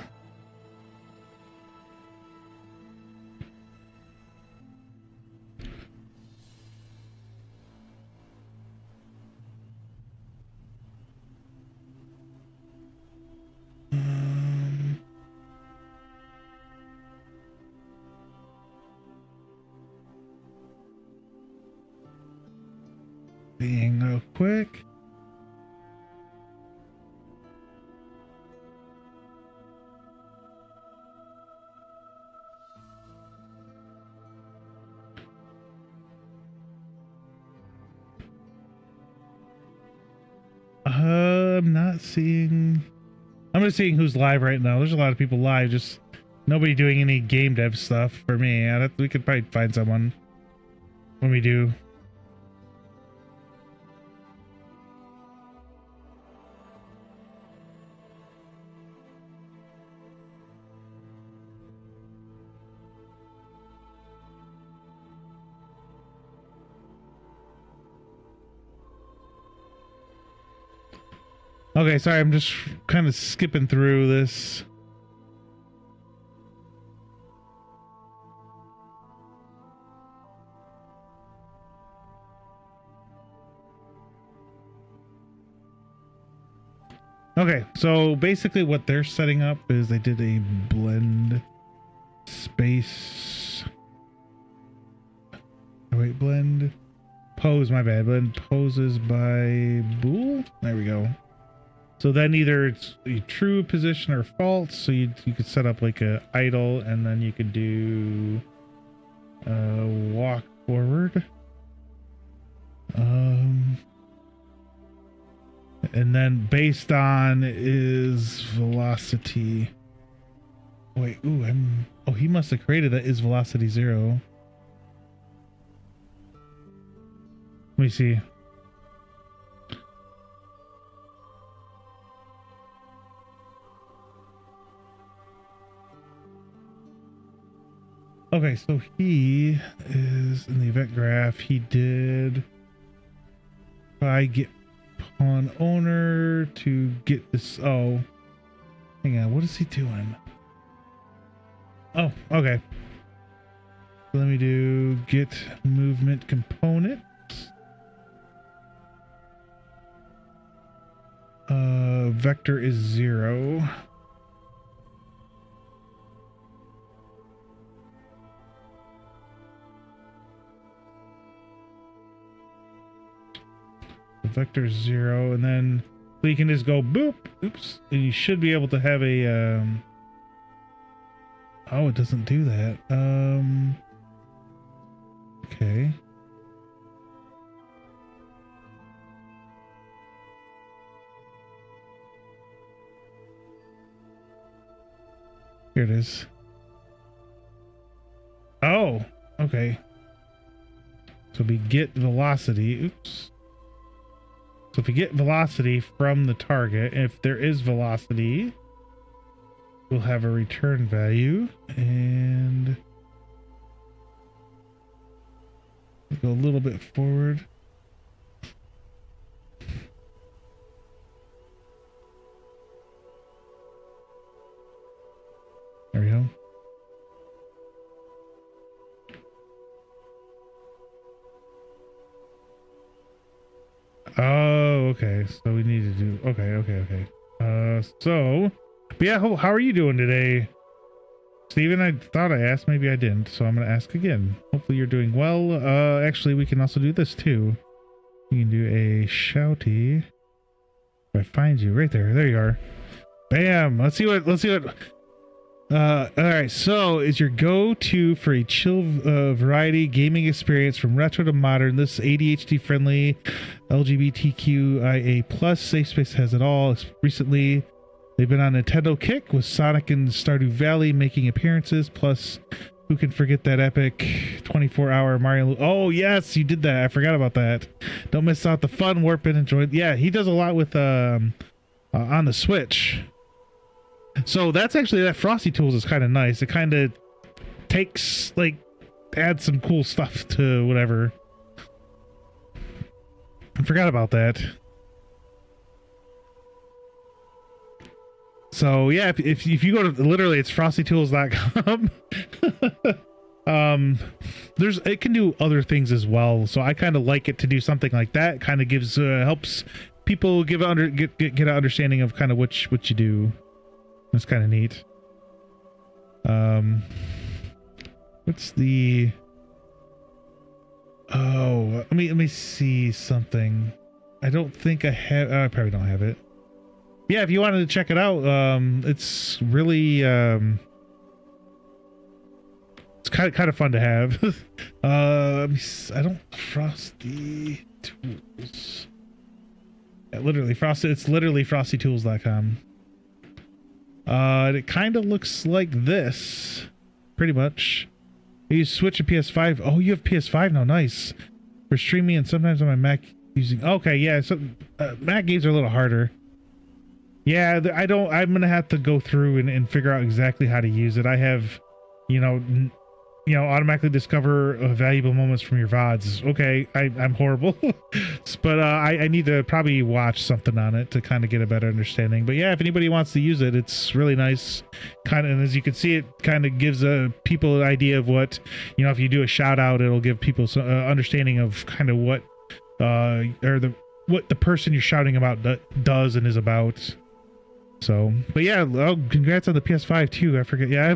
Being real quick. I'm not seeing. I'm just seeing who's live right now. There's a lot of people live, just nobody doing any game dev stuff for me. We could probably find someone when we do. Okay, sorry, I'm just kind of skipping through this. Okay, so basically what they're setting up is they did a blend space. Oh, wait, blend pose, my bad. Blend poses by bool. There we go. So then either it's a true position or false. So you could set up like a idle, and then you could do walk forward. And then based on is velocity. Wait, oh, he must have created that is velocity 0. Let me see. Okay, so he is in the event graph. He did I get pawn owner to get this. Oh, hang on. What is he doing? Oh, okay. Let me do get movement component. Vector is 0. Vector is 0, and then so you can just go boop, oops, and you should be able to have a oh, it doesn't do that. Okay. Here it is. Oh, okay. So we get velocity. Oops. So if we get velocity from the target, if there is velocity, we'll have a return value, and we'll go a little bit forward. There we go. Oh, okay. So we need to do okay. So but yeah, how are you doing today? Steven, I thought I asked, maybe I didn't, so I'm gonna ask again. Hopefully you're doing well. Actually we can also do this too. You can do a shouty. If I find you right there. There you are. Bam! Let's see what alright, so is your go-to for a chill variety gaming experience from retro to modern. This ADHD friendly LGBTQIA plus safe space has it all. Recently they've been on Nintendo Kick with Sonic and Stardew Valley making appearances, plus who can forget that epic 24-hour Mario. Oh yes, you did that. I forgot about that. Don't miss out the fun, warp and enjoy. Yeah, he does a lot with on the Switch. So that's actually, that Frosty Tools is kind of nice. It kind of takes, like, adds some cool stuff to whatever. I forgot about that. So yeah, if you go to, literally it's frostytools.com. It can do other things as well. So I kind of like it to do something like that. It kind of gives helps people get an understanding of kind of what you do. That's kind of neat. What's the? Oh, let me see something. I don't think I have. I probably don't have it. Yeah, if you wanted to check it out, it's really it's kind of fun to have. Let me see, I don't Frosty Tools. Yeah, literally Frosty. It's literally frostytools.com. It kind of looks like this, pretty much. You switch to PS5. Oh, you have PS5 now. Nice. For streaming and sometimes on my Mac using. Okay, yeah. So Mac games are a little harder. Yeah, I'm gonna have to go through and figure out exactly how to use it. I have, automatically discover valuable moments from your VODs. Okay, I'm horrible, but I need to probably watch something on it to kind of get a better understanding. But yeah, if anybody wants to use it, it's really nice. Kind of, and as you can see, it kind of gives people an idea of what, if you do a shout out, it'll give people some understanding of kind of what what the person you're shouting about does and is about. So, but yeah, congrats on the PS5 too. I forget. Yeah,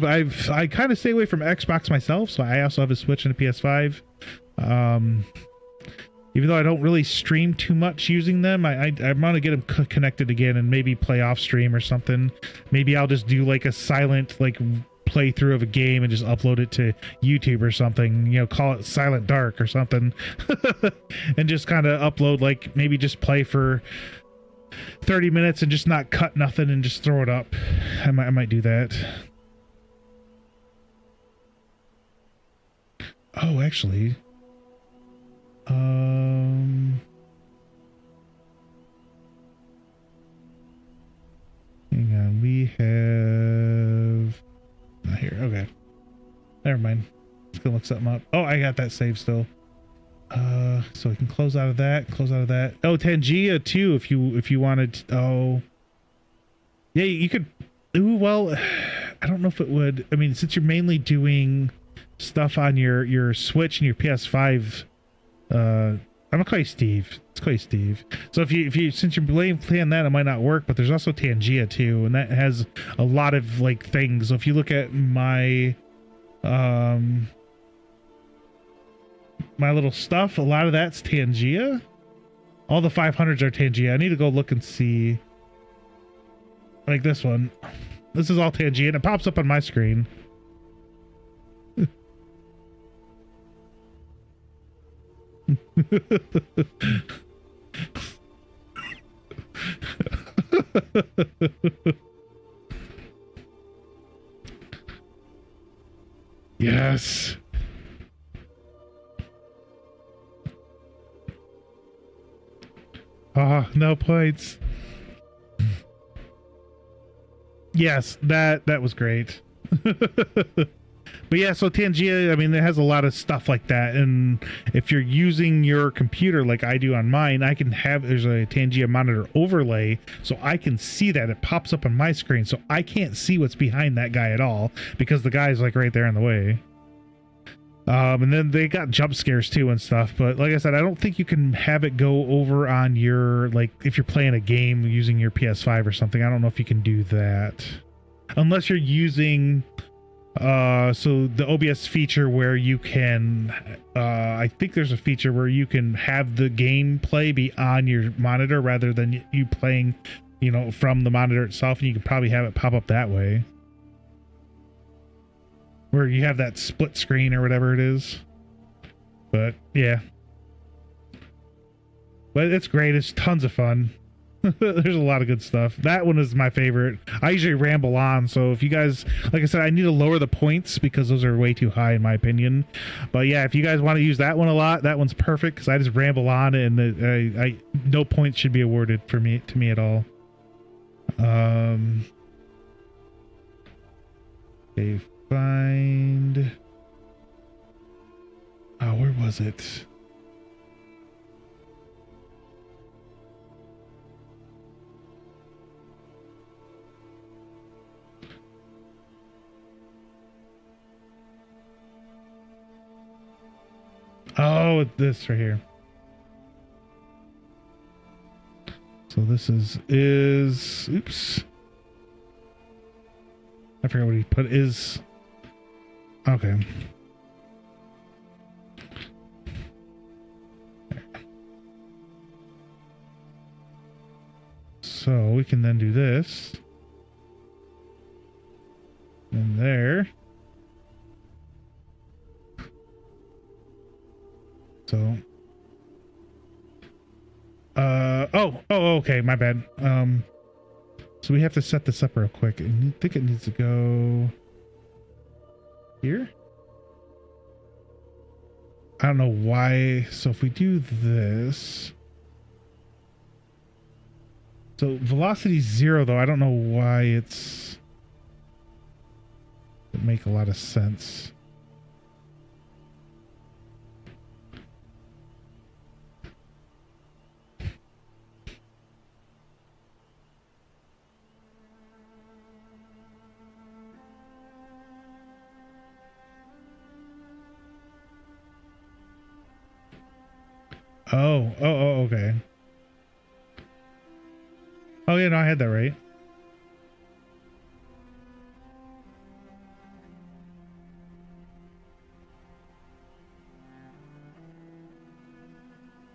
I kind of stay away from Xbox myself, so I also have a Switch and a PS5. Even though I don't really stream too much using them, I want to get them connected again and maybe play off stream or something. Maybe I'll just do like a silent playthrough of a game and just upload it to YouTube or something. Call it Silent Dark or something, and just kind of upload maybe just play for 30 minutes and just not cut nothing and just throw it up. I might do that. Oh, actually, hang on. We have not here. Okay, never mind. gonna look something up. Oh, I got that save still. So we can close out of that, Oh, Tangia too, if you wanted to, oh. Yeah, you could, ooh, well, I don't know if it would, I mean, since you're mainly doing stuff on your Switch and your PS5, I'm gonna call you Steve. Let's call you Steve. So if you since you're playing that, it might not work, but there's also Tangia too, and that has a lot of like things. So if you look at my my little stuff, a lot of that's Tangia. All the 500s are Tangia. I need to go look and see. Like this one. This is all Tangia, and it pops up on my screen. Yes. Ah, no points. Yes, that was great. But yeah, so Tangia, I mean, it has a lot of stuff like that. And if you're using your computer like I do on mine, I can have, there's a Tangia monitor overlay, so I can see that. It pops up on my screen, so I can't see what's behind that guy at all, because the guy's like right there in the way. And then they got jump scares too and stuff. But like I said, I don't think you can have it go over on your, like, if you're playing a game using your PS5 or something, I don't know if you can do that. Unless you're using... so the OBS feature where you can, I think there's a feature where you can have the gameplay be on your monitor rather than you playing, you know, from the monitor itself, and you can probably have it pop up that way. Where you have that split screen or whatever it is. But yeah. But it's great. It's tons of fun. There's a lot of good stuff. That one is my favorite. I usually ramble on, so if you guys, like I said, I need to lower the points because those are way too high in my opinion. But yeah, if you guys want to use that one a lot, that one's perfect because I just ramble on, and I no points should be awarded to me at all. Okay, find. Oh, where was it? Oh, this right here. So this is oops. I forgot what he put is. Okay. So we can then do this. And there. So, okay, my bad. So we have to set this up real quick. I think it needs to go here. I don't know why. So if we do this, so velocity 0 though, I don't know why it make a lot of sense. Oh, okay. Oh yeah, no, I had that right.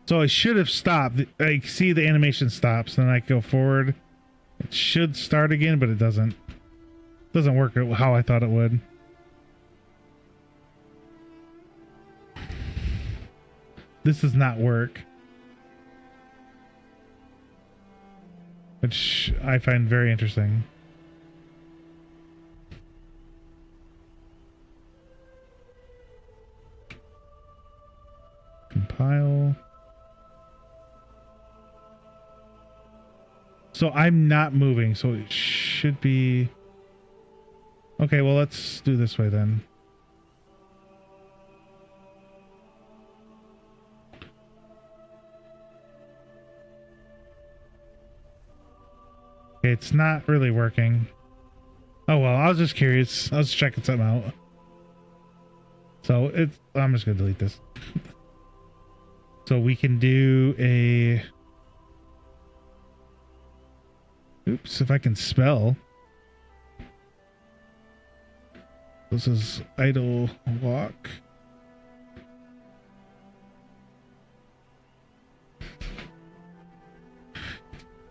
So I should have stopped. I see the animation stops, and I go forward. It should start again, but it doesn't. It doesn't work how I thought it would. This does not work. Which I find very interesting. Compile. So I'm not moving, so it should be... Okay, well, let's do this way then. Okay, it's not really working. Oh well, I was just curious. I was checking something out. So I'm just gonna delete this. So we can do a... Oops, if I can spell. This is idle walk.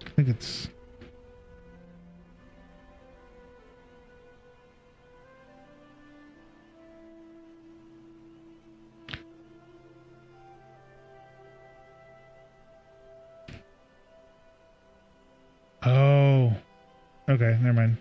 I think it's... Oh, okay, never mind.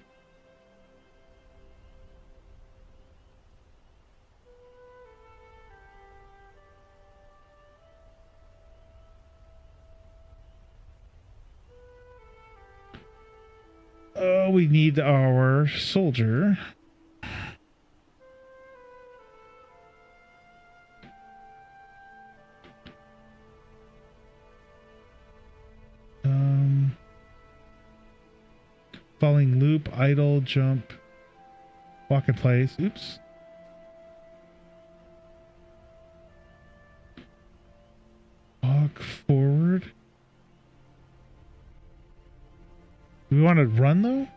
Oh, we need our soldier. Falling loop, idle, jump, walk in place. Oops. Walk forward. Do we want to run though?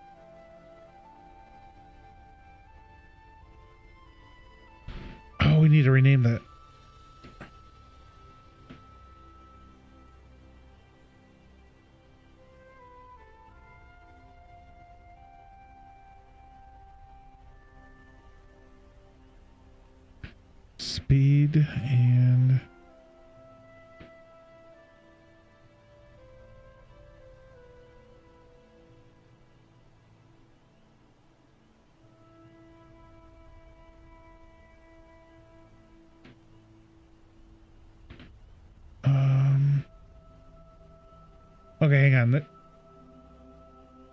Oh, we need to rename that. Speed and... Okay, hang on. Okay,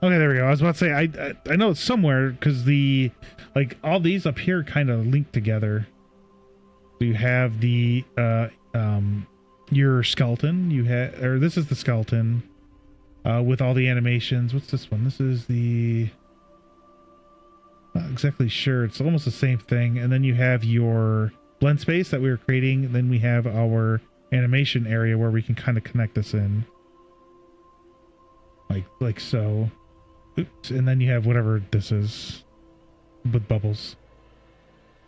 there we go. I was about to say, I know it's somewhere because the, like, all these up here kind of link together. So you have the, your skeleton. You have, or this is the skeleton, with all the animations. What's this one? This is the, not exactly sure. It's almost the same thing. And then you have your blend space that we were creating. Then we have our animation area where we can kind of connect this in. Like so. Oops. And then you have whatever this is with bubbles.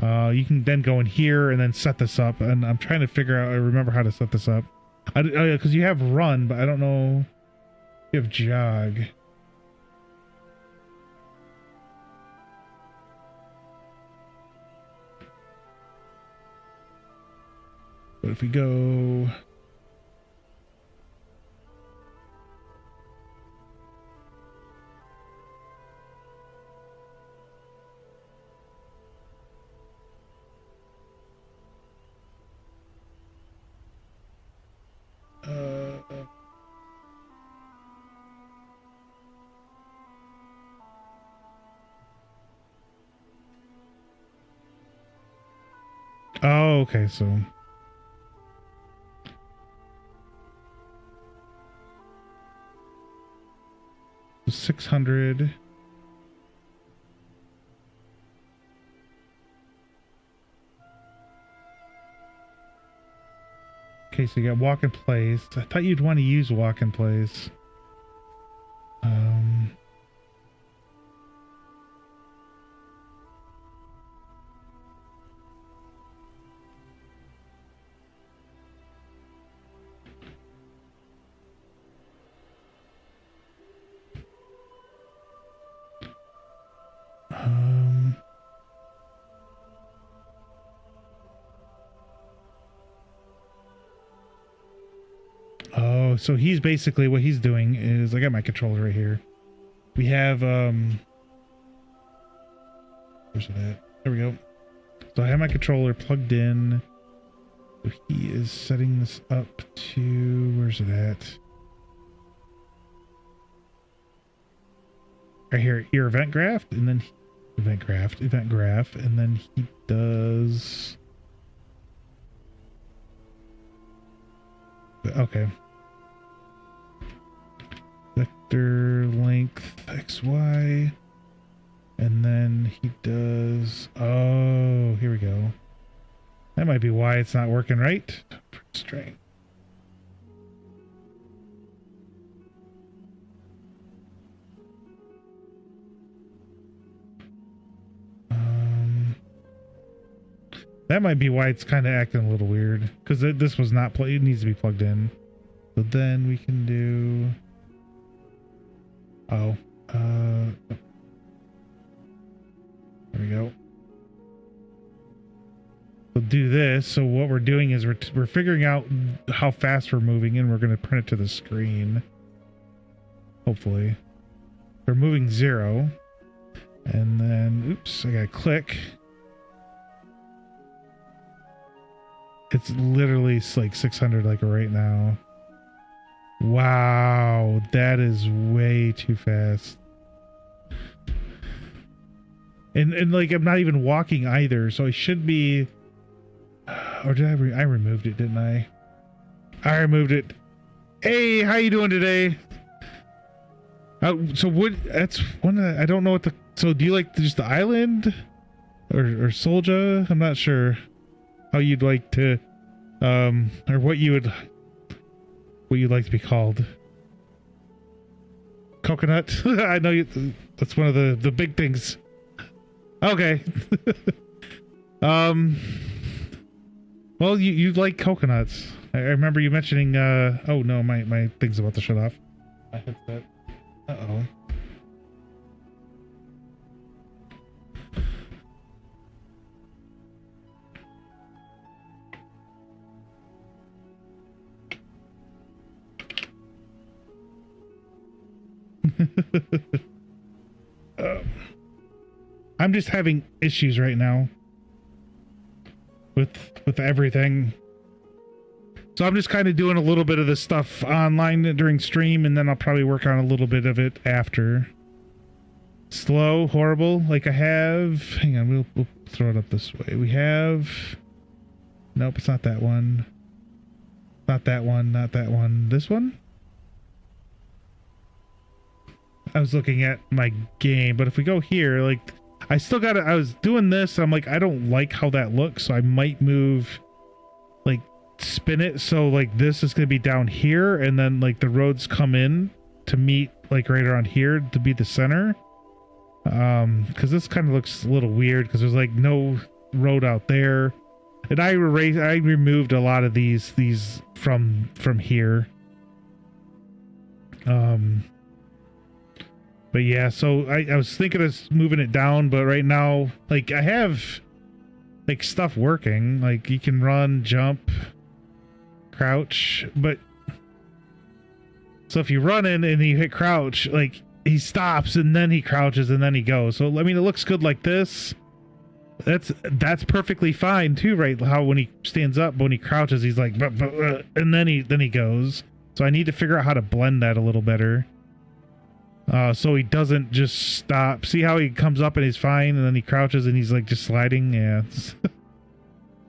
You can then go in here and then set this up. And I'm trying to figure out, I remember how to set this up. Because you have run, but I don't know. You have jog. But if we go... Oh, okay, so 600. Okay, so you got walk in place. I thought you'd want to use walk in place. Oh, so he's basically, what he's doing is, I got my controller right here. We have, where's it at? There we go. So I have my controller plugged in. So he is setting this up to, where's it at? Right here, your event graph, and then event graph, and then he does. Okay. vector length XY. And then he does, oh, here we go. That might be why it's not working right. String. That might be why it's kind of acting a little weird, because this was not it needs to be plugged in. So then we can do, there we go. We'll do this. So what we're doing is we're figuring out how fast we're moving, and we're going to print it to the screen. Hopefully. We're moving 0. And then, oops, I got to click. It's literally like 600 like right now. Wow, that is way too fast. And like I'm not even walking either, so I should be. Or did I removed it, didn't I? I removed it. Hey, how you doing today? So what? That's one. I don't know what the. So do you like just the island, or Soldier? I'm not sure how you'd like to, or what you'd like to be called. Coconut. I know that's one of the big things. Okay. Well, you like coconuts. I remember you mentioning. Oh no, my thing's about to shut off. My headset. Uh-oh. I'm just having issues right now with everything. So I'm just kind of doing a little bit of this stuff online during stream, and then I'll probably work on a little bit of it after. Slow, horrible, like I have. Hang on, we'll throw it up this way. We have. Nope, it's not that one. Not that one, not that one. This one? I was looking at my game, but if we go here, like, I still got it. I was doing this. I'm like, I don't like how that looks, so I might move, like, spin it so like this is gonna be down here, and then like the roads come in to meet like right around here to be the center. Because this kind of looks a little weird because there's like no road out there, and I removed a lot of these from here. But yeah, so I was thinking of moving it down, but right now, like, I have like stuff working, like you can run, jump, crouch, but so if you run in and you hit crouch, like he stops and then he crouches and then he goes. So I mean, it looks good like this. That's perfectly fine too, right? How when he stands up, but when he crouches, he's like, and then he goes. So I need to figure out how to blend that a little better. So he doesn't just stop. See how he comes up and he's fine, and then he crouches and he's like just sliding. Yeah.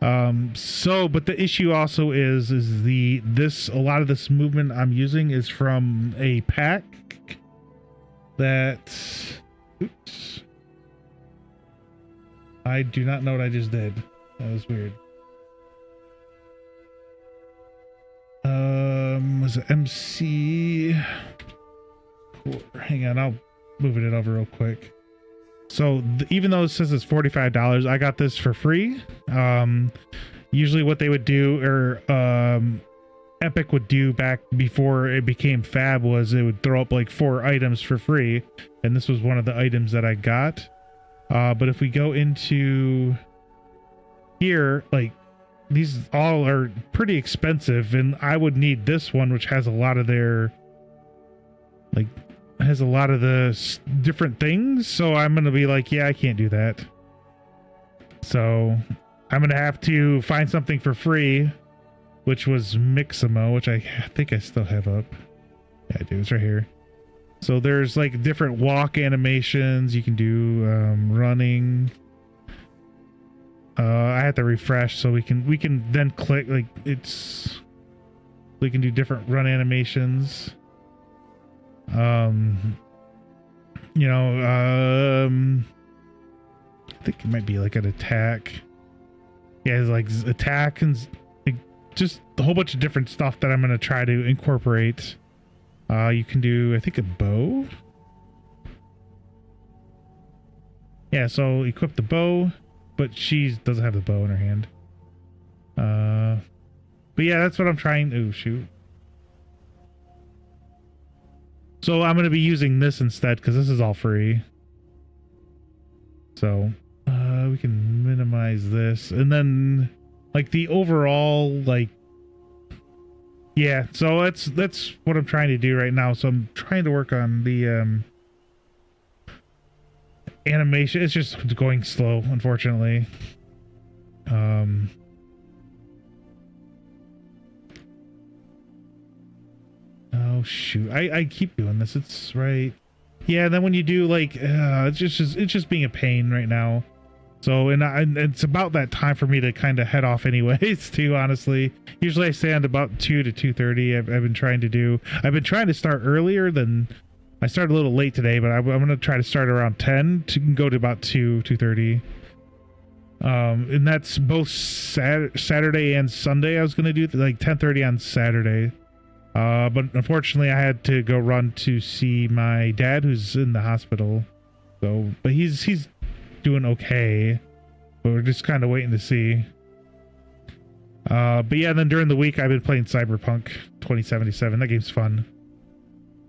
But the issue also is a lot of this movement I'm using is from a pack that, oops, I do not know what I just did. That was weird. Was it MC? Hang on, I'll move it over real quick. So even though it says it's $45, I got this for free. Usually what they would do, or Epic would do back before it became Fab, was it would throw up like 4 items for free, and this was one of the items that I got. But if we go into here, like, these all are pretty expensive, and I would need this one, which has a lot of their, like, has a lot of the different things. So I'm gonna be like, yeah, I can't do that. So I'm gonna have to find something for free, which was Mixamo, which I think I still have up. Yeah, I do. It's right here. So there's like different walk animations you can do, running. I have to refresh so we can then click, like, we can do different run animations. You know, I think it might be like an attack. Yeah, it's like attack and like, just a whole bunch of different stuff that I'm going to try to incorporate. You can do, I think, a bow. Yeah, so equip the bow, but she doesn't have the bow in her hand. But yeah, that's what I'm trying. Oh, shoot. So I'm going to be using this instead because this is all free. So we can minimize this. And then like the overall, like, yeah, so that's what I'm trying to do right now. So I'm trying to work on the animation. It's just going slow, unfortunately. Oh shoot, I keep doing this. It's right. Yeah, and then when you do like it's just being a pain right now. So and it's about that time for me to kind of head off anyways too, honestly. Usually I stand about 2 to 2:30. I've been trying to start earlier than I started a little late today, but I'm going to try to start around 10 to go to about 2:30. And that's both Saturday and Sunday. I was going to do like 10:30 on Saturday. But unfortunately I had to go run to see my dad who's in the hospital. So, but he's doing okay, but we're just kind of waiting to see. But yeah, and then during the week I've been playing Cyberpunk 2077. That game's fun.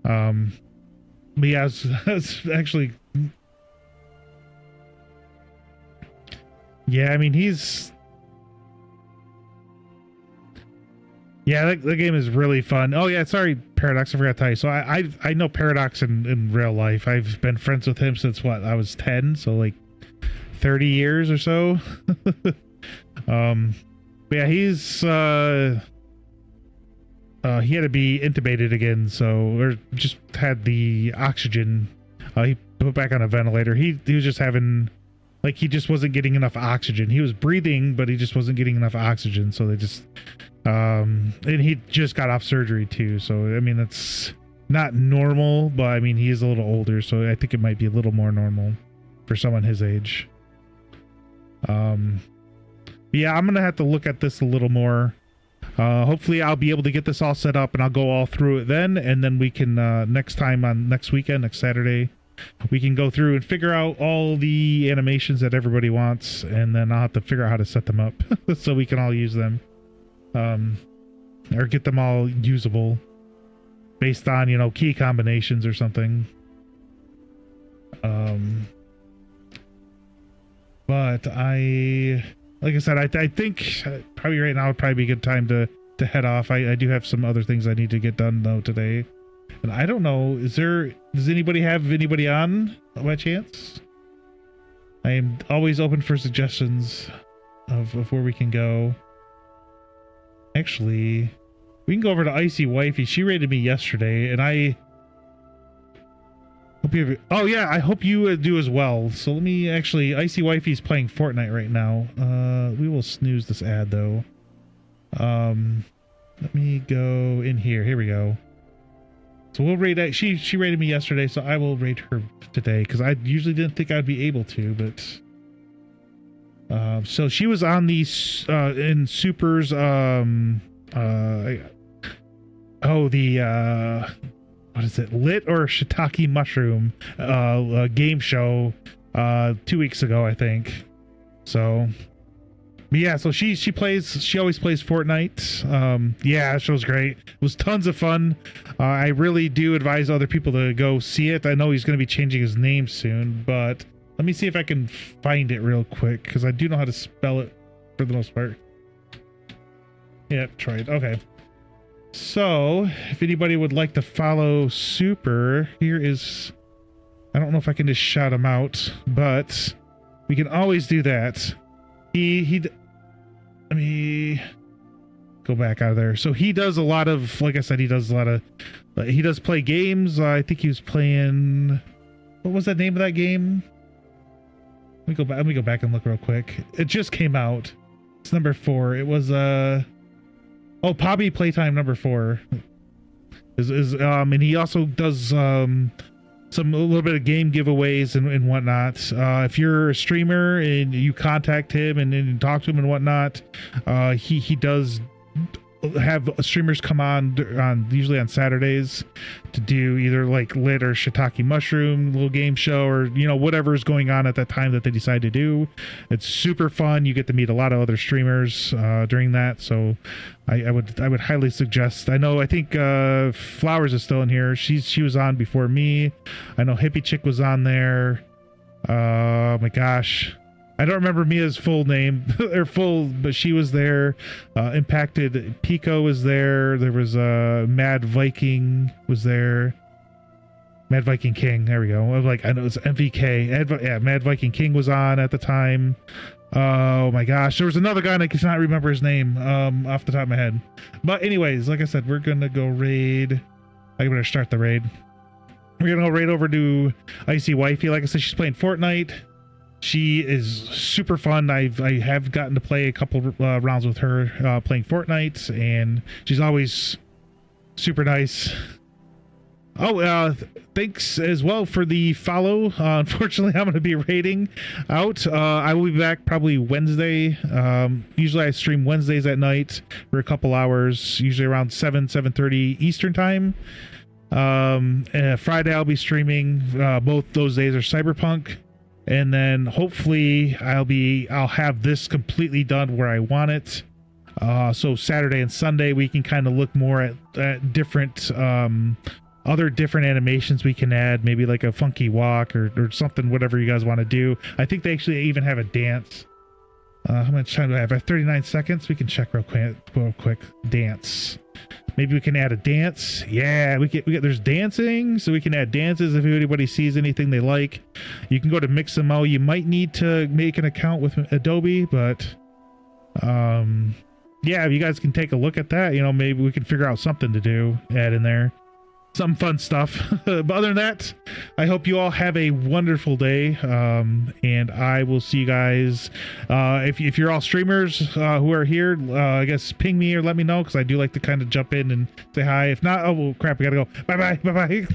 But yeah, it's actually, yeah, I mean, yeah, that game is really fun. Oh yeah, sorry, Paradox, I forgot to tell you. So I know Paradox in real life. I've been friends with him since what, I was 10, so like 30 years or so. But yeah, he had to be intubated again, or just had the oxygen. He put back on a ventilator. He was just having, like, he just wasn't getting enough oxygen. He was breathing, but he just wasn't getting enough oxygen. So they just, and he just got off surgery too. So I mean, it's not normal, but I mean, he is a little older, so I think it might be a little more normal for someone his age. Yeah, I'm gonna have to look at this a little more. Hopefully I'll be able to get this all set up and I'll go all through it then, and then we can next Saturday, we can go through and figure out all the animations that everybody wants, and then I'll have to figure out how to set them up so we can all use them, or get them all usable based on, you know, key combinations or something. But like I said, I think probably right now would probably be a good time to head off. I do have some other things I need to get done though today. And I don't know, does anybody have anybody on by chance? I am always open for suggestions of where we can go. Actually, we can go over to Icy Wifey. She rated me yesterday, and I hope you have, oh yeah, I hope you do as well. So let me actually, Icy Wifey's playing Fortnite right now. We will snooze this ad though. Let me go in here. Here we go. So we'll rate that. She rated me yesterday, so I will rate her today because I usually didn't think I'd be able to, but so she was on these in Super's what is it, Lit or Shiitake Mushroom game show 2 weeks ago, I think. So but yeah, so she always plays Fortnite. Yeah, that show's great. It was tons of fun. I really do advise other people to go see it. I know he's going to be changing his name soon, but let me see if I can find it real quick, because I do know how to spell it for the most part. Yeah, tried. Okay. So, if anybody would like to follow Super, here is, I don't know if I can just shout him out, but we can always do that. Let me go back out of there. So he does a lot of, like I said, he does play games. I think he was playing, what was that name of that game? Let me go back and look real quick. It just came out. It's number 4. It was Pobby Playtime number 4 And he also does a little bit of game giveaways and whatnot. If you're a streamer and you contact him and talk to him and whatnot, he does have streamers come on usually on Saturdays to do either like lit or shiitake mushroom little game show, or whatever is going on at that time that they decide to do. It's super fun. You get to meet a lot of other streamers during that, so I would highly suggest. I think Flowers is still in here. She was on before me. I know Hippie Chick was on there. My gosh, I don't remember Mia's full name or but she was there. Impacted Pico was there. There was Mad Viking was there. Mad Viking King. There we go. I know it's MVK. Mad Viking King was on at the time. Oh my gosh, there was another guy and I cannot remember his name off the top of my head. But anyways, like I said, we're gonna go raid. I better start the raid. We're gonna go raid over to Icy Wifey. Like I said, she's playing Fortnite. She is super fun. I have gotten to play a couple rounds with her playing Fortnite, and she's always super nice. Oh, thanks as well for the follow. Unfortunately, I'm going to be raiding out. I will be back probably Wednesday. Usually I stream Wednesdays at night for a couple hours, usually around 7:30 Eastern time. Friday I'll be streaming. Both those days are Cyberpunk. And then hopefully I'll have this completely done where I want it. So Saturday and Sunday we can kind of look more at different other different animations we can add, maybe like a funky walk or something, whatever you guys want to do. I think they actually even have a dance. How much time do I have? I have 39 seconds. We can check real quick. Dance. Maybe we can add a dance. Yeah, we get there's dancing, so we can add dances if anybody sees anything they like. You can go to Mixamo. You might need to make an account with Adobe, but yeah, if you guys can take a look at that, maybe we can figure out something to add in there. Some fun stuff. But other than that, I hope you all have a wonderful day, and I will see you guys. If you're all streamers who are here, I guess ping me or let me know, because I do like to kind of jump in and say hi. If not, oh well, crap, we gotta go. Bye.